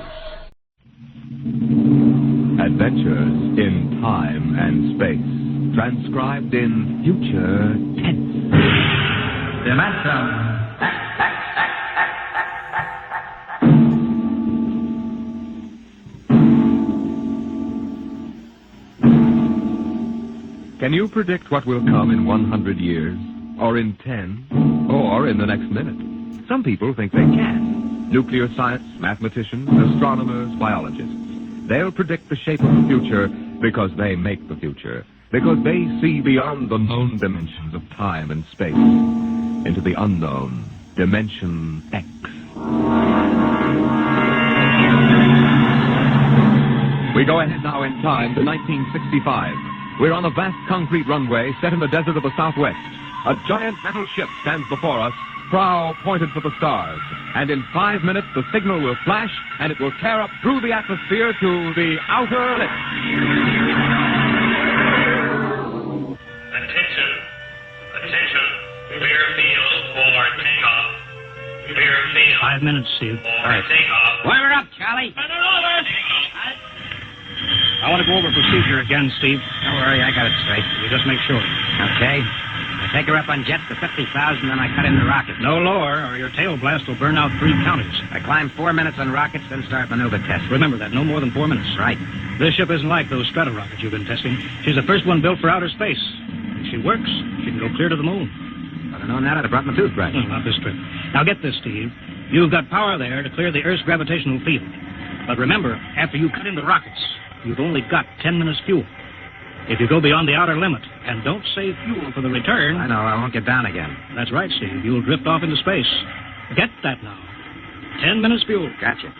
Adventures in time and space, transcribed in future tense. Can you predict what will come in 100 years? Or in 10? Or in the next minute? Some people think they can. Nuclear science, mathematicians, astronomers, biologists. They'll predict the shape of the future because they make the future. Because they see beyond the known dimensions of time and space into the unknown, Dimension X. We go ahead now in time to 1965. We're on a vast concrete runway set in the desert of the Southwest. A giant metal ship stands before us, prow pointed for the stars. And in 5 minutes, the signal will flash, and it will tear up through the atmosphere to the outer limits. Attention. Clear field for takeoff. Clear field. 5 minutes, Steve. For takeoff. Warm her up, Charlie. I want to go over procedure again, Steve. Don't worry, I got it straight. You just make sure. Okay. I take her up on jets to 50,000, then I cut in the rockets. No lower, or your tail blast will burn out 3 counties. I climb 4 minutes on rockets, then start maneuver test. Remember that, no more than 4 minutes. Right. This ship isn't like those strata rockets you've been testing. She's the first one built for outer space. If she works, she can go clear to the moon. If I'd have known that, I'd have brought my toothbrush. No, not this trip. Now get this, Steve. You've got power there to clear the Earth's gravitational field. But remember, after you cut in the rockets, you've only got 10 minutes fuel. If you go beyond the outer limit and don't save fuel for the return... I know, I won't get down again. That's right, Steve. You'll drift off into space. Get that now. 10 minutes fuel. Gotcha.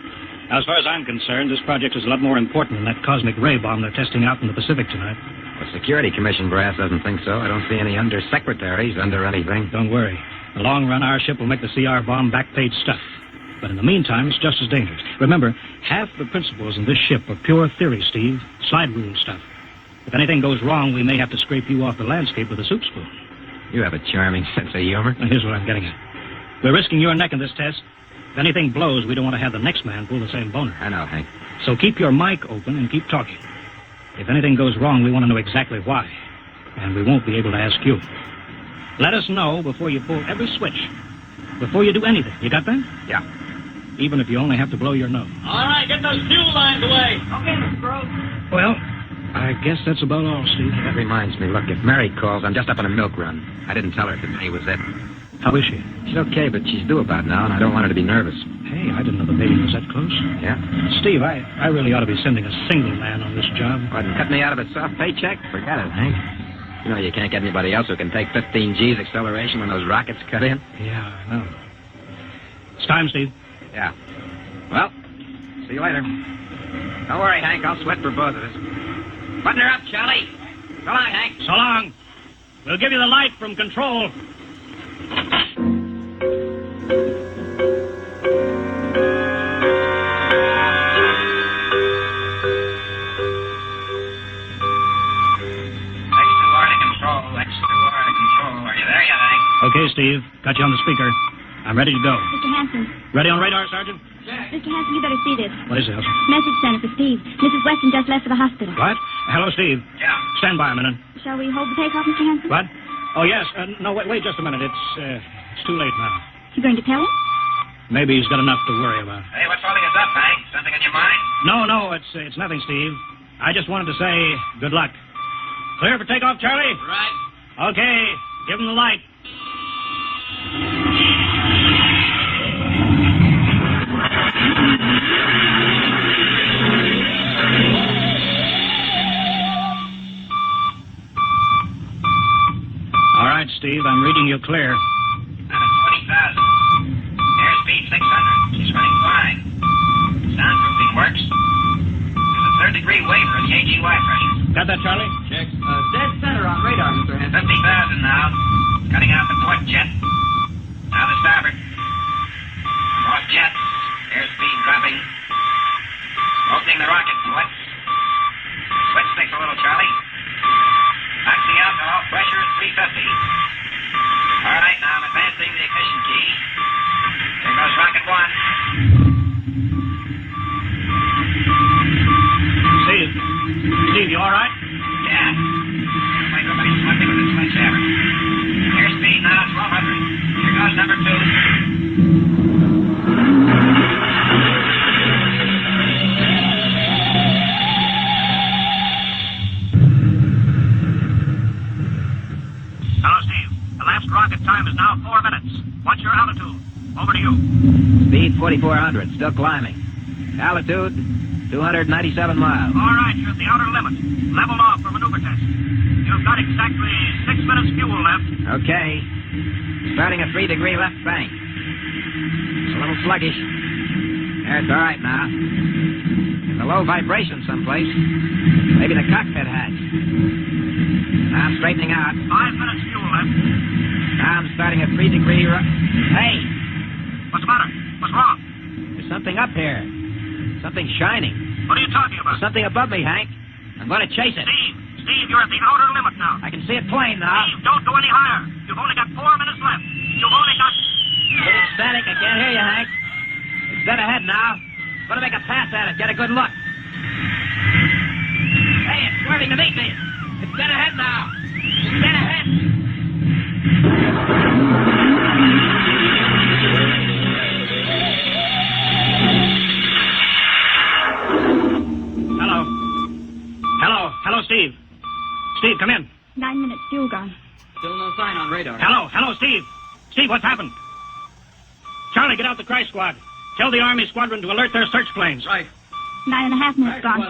Now, as far as I'm concerned, this project is a lot more important than that cosmic ray bomb they're testing out in the Pacific tonight. The Security Commission brass doesn't think so. I don't see any undersecretaries under anything. Don't worry. In the long run, our ship will make the CR bomb back-page stuff. But in the meantime, it's just as dangerous. Remember, half the principles in this ship are pure theory, Steve. Slide rule stuff. If anything goes wrong, we may have to scrape you off the landscape with a soup spoon. You have a charming sense of humor. Now, here's what I'm getting at. We're risking your neck in this test. If anything blows, we don't want to have the next man pull the same boner. I know, Hank. So keep your mic open and keep talking. If anything goes wrong, we want to know exactly why. And we won't be able to ask you. Let us know before you pull every switch. Before you do anything. You got that? Yeah. Even if you only have to blow your nose. All right, get those fuel lines away. Okay, Mr. Groves. Well, I guess that's about all, Steve. That reminds me. Look, if Mary calls, I'm just up on a milk run. I didn't tell her today was it. How is she? She's okay, but she's due about now, and I don't want her to be nervous. Hey, I didn't know the baby was that close. Yeah? Steve, I really ought to be sending a single man on this job. What, cut me out of a soft paycheck? Forget it, Hank. You know you can't get anybody else who can take 15 G's acceleration when those rockets cut in. Yeah, I know. It's time, Steve. Yeah. Well, see you later. Don't worry, Hank. I'll sweat for both of us. Button her up, Charlie. So long, Hank. So long. We'll give you the light from control. Okay, Steve. Got you on the speaker. I'm ready to go. Mr. Hanson. Ready on radar, Sergeant? Mr. Hanson, you better see this. What is it, Elsa? Message center for Steve. Mrs. Weston just left for the hospital. What? Hello, Steve. Yeah. Stand by a minute. Shall we hold the takeoff, Mr. Hanson? What? Oh, yes. No, wait just a minute. It's too late now. You going to tell him? Maybe he's got enough to worry about. Hey, what's holding us up, Hank? Something in your mind? No, it's nothing, Steve. I just wanted to say good luck. Clear for takeoff, Charlie? Right. Okay. Give him the light. All right, Steve, I'm reading you clear. I'm at 40,000. Airspeed 600. She's running fine. Soundproofing works. There's a third-degree waiver in the AGY pressure. Got that, Charlie? Check. Dead center on radar, Mr. Hanson. 50,000 now. Cutting out the port jet. Now the starboard. Off jet. Airspeed dropping. Opening the rocket. What? Switch sticks a little, Charlie. Maxing alcohol. Pressure is 350. All right, now I'm advancing the ignition key. There goes rocket one. Steve, you all right? Yeah. Looks like somebody's hunting with a sledgehammer. Airspeed now 1,200. now, 4 minutes. What's your altitude? Over to you. Speed 4,400, still climbing. Altitude 297 miles. All right, you're at the outer limit. Leveled off for maneuver test. You've got exactly 6 minutes fuel left. Okay. Starting a 3-degree left bank. It's a little sluggish. That's all right now. There's a low vibration someplace. Maybe the cockpit hatch. Now I'm straightening out. 5 minutes fuel left. Now I'm starting a 3-degree Hey! What's the matter? What's wrong? There's something up here. Something shining. What are you talking about? There's something above me, Hank. I'm going to chase it. Steve, you're at the outer limit now. I can see it plain now. Steve, don't go any higher. You've only got 4 minutes left. You've only got... It's static. I can't hear you, Hank. It's dead ahead now. I'm going to make a pass at it. Get a good look. Hey, it's swerving to meet me. It's dead ahead now. It's dead ahead. Hello, Steve. Steve, come in. 9 minutes fuel gone. Still no sign on radar. Hello, Steve. Steve, what's happened? Charlie, get out the crash squad. Tell the Army squadron to alert their search planes. Right. 9.5 minutes gone.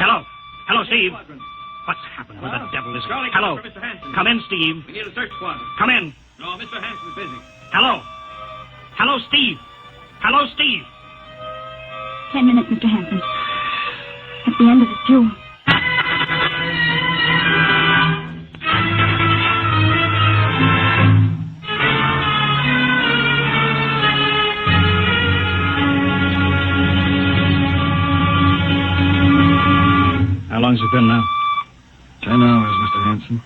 Hello, Steve. What's happened? Where the devil is... Charlie, hello. for Mr. Hanson. Come in, Steve. We need a search squadron. Come in. No, Mr. Hanson's busy. Hello, Steve. Hello, Steve. 10 minutes, Mr. Hanson. At the end of his fuel. How long's it been now? 10 hours, Mr. Hanson.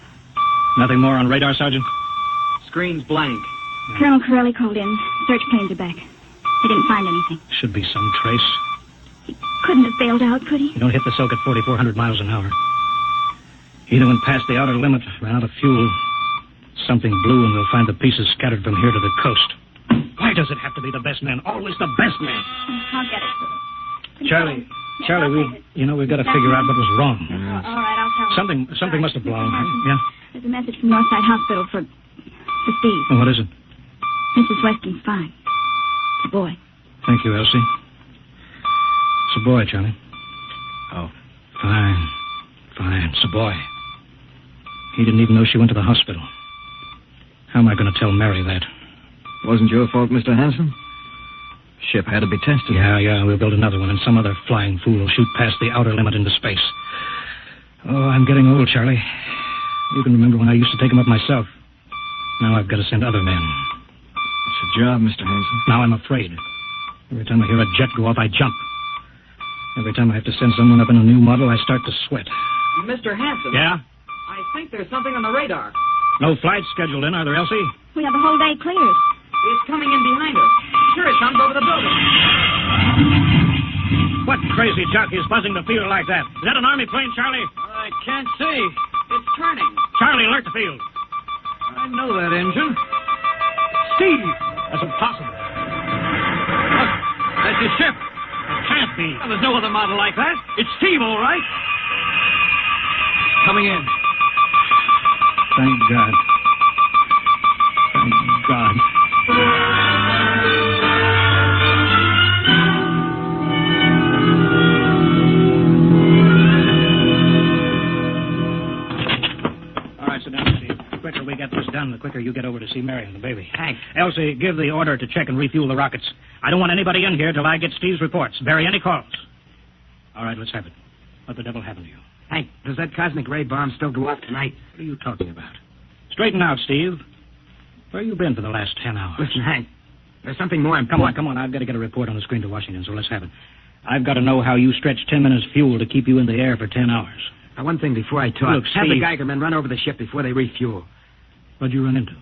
Nothing more on radar, Sergeant? Screen's blank. Colonel Corelli called in. Search planes are back. They didn't find anything. Should be some trace. He couldn't have bailed out, could he? You don't hit the silk at 4,400 miles an hour. Either went past the outer limit, ran out of fuel. Something blew, and we'll find the pieces scattered from here to the coast. Why does it have to be the best man? Always the best man. I'll get it. Charlie, we've got to figure out what was wrong. All right, I'll tell him. Something must have blown. Yeah? There's a message from Northside Hospital for Steve. Oh, what is it? Mrs. Weston's fine. It's a boy. Thank you, Elsie. It's a boy, Charlie. Oh. Fine. It's a boy. He didn't even know she went to the hospital. How am I going to tell Mary that? Wasn't your fault, Mr. Hanson. Ship had to be tested. Yeah, we'll build another one, and some other flying fool will shoot past the outer limit into space. Oh, I'm getting old, Charlie. You can remember when I used to take them up myself. Now I've got to send other men. It's a job, Mr. Hanson. Now I'm afraid. Every time I hear a jet go off, I jump. Every time I have to send someone up in a new model, I start to sweat. Mr. Hanson? Yeah? I think there's something on the radar. No flights scheduled in, are there, Elsie? We have the whole day cleared. It's coming in behind us. Sure, it comes over the building. What crazy jockey is buzzing the field like that? Is that an Army plane, Charlie? I can't see. It's turning. Charlie, alert the field. I know that engine. Steve! That's impossible. Look, that's his ship. It can't be. Well, there's no other model like that. It's Steve, all right. Coming in. Thank God. Thank God. All right, sit down, Steve. The quicker we get this done, the quicker you get over to see Mary and the baby. Hank. Elsie, give the order to check and refuel the rockets. I don't want anybody in here till I get Steve's reports. Bury any calls. All right, let's have it. What the devil happened to you? Hank, does that cosmic ray bomb still go off tonight? What are you talking about? Straighten out, Steve. Where you been for the last 10 hours? Listen, Hank, there's something more important. Come on. I've got to get a report on the screen to Washington, so let's have it. I've got to know how you stretched 10 minutes fuel to keep you in the air for 10 hours. Now, one thing before I talk. Look, have the Steve. Geiger men run over the ship before they refuel. What'd you run into?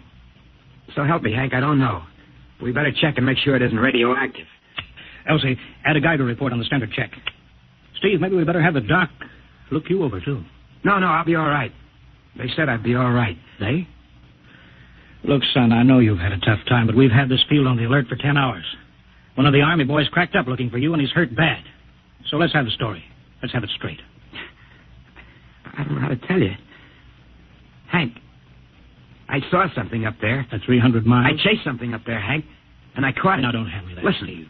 So help me, Hank, I don't know. We better check and make sure it isn't radioactive. Elsie, add a Geiger report on the standard check. Steve, maybe we better have the doc look you over, too. No, I'll be all right. They said I'd be all right. They? Look, son, I know you've had a tough time, but we've had this field on the alert for 10 hours. One of the Army boys cracked up looking for you, and he's hurt bad. So let's have the story. Let's have it straight. I don't know how to tell you. Hank, I saw something up there. At 300 miles? I chased something up there, Hank, and I caught it. Now, don't hand me that, Listen, Steve.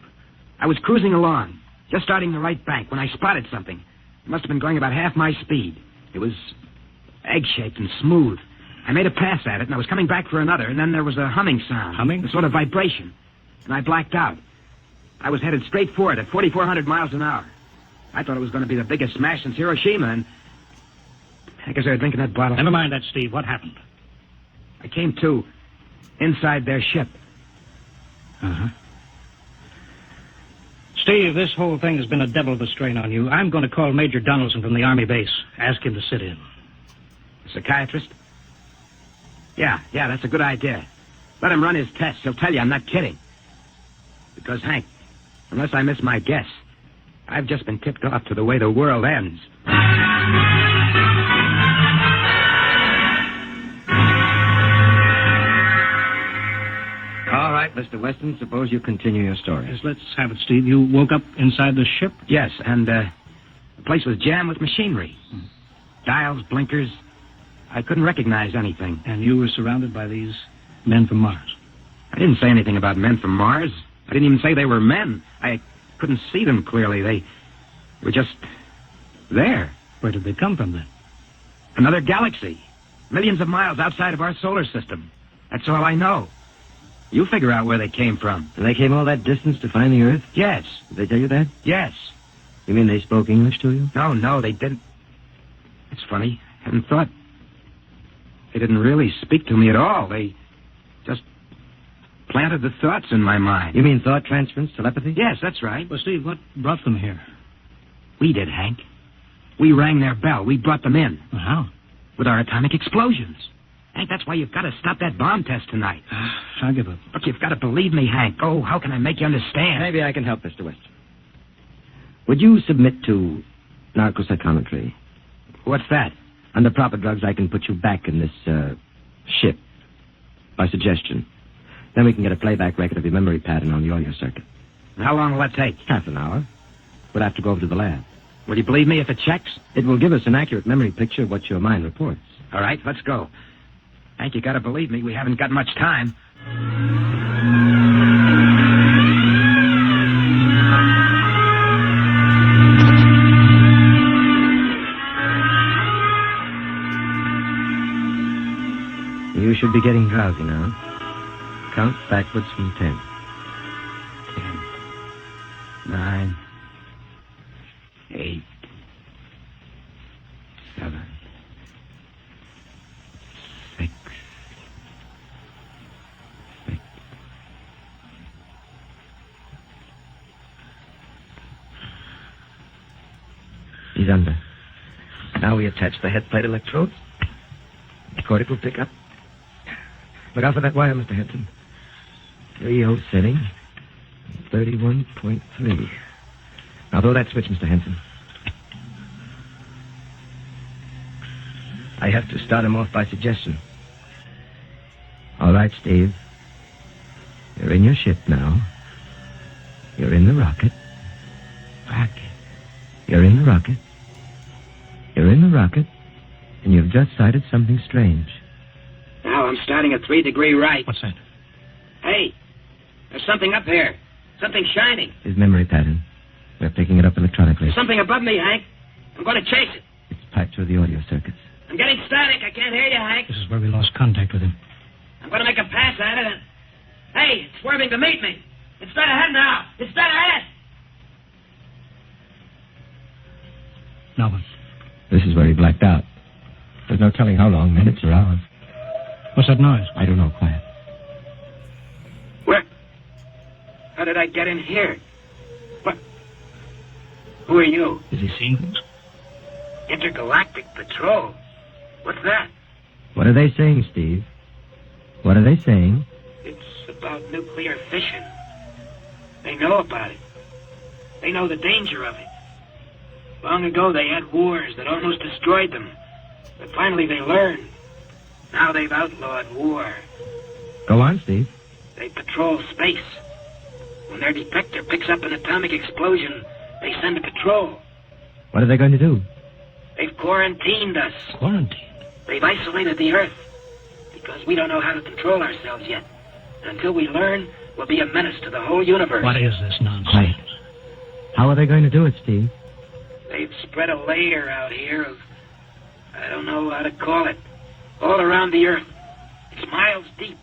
I was cruising along, just starting the right bank, when I spotted something. It must have been going about half my speed. It was egg-shaped and smooth. I made a pass at it, and I was coming back for another, and then there was a humming sound. Humming? A sort of vibration. And I blacked out. I was headed straight for it at 4,400 miles an hour. I thought it was going to be the biggest smash since Hiroshima, and I guess they were drinking that bottle. Never mind that, Steve. What happened? I came to inside their ship. Uh-huh. Steve, this whole thing has been a devil of a strain on you. I'm going to call Major Donaldson from the Army base. Ask him to sit in. A psychiatrist? Yeah, that's a good idea. Let him run his tests. He'll tell you I'm not kidding. Because, Hank, unless I miss my guess, I've just been tipped off to the way the world ends. All right, Mr. Weston, suppose you continue your story. Yes, let's have it, Steve. You woke up inside the ship? Yes, and the place was jammed with machinery. Dials, blinkers. I couldn't recognize anything. And you were surrounded by these men from Mars? I didn't say anything about men from Mars. I didn't even say they were men. I couldn't see them clearly. They were just there. Where did they come from, then? Another galaxy. Millions of miles outside of our solar system. That's all I know. You figure out where they came from. And they came all that distance to find the Earth? Yes. Did they tell you that? Yes. You mean they spoke English to you? No, they didn't. It's funny. I hadn't thought. They didn't really speak to me at all. They just planted the thoughts in my mind. You mean thought transference, telepathy? Yes, that's right. Well, Steve, what brought them here? We did, Hank. We rang their bell. We brought them in. Well, how? With our atomic explosions. Hank, that's why you've got to stop that bomb test tonight. I'll give up. Look, you've got to believe me, Hank. Oh, how can I make you understand? Maybe I can help, Mr. Weston. Would you submit to narcopsychometry? What's that? Under proper drugs, I can put you back in this ship by suggestion. Then we can get a playback record of your memory pattern on the audio circuit. How long will that take? Half an hour. We'll have to go over to the lab. Will you believe me if it checks? It will give us an accurate memory picture of what your mind reports. All right, let's go. Hank, you got to believe me. We haven't got much time. You should be getting drowsy now. Count backwards from 10. 10, 9, 8, 7, 6, 6. He's under. Now we attach the head plate electrodes. The cortical pickup. Look out for that wire, Mr. Henson. 3-0 setting. 31.3. Now throw that switch, Mr. Henson. I have to start him off by suggestion. All right, Steve. You're in your ship now. You're in the rocket. You're in the rocket. You're in the rocket. And you've just sighted something strange. Now I'm starting at 3 degree right. What's that? Hey, there's something up here. Something shining. His memory pattern. We're picking it up electronically. There's something above me, Hank. I'm going to chase it. It's piped through the audio circuits. I'm getting static. I can't hear you, Hank. This is where we lost contact with him. I'm going to make a pass at it and... Hey, it's swerving to meet me. It's dead ahead now. It's dead ahead. Now what? This is where he blacked out. There's no telling how long, minutes or hours. What's that noise? I don't know, quiet. Where? How did I get in here? What? Who are you? Is he seeing things? Intergalactic Patrol. What's that? What are they saying, Steve? What are they saying? It's about nuclear fission. They know about it. They know the danger of it. Long ago, they had wars that almost destroyed them. But finally, they learned. Now they've outlawed war. Go on, Steve. They patrol space. When their detector picks up an atomic explosion, they send a patrol. What are they going to do? They've quarantined us. Quarantined? They've isolated the Earth. They Because we don't know how to control ourselves yet. And until we learn, we'll be a menace to the whole universe. What is this nonsense? Quiet. How are they going to do it, Steve? They've spread a layer out here of, I don't know how to call it, all around the Earth. It's miles deep.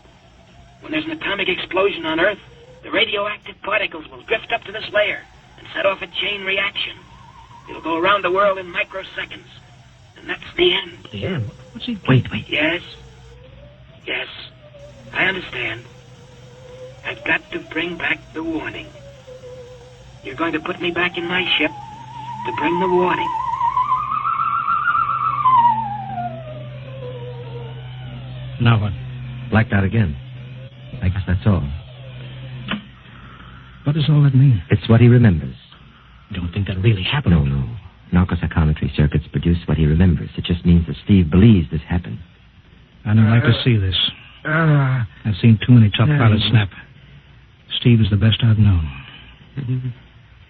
When there's an atomic explosion on Earth, the radioactive particles will drift up to this layer and set off a chain reaction. It'll go around the world in microseconds. And that's the end. The end? What's he... Wait. Yes. Yes. I understand. I've got to bring back the warning. You're going to put me back in my ship to bring the warning. Now what? Blacked out again. I guess that's all. What does all that mean? It's what he remembers. Don't think that really happened. No. Narcopsychometry circuits produce what he remembers. It just means that Steve believes this happened. I don't like to see this. I've seen too many tough pilots snap. Steve is the best I've known.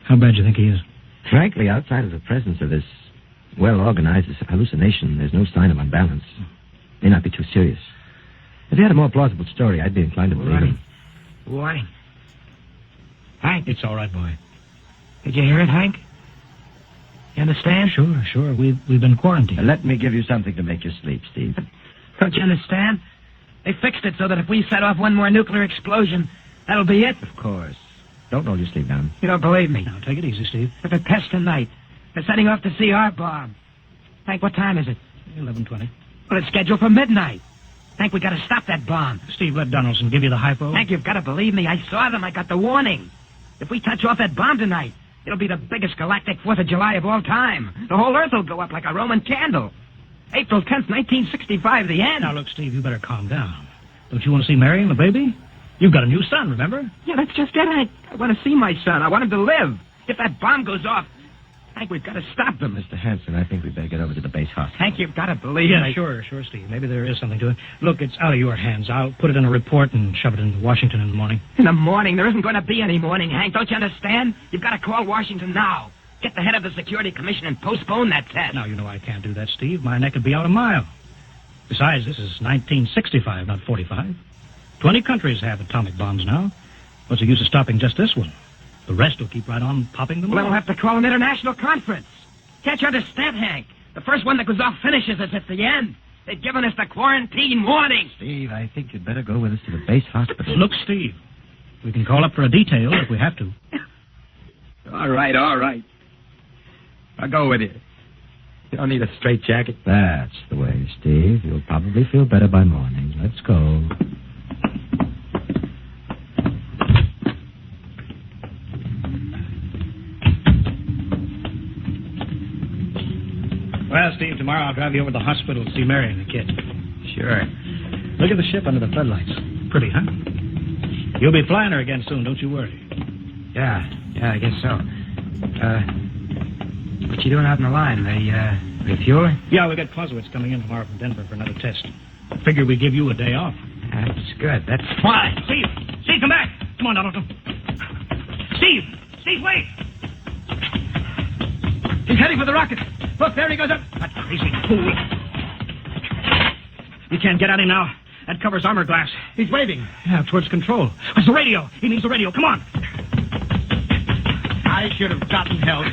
How bad do you think he is? Frankly, outside of the presence of this well-organized hallucination, there's no sign of unbalance. May not be too serious. If he had a more plausible story, I'd be inclined to believe him. Warning. Hank. It's all right, boy. Did you hear it, Hank? You understand? Sure. We've been quarantined. Let me give you something to make you sleep, Steve. Don't you understand? They fixed it so that if we set off one more nuclear explosion, that'll be it. Of course. Don't roll your sleep down. You don't believe me. Now, take it easy, Steve. But they're tests tonight. They're setting off the CR bomb. Hank, what time is it? 11:20. Well, it's scheduled for midnight. Hank, we gotta stop that bomb. Steve, let Donaldson give you the hypo. Hank, you've gotta believe me. I saw them. I got the warning. If we touch off that bomb tonight, it'll be the biggest galactic 4th of July of all time. The whole Earth will go up like a Roman candle. April 10th, 1965, the end. Now, look, Steve, you better calm down. Don't you want to see Mary and the baby? You've got a new son, remember? Yeah, that's just it, Hank. I want to see my son. I want him to live. If that bomb goes off, Hank, we've got to stop them. Mr. Hanson, I think we'd better get over to the base hospital. Hank, you've got to believe me. me. Sure, Steve. Maybe there is something to it. Look, it's out of your hands. I'll put it in a report and shove it into Washington in the morning. In the morning? There isn't going to be any morning, Hank. Don't you understand? You've got to call Washington now. Get the head of the Security Commission and postpone that test. Now, you know I can't do that, Steve. My neck would be out a mile. Besides, this is 1965, not 45. 20 countries have atomic bombs now. What's the use of stopping just this one? The rest will keep right on popping them. Well, then we'll have to call an international conference. Can't you understand, Hank? The first one that goes off finishes us at the end. They've given us the quarantine warning. Steve, I think you'd better go with us to the base hospital. Look, Steve, we can call up for a detail if we have to. All right. I'll go with you. You don't need a straitjacket. That's the way, Steve. You'll probably feel better by morning. Let's go. Well, Steve, tomorrow I'll drive you over to the hospital to see Mary and the kid. Sure. Look at the ship under the floodlights. Pretty, huh? You'll be flying her again soon, don't you worry. Yeah, I guess so. What you doing out in the line? They refueling? Yeah, we got Clausewitz coming in tomorrow from Denver for another test. Figure we give you a day off. That's good. That's Why? Steve, come back. Come on, Donaldson. Steve, wait. He's heading for the rocket. Look, there he goes up. That crazy fool. You can't get at him now. That covers armor glass. He's waving. Yeah, towards control. It's the radio. He needs the radio. Come on. I should have gotten help.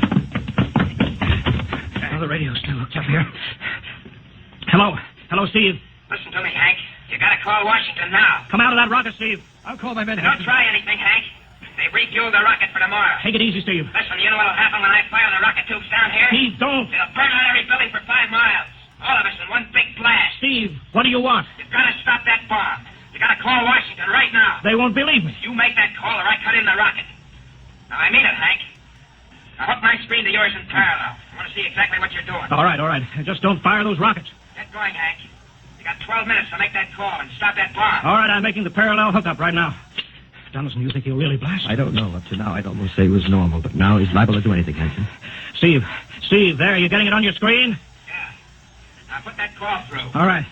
Well, the radio still looks up here. Hello, Steve. Listen to me, Hank. You gotta call Washington now. Come out of that rocket, Steve. I'll call my men. Don't try anything, Hank. They refueled the rocket for tomorrow. Take it easy, Steve. Listen, you know what'll happen when I fire the rocket tubes down here? Steve, don't. It'll burn out every building for 5 miles. All of us in one big blast. Steve, what do you want? You've got to stop that bomb. You got to call Washington right now. They won't believe me. You make that call or I cut in the rocket. Now, I mean it, Hank. Now, hook my screen to yours in parallel. I want to see exactly what you're doing. All right. Just don't fire those rockets. Get going, Hank. You got 12 minutes to make that call and stop that bomb. All right, I'm making the parallel hookup right now. Donaldson, you think he'll really blast? I don't know. Up to now, I'd almost say it was normal, but now he's liable to do anything, Hanson. Steve, there. You getting it on your screen? Yeah. Now, put that call through. All right.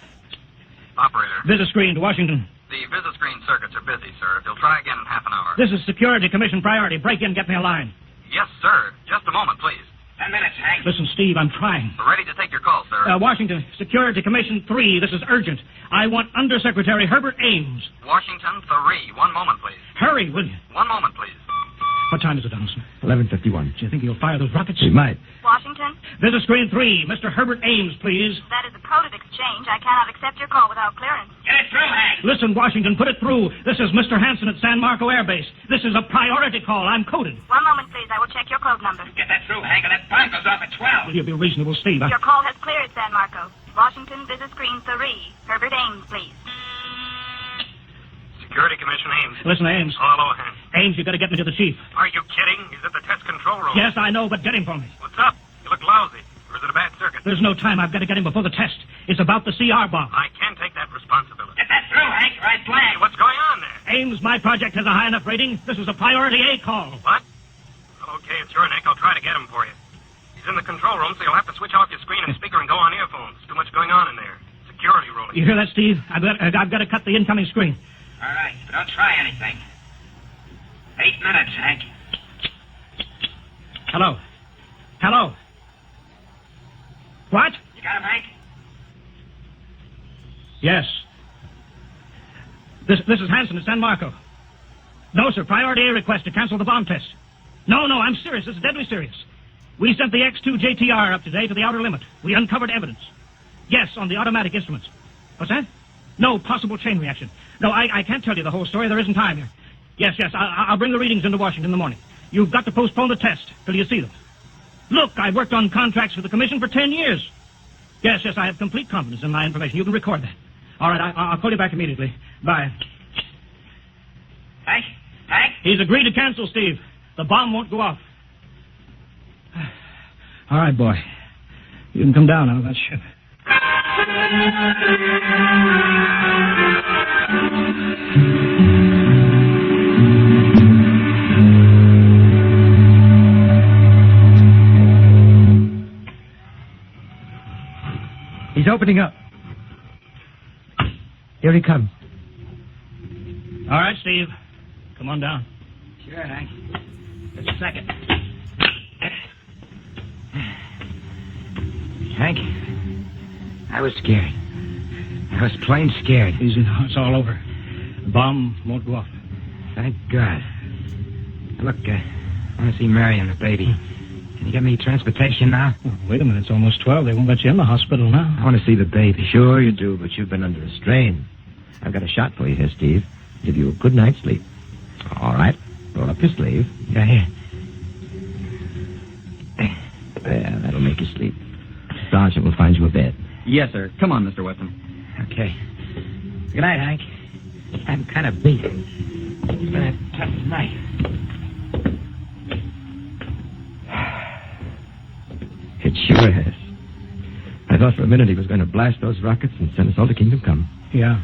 Operator. Visit screen to Washington. The visit screen circuits are busy, sir. They'll try again in half an hour. This is Security Commission priority. Break in, get me a line. Yes, sir. Just a moment, please. 10 minutes, Hank. Listen, Steve, I'm trying. We're ready to take your call, sir. Washington, Security Commission 3. This is urgent. I want Undersecretary Herbert Ames. Washington 3. 1 moment, please. Hurry, will you? 1 moment, please. What time is it, Donaldson? 11:51. Do you think he'll fire those rockets? He might. Washington, This is screen 3. Mr. Herbert Ames, please. that is a coded exchange. I cannot accept your call without clearance. Get it through, Hank. Listen, Washington, put it through. This is Mr. Hanson at San Marco Air Base. This is a priority call. I'm coded. 1 moment, please. I will check your code number. Get that through, Hank, and that bomb goes off at 12. Will you be reasonable, Steve? Your call has cleared, San Marco. Washington, this is screen 3. Herbert Ames, please. Security Commission Ames. Listen, Ames. Hello, Hank. Ames, you got to get me to the chief. Are you kidding? He's at the test control room. Yes, I know, but get him for me. What's up? You look lousy. Or is it a bad circuit? There's no time. I've got to get him before the test. It's about the CR bomb. I can't take that responsibility. Get that through, Hank, or I flag. Hey, what's going on there? Ames, my project has a high enough rating. This is a priority A call. What? Okay, it's your neck. I'll try to get him for you. He's in the control room, so you'll have to switch off your screen and speaker and go on earphones. Too much going on in there. Security ruling. You hear that, Steve? I've got to cut the incoming screen. All right, but don't try anything. 8 minutes, Hank. Hello. Hello. What? You got him, Hank? Yes. This is Hanson at San Marco. No, sir. Priority A request to cancel the bomb test. No, I'm serious. This is deadly serious. We sent the X2 JTR up today to the outer limit. We uncovered evidence. Yes, on the automatic instruments. What's that? No, possible chain reaction. No, I can't tell you the whole story. There isn't time here. Yes, I'll bring the readings into Washington in the morning. You've got to postpone the test till you see them. Look, I've worked on contracts for the Commission for 10 years. Yes, I have complete confidence in my information. You can record that. All right, I'll call you back immediately. Bye. Hank? He's agreed to cancel, Steve. The bomb won't go off. All right, boy. You can come down out of that ship. He's opening up. Here he comes. All right, Steve. Come on down. Sure, Hank. Just a second. Hank, I was scared. I was plain scared. Easy now. It's all over. The bomb won't go off. Thank God. Look, I want to see Mary and the baby. Can you get me transportation now? Oh, wait a minute. It's almost 12. They won't let you in the hospital now. I want to see the baby. Sure you do, but you've been under a strain. I've got a shot for you here, Steve. Give you a good night's sleep. All right. Roll up your sleeve. Yeah, here. There, that'll make you sleep. Sergeant will find you a bed. Yes, sir. Come on, Mr. Weston. Okay. Good night, Hank. I'm kind of beat. It's been a tough night. It sure has. I thought for a minute he was going to blast those rockets and send us all to Kingdom Come. Yeah.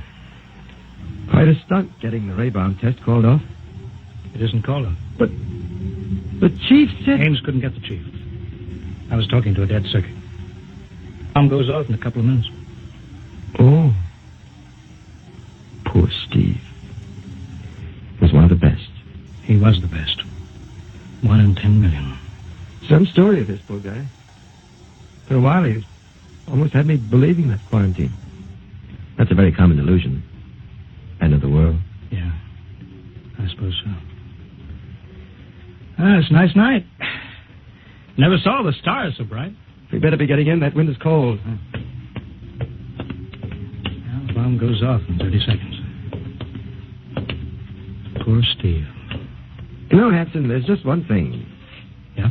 Quite a stunt getting the ray bomb test called off. It isn't called off. But the chief said... Ames couldn't get the chief. I was talking to a dead circuit. Bomb goes off in a couple of minutes. Oh. Poor Steve. He was one of the best. He was the best. 1 in 10 million. Some story of this poor guy. For a while, he almost had me believing that quarantine. That's a very common illusion. End of the world. Yeah, I suppose so. It's a nice night. Never saw the stars so bright. We better be getting in. That wind is cold. Well, the bomb goes off in 30 seconds. Poor Steve. You know, Hanson, there's just one thing. Yeah?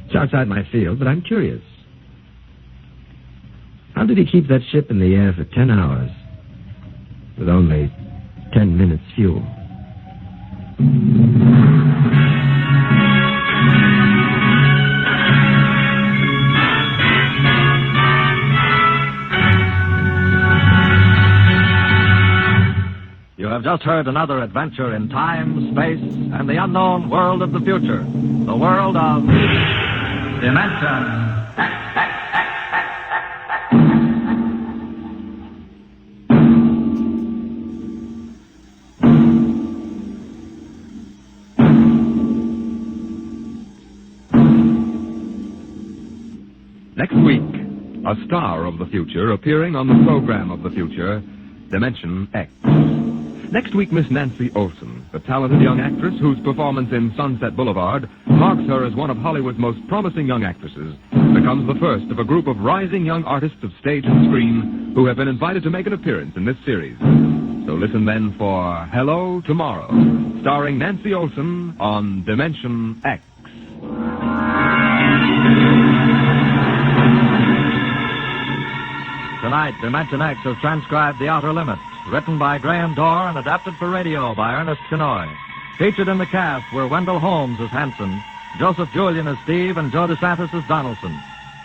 It's outside my field, but I'm curious. How did he keep that ship in the air for 10 hours with only 10 minutes fuel? You have just heard another adventure in time, space, and the unknown world of the future. The world of Dimension. Next week, a star of the future appearing on the program of the future, Dimension X. Next week, Miss Nancy Olson, the talented young actress whose performance in Sunset Boulevard marks her as one of Hollywood's most promising young actresses, becomes the first of a group of rising young artists of stage and screen who have been invited to make an appearance in this series. So listen then for Hello Tomorrow, starring Nancy Olson on Dimension X. Tonight, Dimension X has transcribed The Outer Limits, written by Graham Dorr and adapted for radio by Ernest Chenoy. Featured in the cast were Wendell Holmes as Hanson, Joseph Julian as Steve, and Joe DeSantis as Donaldson.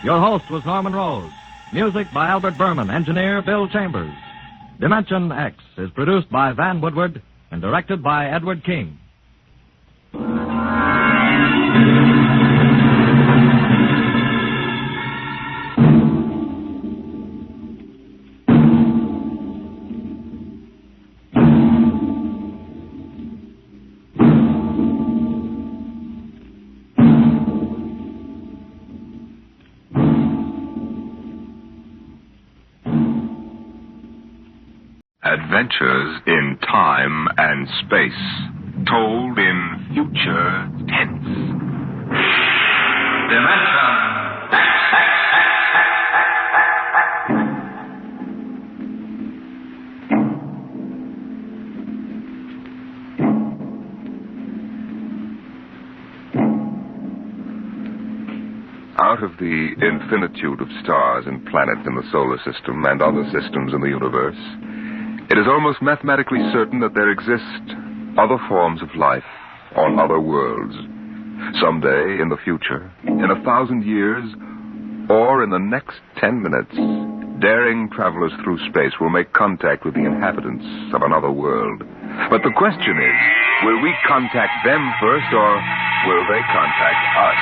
Your host was Norman Rose. Music by Albert Berman, engineer Bill Chambers. Dimension X is produced by Van Woodward and directed by Edward King. Adventures in time and space, told in future tense. Dimension Out of the infinitude of stars and planets in the solar system and other systems in the universe, it is almost mathematically certain that there exist other forms of life on other worlds. Someday, in the future, in 1,000 years, or in the next 10 minutes, daring travelers through space will make contact with the inhabitants of another world. But the question is, will we contact them first, or will they contact us?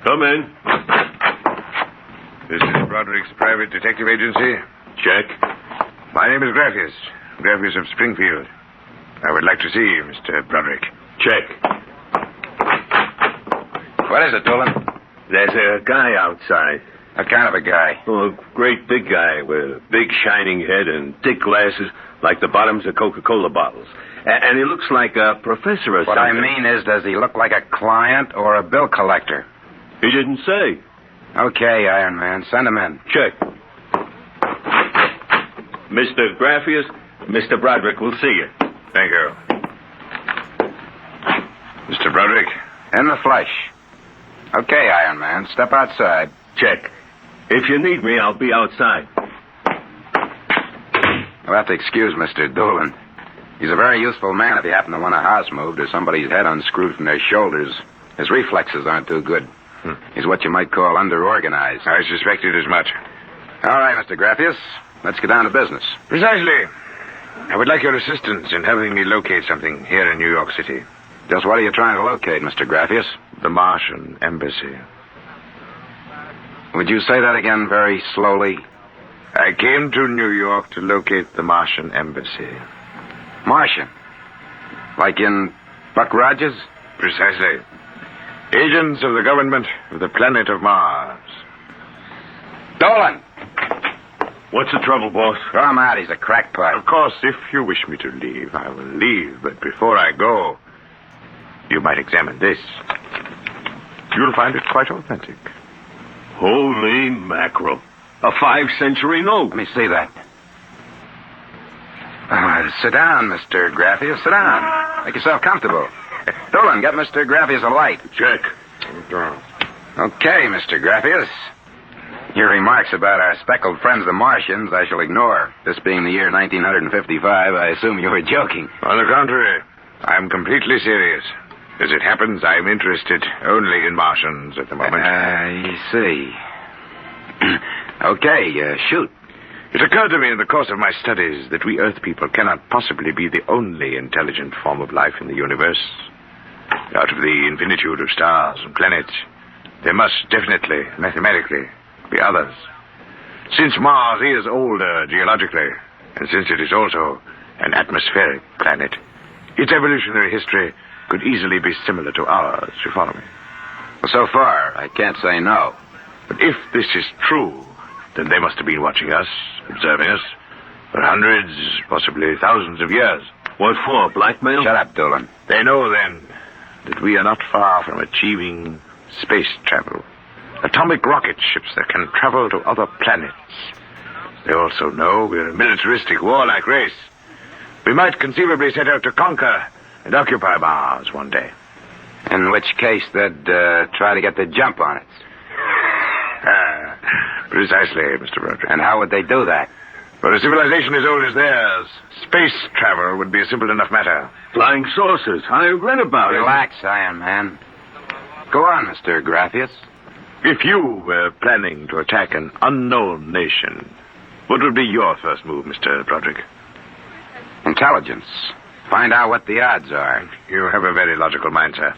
Come in. This is Broderick's private detective agency. Check. My name is Graffius of Springfield. I would like to see you, Mr. Broderick. Check. What is it, Dolan? There's a guy outside. What kind of a guy? Oh, a great big guy with a big shining head and thick glasses like the bottoms of Coca-Cola bottles. And he looks like a professor or something. What I mean is, does he look like a client or a bill collector? He didn't say. Okay, Iron Man. Send him in. Check. Mr. Graffius, Mr. Broderick will see you. Thank you. Mr. Broderick, in the flesh. Okay, Iron Man. Step outside. Check. If you need me, I'll be outside. You'll have to excuse Mr. Dolan. He's a very useful man if you happen to want a house moved or somebody's head unscrewed from their shoulders. His reflexes aren't too good. He's what you might call underorganized. I suspected as much. All right, Mr. Graffius. Let's get down to business. Precisely. I would like your assistance in helping me locate something here in New York City. Just what are you trying to locate, Mr. Graffius? The Martian Embassy. Would you say that again very slowly? I came to New York to locate the Martian Embassy. Martian? Like in Buck Rogers? Precisely. Agents of the government of the planet of Mars. Dolan! What's the trouble, boss? Throw him out. He's a crackpot. Of course, if you wish me to leave, I will leave. But before I go, you might examine this. You'll find it quite authentic. Holy mackerel. A 5th-century note. Let me see that. Sit down, Mr. Graffius. Sit down. Make yourself comfortable. Dolan, get Mr. Graffius a light. Check. Okay, Mr. Graffius. Your remarks about our speckled friends, the Martians, I shall ignore. This being the year 1955, I assume you were joking. On the contrary, I'm completely serious. As it happens, I'm interested only in Martians at the moment. I see. Okay, shoot. It occurred to me in the course of my studies that we Earth people cannot possibly be the only intelligent form of life in the universe. Out of the infinitude of stars and planets, there must definitely, mathematically, be others. Since Mars is older geologically, and since it is also an atmospheric planet, its evolutionary history could easily be similar to ours. You follow me? Well, so far, I can't say no. But if this is true, then they must have been watching us, observing us, for hundreds, possibly thousands of years. What for, blackmail? Shut up, Dolan. They know, then, that we are not far from achieving space travel. Atomic rocket ships that can travel to other planets. They also know we're a militaristic, warlike race. We might conceivably set out to conquer and occupy Mars one day. In which case, they'd try to get the jump on it. Precisely, Mr. Bradbury. And how would they do that? For a civilization as old as theirs, space travel would be a simple enough matter. Flying saucers. I read about it. Relax, Iron Man. Go on, Mr. Graphius. If you were planning to attack an unknown nation, what would be your first move, Mr. Broderick? Intelligence. Find out what the odds are. You have a very logical mind, sir.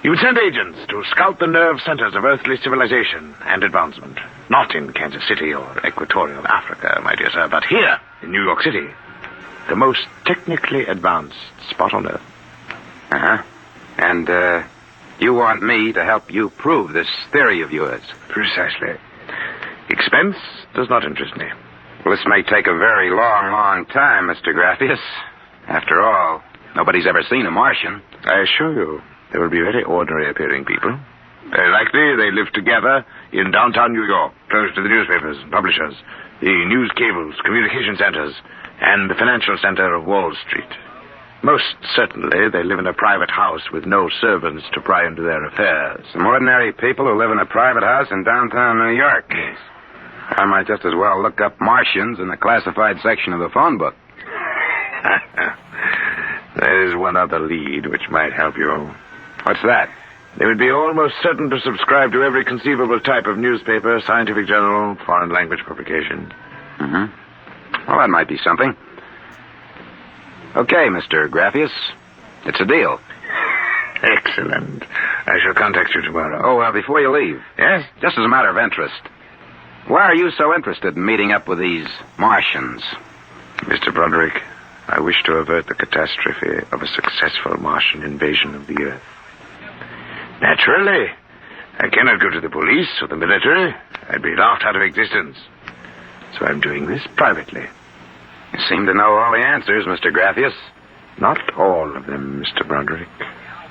You would send agents to scout the nerve centers of earthly civilization and advancement. Not in Kansas City or equatorial Africa, my dear sir, but here in New York City. The most technically advanced spot on Earth. Uh-huh. And, you want me to help you prove this theory of yours? Precisely. Expense does not interest me. Well, this may take a very long, long time, Mr. Graphius. After all, nobody's ever seen a Martian. I assure you, they will be very ordinary-appearing people. Very likely they live together in downtown New York, close to the newspapers and publishers, the news cables, communication centers, and the financial center of Wall Street. Most certainly, they live in a private house with no servants to pry into their affairs. Some ordinary people who live in a private house in downtown New York. Yes. I might just as well look up Martians in the classified section of the phone book. There is one other lead which might help you. What's that? They would be almost certain to subscribe to every conceivable type of newspaper, scientific journal, foreign language publication. Mm-hmm. Well, that might be something. Okay, Mr. Graphius. It's a deal. Excellent. I shall contact you tomorrow. Oh, before you leave. Yes? Just as a matter of interest. Why are you so interested in meeting up with these Martians? Mr. Broderick, I wish to avert the catastrophe of a successful Martian invasion of the Earth. Naturally, I cannot go to the police or the military. I'd be laughed out of existence. So I'm doing this privately. You seem to know all the answers, Mr. Graphius. Not all of them, Mr. Broderick.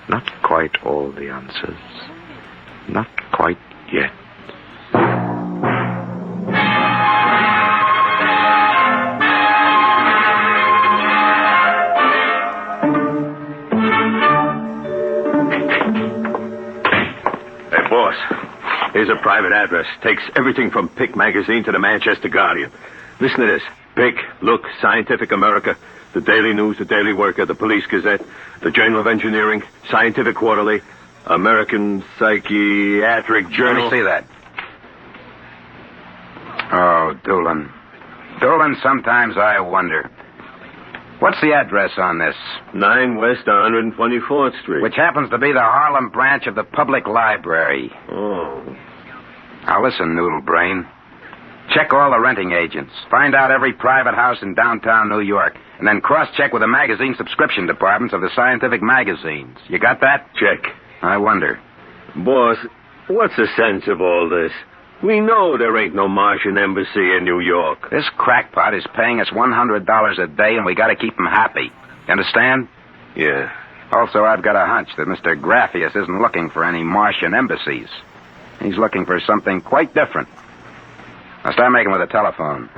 Not quite all the answers. Not quite yet. Hey, boss. Here's a private address. Takes everything from Pick magazine to the Manchester Guardian. Listen to this. Pick, Look, Scientific America, the Daily News, the Daily Worker, the Police Gazette, the Journal of Engineering, Scientific Quarterly, American Psychiatric Journal. Let me see that. Oh, Dolan. Dolan, sometimes I wonder. What's the address on this? 9 West 124th Street. Which happens to be the Harlem branch of the Public Library. Oh. Now listen, Noodle Brain. Check all the renting agents. Find out every private house in downtown New York. And then cross-check with the magazine subscription departments of the scientific magazines. You got that? Check. I wonder. Boss, what's the sense of all this? We know there ain't no Martian embassy in New York. This crackpot is paying us $100 a day, and we got to keep him happy. You understand? Yeah. Also, I've got a hunch that Mr. Graphius isn't looking for any Martian embassies. He's looking for something quite different. Now start making with the telephone.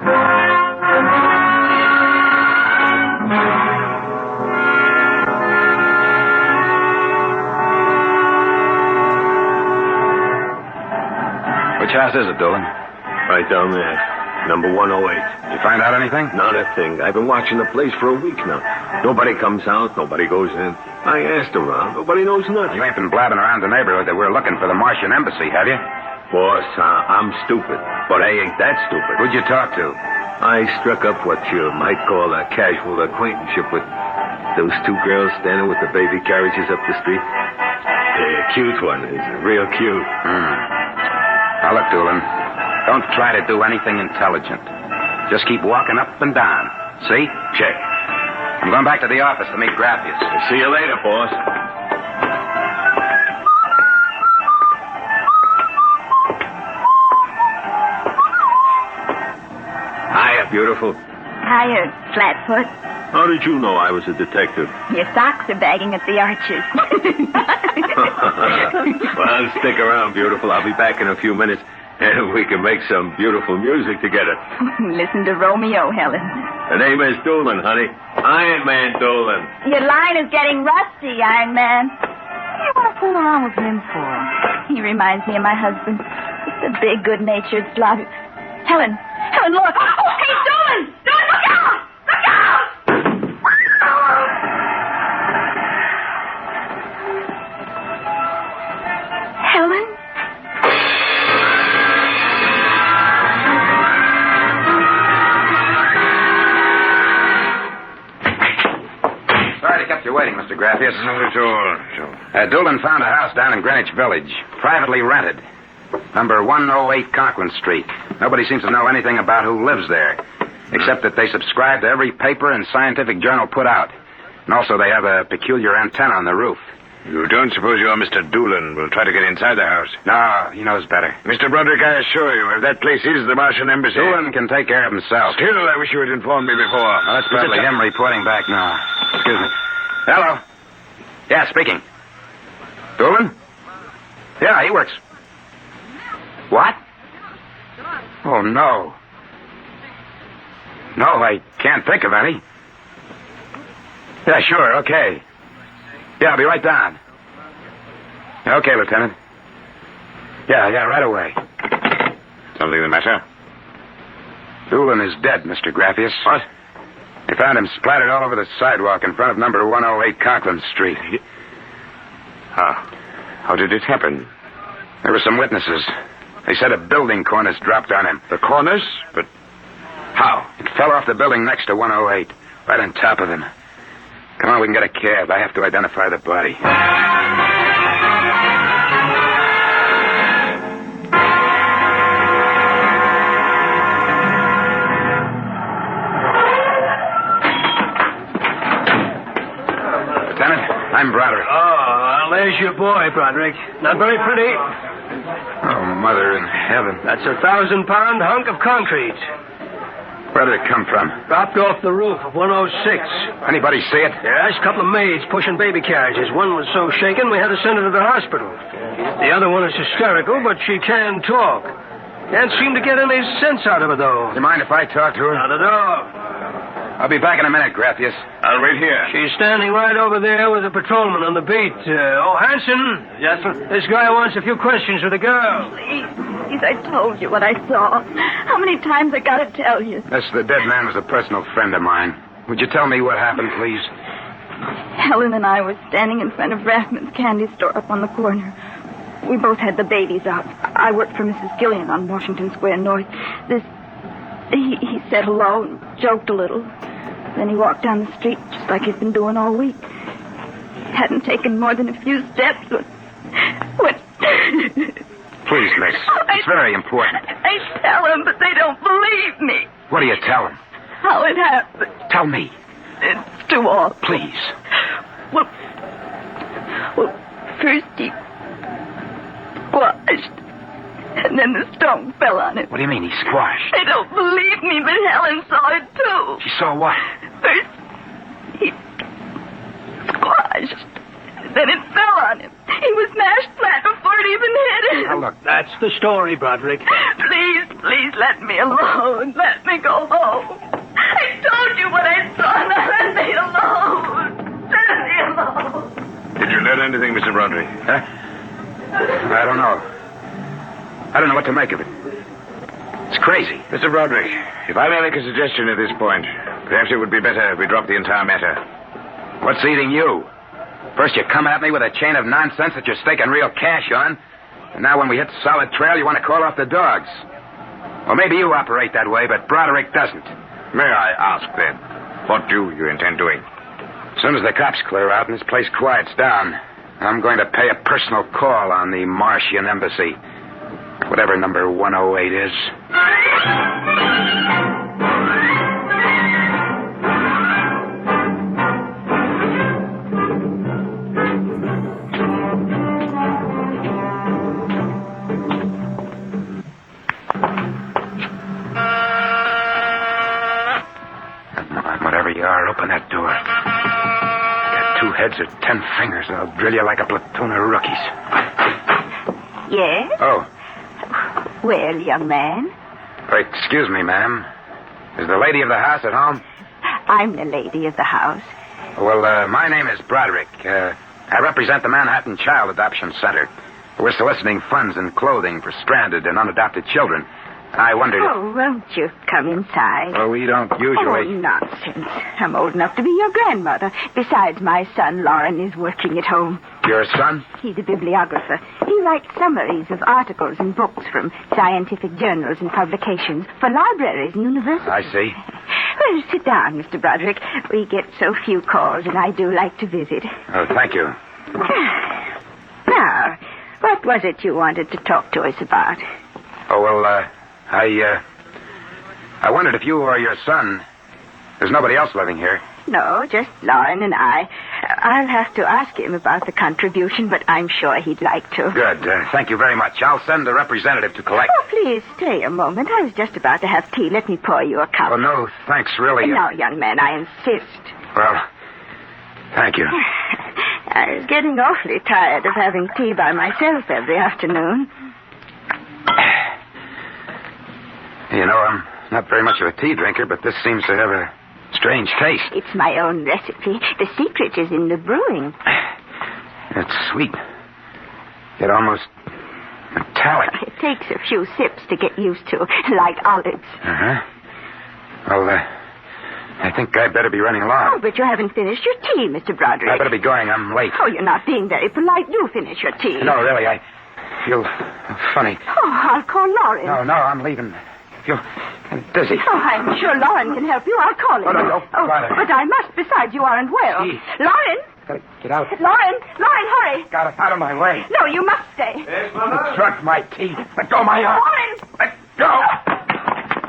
Which house is it, Dolan? Right down there. Number 108. You find out anything? Not a thing. I've been watching the place for a week now. Nobody comes out. Nobody goes in. I asked around. Nobody knows nothing. You ain't been blabbing around the neighborhood that we're looking for the Martian embassy, have you? Boss, I'm stupid. But I ain't that stupid. Who'd you talk to? I struck up what you might call a casual acquaintanceship with those two girls standing with the baby carriages up the street. A cute one. Is real cute. Now, look, Doolin, don't try to do anything intelligent. Just keep walking up and down. See? Check. I'm going back to the office to meet Grappius. See you later, boss. Hiya, beautiful. Hiya, Flatfoot. How did you know I was a detective? Your socks are bagging at the arches. Well, stick around, beautiful. I'll be back in a few minutes, and we can make some beautiful music together. Listen to Romeo, Helen. The name is Doolin, honey. Iron Man Doolin. Your line is getting rusty, Iron Man. What do you want to fool around with him for? He reminds me of my husband. Just a big, good-natured slob. Helen, look. Oh, hey, Doolin! Doolin, look out! Look out! Helen? Sorry to keep you waiting, Mr. Grappius. Not at all. Doolin found a house down in Greenwich Village, privately rented. Number 108 Conklin Street. Nobody seems to know anything about who lives there, except that they subscribe to every paper and scientific journal put out. And also they have a peculiar antenna on the roof. You don't suppose your Mr. Doolin will try to get inside the house? No, he knows better. Mr. Broderick, I assure you, if that place is the Martian Embassy... Doolin can take care of himself. Still, I wish you had informed me before. Well, that's probably him reporting back now. Excuse me. Hello? Yeah, speaking. Doolin? Yeah, he works. What? Oh, no. No, I can't think of any. Yeah, sure, okay. Yeah, I'll be right down. Okay, Lieutenant. Yeah, right away. Something the matter? Doolin is dead, Mr. Grappius. What? They found him splattered all over the sidewalk in front of number 108 Conklin Street. How did it happen? There were some witnesses. They said a building cornice dropped on him. The cornice? But how? It fell off the building next to 108, right on top of him. Come on, we can get a cab. I have to identify the body. Lieutenant, I'm Broderick. Oh, well, there's your boy, Broderick. Not very pretty. Oh, Mother in heaven. That's a 1,000-pound hunk of concrete. Where did it come from? Dropped off the roof of 106. Anybody see it? Yes, a couple of maids pushing baby carriages. One was so shaken we had to send her to the hospital. The other one is hysterical, but she can talk. Can't seem to get any sense out of her, though. You mind if I talk to her? Not at all. I'll be back in a minute, Grappius. I'll wait here. She's standing right over there with a patrolman on the beat. Hanson. Yes, sir? This guy wants a few questions with the girl. Please, I told you what I saw. How many times I gotta tell you? Yes, the dead man was a personal friend of mine. Would you tell me what happened, please? Helen and I were standing in front of Rathman's candy store up on the corner. We both had the babies out. I worked for Mrs. Gillian on Washington Square North. He said hello and joked a little. Then he walked down the street just like he's been doing all week. Hadn't taken more than a few steps when... Please, miss. It's very important. I tell them, but they don't believe me. What do you tell them? How it happened. Tell me. It's too awful. Please. Well, first he squashed, and then the stone fell on him. What do you mean he squashed? They don't believe me, but Helen saw it too. She saw what? First, he squashed, then it fell on him. He was mashed flat before it even hit him. Now, look. That's the story, Broderick. Please let me alone. Let me go home. I told you what I saw. Now let me alone. Let me alone. Did you learn anything, Mr. Broderick? Huh? I don't know. I don't know what to make of it. It's crazy. Mr. Broderick, if I may make a suggestion at this point, perhaps it would be better if we dropped the entire matter. What's eating you? First you come at me with a chain of nonsense that you're staking real cash on, and now when we hit solid trail, you want to call off the dogs. Well, maybe you operate that way, but Broderick doesn't. May I ask, then, what do you intend doing? As soon as the cops clear out and this place quiets down, I'm going to pay a personal call on the Martian Embassy. Whatever number 108 is. better open that door. Got 2 heads or 10 fingers, and I'll drill you like a platoon of rookies. Yes? Oh. Well, young man, Excuse me, ma'am. Is the lady of the house at home? I'm the lady of the house. Well, my name is Broderick. I represent the Manhattan Child Adoption Center. We're soliciting funds and clothing for stranded and unadopted children. I wondered if... Oh, won't you come inside? Well, we don't Oh, usually... nonsense. I'm old enough to be your grandmother. Besides, my son, Lauren, is working at home. Your son? He's a bibliographer. He writes summaries of articles and books from scientific journals and publications for libraries and universities. I see. Well, sit down, Mr. Broderick. We get so few calls, and I do like to visit. Oh, thank you. Now, what was it you wanted to talk to us about? Oh, well, I wondered if you or your son... There's nobody else living here. No, just Lauren and I. I'll have to ask him about the contribution, but I'm sure he'd like to. Good. Thank you very much. I'll send a representative to collect... Oh, please, stay a moment. I was just about to have tea. Let me pour you a cup. Oh, no, thanks, really. No, young man, I insist. Well, thank you. I was getting awfully tired of having tea by myself every afternoon. You know, I'm not very much of a tea drinker, but this seems to have a strange taste. It's my own recipe. The secret is in the brewing. It's sweet. Yet almost metallic. It takes a few sips to get used to, like olives. Uh-huh. Well, I think I'd better be running along. Oh, but you haven't finished your tea, Mr. Broderick. I better be going. I'm late. Oh, you're not being very polite. Do finish your tea. No, really, I feel funny. Oh, I'll call Lauren. No, I'm leaving. I'm dizzy. Oh, I'm sure Lauren can help you. I'll call him. No. But I must. Besides, you aren't well. Gee. Lauren! Gotta get out. Lauren, hurry! Got it out of my way. No, you must stay. Yes, Mother? Struck my teeth. Let go my arm. Lauren! Let go!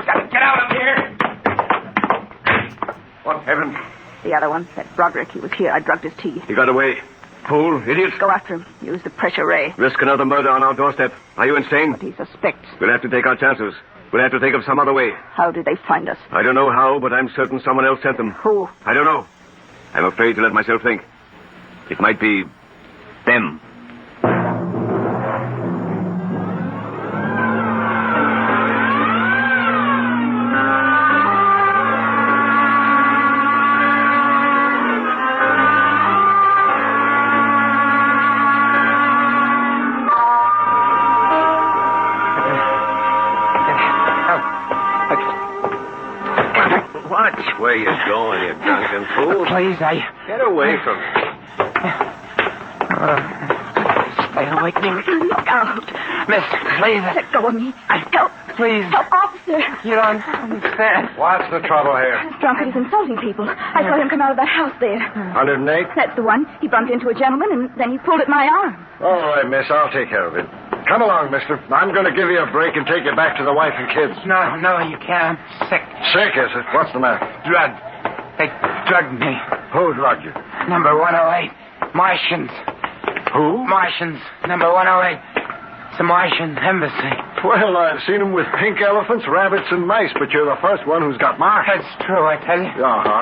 Gotta get out of here. What heaven? The other one, that Broderick, he was here. I drugged his tea. He got away. Fool, idiot. Go after him. Use the pressure ray. Risk another murder on our doorstep. Are you insane? What he suspects. We'll have to take our chances. We'll have to think of some other way. How did they find us? I don't know how, but I'm certain someone else sent them. Who? I don't know. I'm afraid to let myself think. It might be them. Watch where you're going, you drunken fool. Please, Get away from me. Stay away from me. Look out. Miss, please. Let go of me. Help. Please. Help, officer. You don't understand. What's the trouble here? This drunkard is insulting people. I saw him come out of that house there. 108? That's the one. He bumped into a gentleman, and then he pulled at my arm. All right, miss. I'll take care of it. Come along, mister. I'm going to give you a break and take you back to the wife and kids. No, you can't. I'm sick. Sick, is it? What's the matter? Drugged. They drugged me. Who drugged you? Number 108. Martians. Who? Martians. Number 108. It's the Martian Embassy. Well, I've seen them with pink elephants, rabbits, and mice, but you're the first one who's got marks. That's true, I tell you.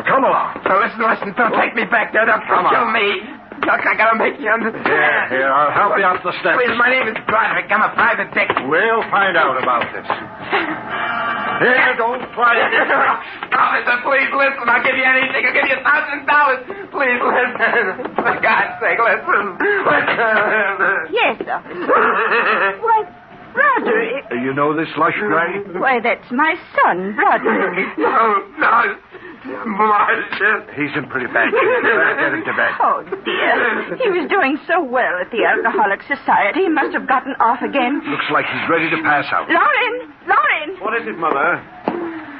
Come along. Now, listen. Don't take me back there. Don't kill me. Look, I gotta make you understand. Here, I'll help you up the steps. Please, my name is Broderick. I'm a private dick. We'll find out about this. Here, don't try it. Officer, please listen. I'll give you anything. I'll give you $1,000. Please listen. For God's sake, listen. Yes, officer. Why, Broderick. You know this lush granny? Why, that's my son, Broderick. No. Martian. He's in pretty bad shape. Get him to bed. Oh, dear. He was doing so well at the Alcoholic Society. He must have gotten off again. Looks like he's ready to pass out. Lauren! What is it, Mother?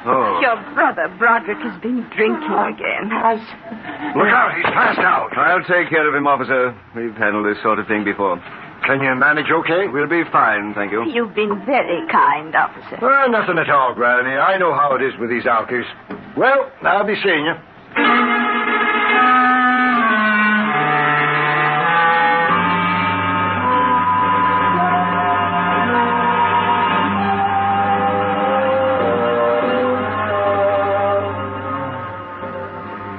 Oh. Your brother, Broderick, has been drinking again. Look out, he's passed out. I'll take care of him, officer. We've handled this sort of thing before. Can you manage okay? We'll be fine, thank you. You've been very kind, officer. Well, nothing at all, Granny. I know how it is with these alkies. Well, I'll be seeing you.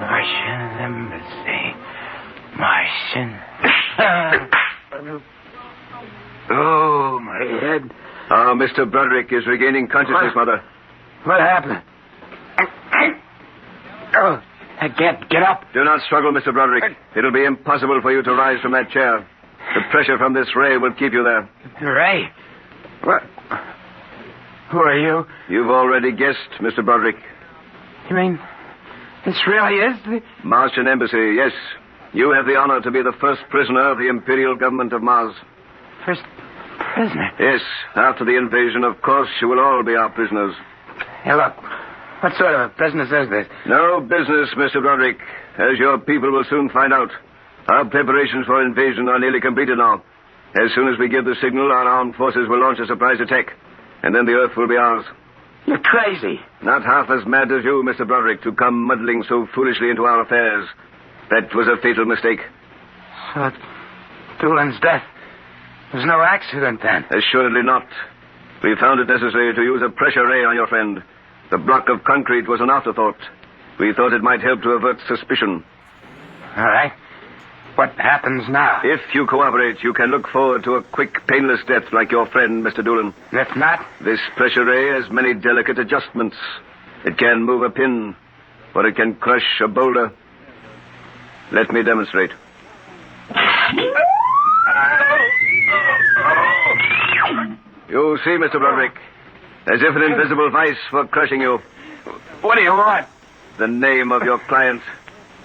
I Mr. Broderick is regaining consciousness, Mother. What happened? Oh, I can't get up. Do not struggle, Mr. Broderick. It'll be impossible for you to rise from that chair. The pressure from this ray will keep you there. Ray? What? Who are you? You've already guessed, Mr. Broderick. You mean this really is the... Martian Embassy, yes. You have the honor to be the first prisoner of the Imperial Government of Mars. First prisoner? Yes. After the invasion, of course, you will all be our prisoners. Hey, look. What sort of a business is this? No business, Mr. Broderick. As your people will soon find out. Our preparations for invasion are nearly completed now. As soon as we give the signal, our armed forces will launch a surprise attack. And then the Earth will be ours. You're crazy. Not half as mad as you, Mr. Broderick, to come muddling so foolishly into our affairs. That was a fatal mistake. So, Doolan's death was no accident, then? Assuredly not. We found it necessary to use a pressure ray on your friend. The block of concrete was an afterthought. We thought it might help to avert suspicion. All right. What happens now? If you cooperate, you can look forward to a quick, painless death like your friend, Mr. Doolan. If not? This pressure ray has many delicate adjustments. It can move a pin, or it can crush a boulder. Let me demonstrate. You see, Mr. Broderick, as if an invisible vice were crushing you. What do you want? The name of your client.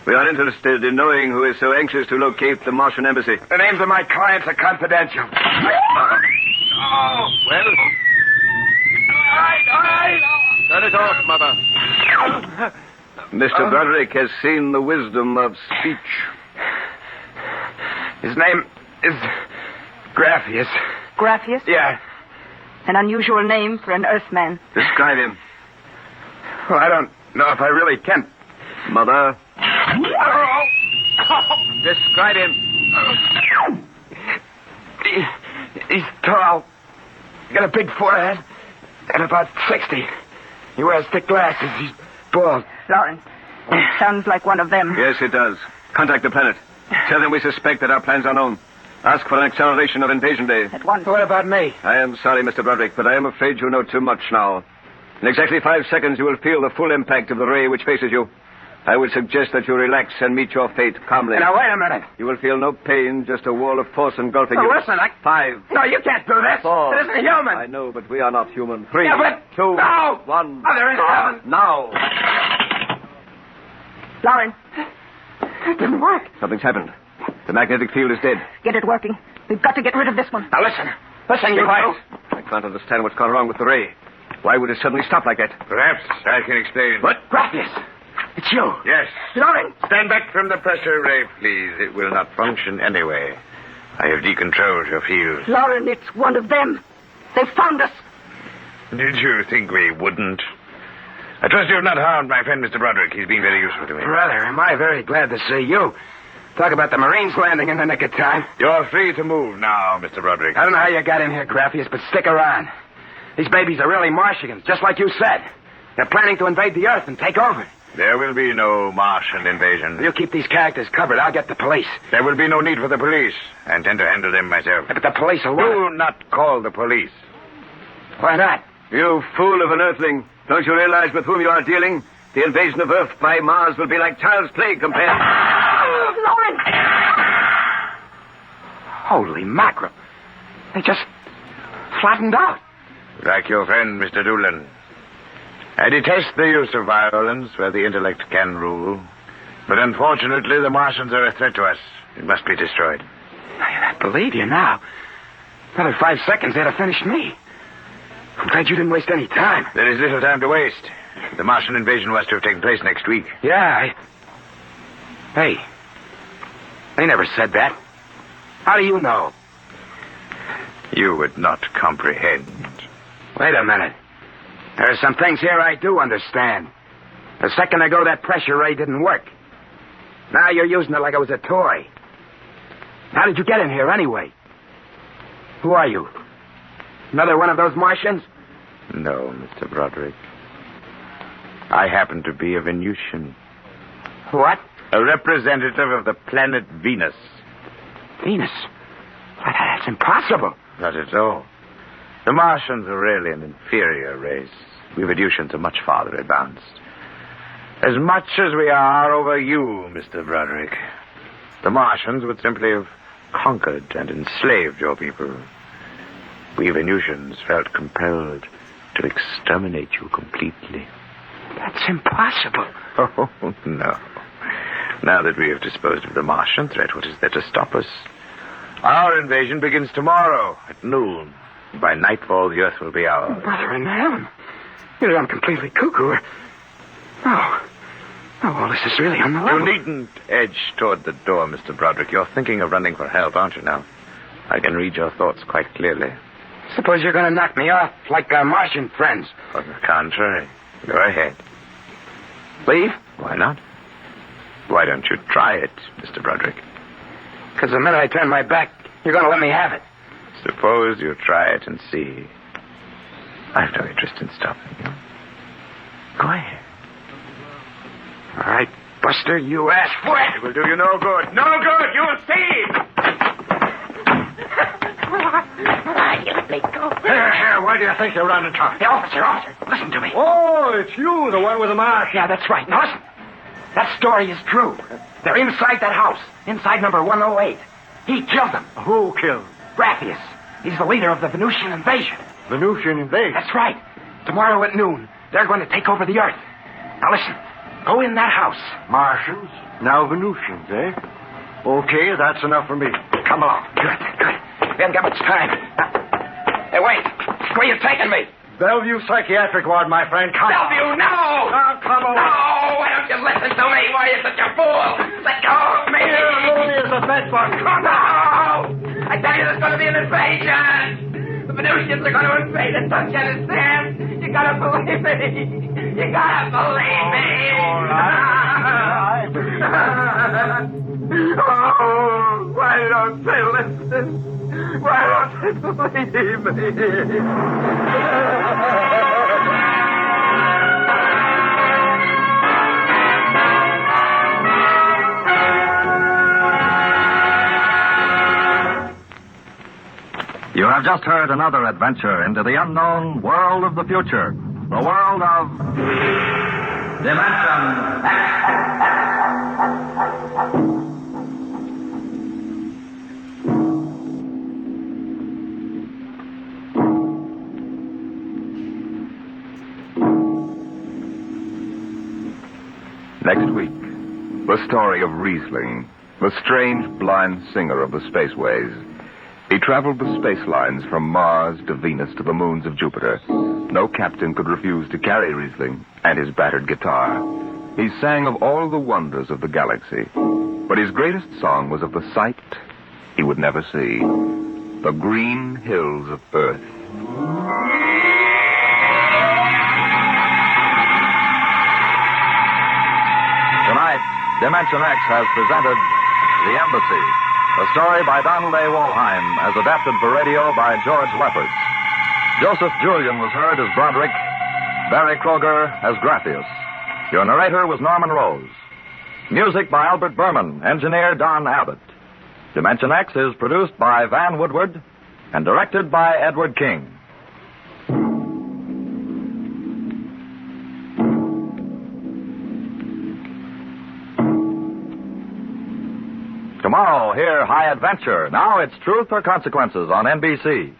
We are interested in knowing who is so anxious to locate the Martian Embassy. The names of my clients are confidential. Well? All right. Turn it off, Mother. Mr. Broderick has seen the wisdom of speech. His name is Graphius. Graphius? Yeah. An unusual name for an Earthman. Describe him. Well, I don't know if I really can. Mother. Describe him. He's tall. Got a big forehead. And about 60. He wears thick glasses. He's bald. Lawrence, sounds like one of them. Yes, it does. Contact the planet. Tell them we suspect that our plans are known. Ask for an acceleration of invasion day. At once. What about me? I am sorry, Mr. Broderick, but I am afraid you know too much now. In exactly 5 seconds, you will feel the full impact of the ray which faces you. I would suggest that you relax and meet your fate calmly. Now, wait a minute. You will feel no pain, just a wall of force engulfing you. Listen, 5. No, you can't do this. 4. This isn't human. I know, but we are not human. 3. Yeah, but... 2. No. 1. Mother in heaven. Now. Lawrence. It didn't work. Something's happened. The magnetic field is dead. Get it working. We've got to get rid of this one. Now, listen. Listen, you quiet. I can't understand what's gone wrong with the ray. Why would it suddenly stop like that? Perhaps I can explain. What? Graphius. It's you. Yes. Lawrence. Stand back from the pressure ray, please. It will not function anyway. I have decontrolled your field. Lawrence, it's one of them. They've found us. Did you think we wouldn't? I trust you have not harmed my friend, Mr. Broderick. He's been very useful to me. Brother, am I very glad to see you. Talk about the Marines landing in the nick of time. You're free to move now, Mr. Broderick. I don't know how you got in here, Graphius, but stick around. These babies are really Martians, just like you said. They're planning to invade the Earth and take over. There will be no Martian invasion. You keep these characters covered. I'll get the police. There will be no need for the police. I intend to handle them myself. But the police will... Do not call the police. Why not? You fool of an Earthling. Don't you realize with whom you are dealing? The invasion of Earth by Mars will be like child's play compared... Lawrence! Holy mackerel. They just flattened out. Like your friend, Mr. Doolan. I detest the use of violence where the intellect can rule. But unfortunately, the Martians are a threat to us. It must be destroyed. I believe you now. Another 5 seconds, they'd have finished me. I'm glad you didn't waste any time. There is little time to waste. The Martian invasion was to have taken place next week. Yeah, Hey, they never said that. How do you know? You would not comprehend. Wait a minute. There are some things here I do understand. A second ago, that pressure ray didn't work. Now you're using it like it was a toy. How did you get in here, anyway? Who are you? Another one of those Martians? No, Mr. Broderick. I happen to be a Venusian. What? A representative of the planet Venus. Venus? That's impossible. Not at all. The Martians are really an inferior race. We Venusians are much farther advanced. As much as we are over you, Mr. Broderick. The Martians would simply have conquered and enslaved your people. We Venusians felt compelled to exterminate you completely. That's impossible. Oh, no. Now that we have disposed of the Martian threat, what is there to stop us? Our invasion begins tomorrow at noon. By nightfall, the Earth will be ours. Brother in heaven. You know I'm completely cuckoo. No, all this is really on the level. You needn't edge toward the door, Mr. Broderick. You're thinking of running for help, aren't you now? I can read your thoughts quite clearly. Suppose you're going to knock me off like our Martian friends. On the contrary. Go ahead. Leave? Why not? Why don't you try it, Mr. Broderick? Because the minute I turn my back, you're going to let me have it. Suppose you try it and see. I've no interest in stopping you. Go ahead. All right, Buster, you ass wet. It will do you no good. No good! You'll see! You let me go. Here, why do you think you're running, Tom? Hey, officer, listen to me. Oh, it's you, the one with the mask. Yeah, that's right. Now, listen. That story is true. They're inside that house, inside number 108. He killed them. Who killed? Graphius. He's the leader of the Venusian invasion. Venusian invasion? That's right. Tomorrow at noon, they're going to take over the Earth. Now, listen. Go in that house. Martians, now Venusians, eh? Okay, that's enough for me. Come along. Good. We haven't got much time. Hey, wait. Where are you taking me? Bellevue Psychiatric Ward, my friend. Come on. Bellevue, no! Oh, come on. No! Why don't you listen to me? Why are you such a fool? Let go of me! Here, Looney is the bed bug. Come on! No! I tell you, there's going to be an invasion! The Venusians are going to invade us, don't you understand? You gotta believe me! You gotta believe me! All right. Oh, why don't they listen? Why don't they believe me? You have just heard another adventure into the unknown world of the future. The world of Dimension X. Next week, the story of Riesling, the strange blind singer of the spaceways. He traveled the space lines from Mars to Venus to the moons of Jupiter. No captain could refuse to carry Riesling and his battered guitar. He sang of all the wonders of the galaxy, but his greatest song was of the sight he would never see, the green hills of Earth. Tonight, Dimension X has presented TheEmbassy, a story by Donald A. Wollheim, as adapted for radio by George Lefferts. Joseph Julian was heard as Broderick, Barry Kroger as Graphius. Your narrator was Norman Rose. Music by Albert Berman, engineer Don Abbott. Dimension X is produced by Van Woodward and directed by Edward King. Tomorrow, hear High Adventure. Now it's Truth or Consequences on NBC.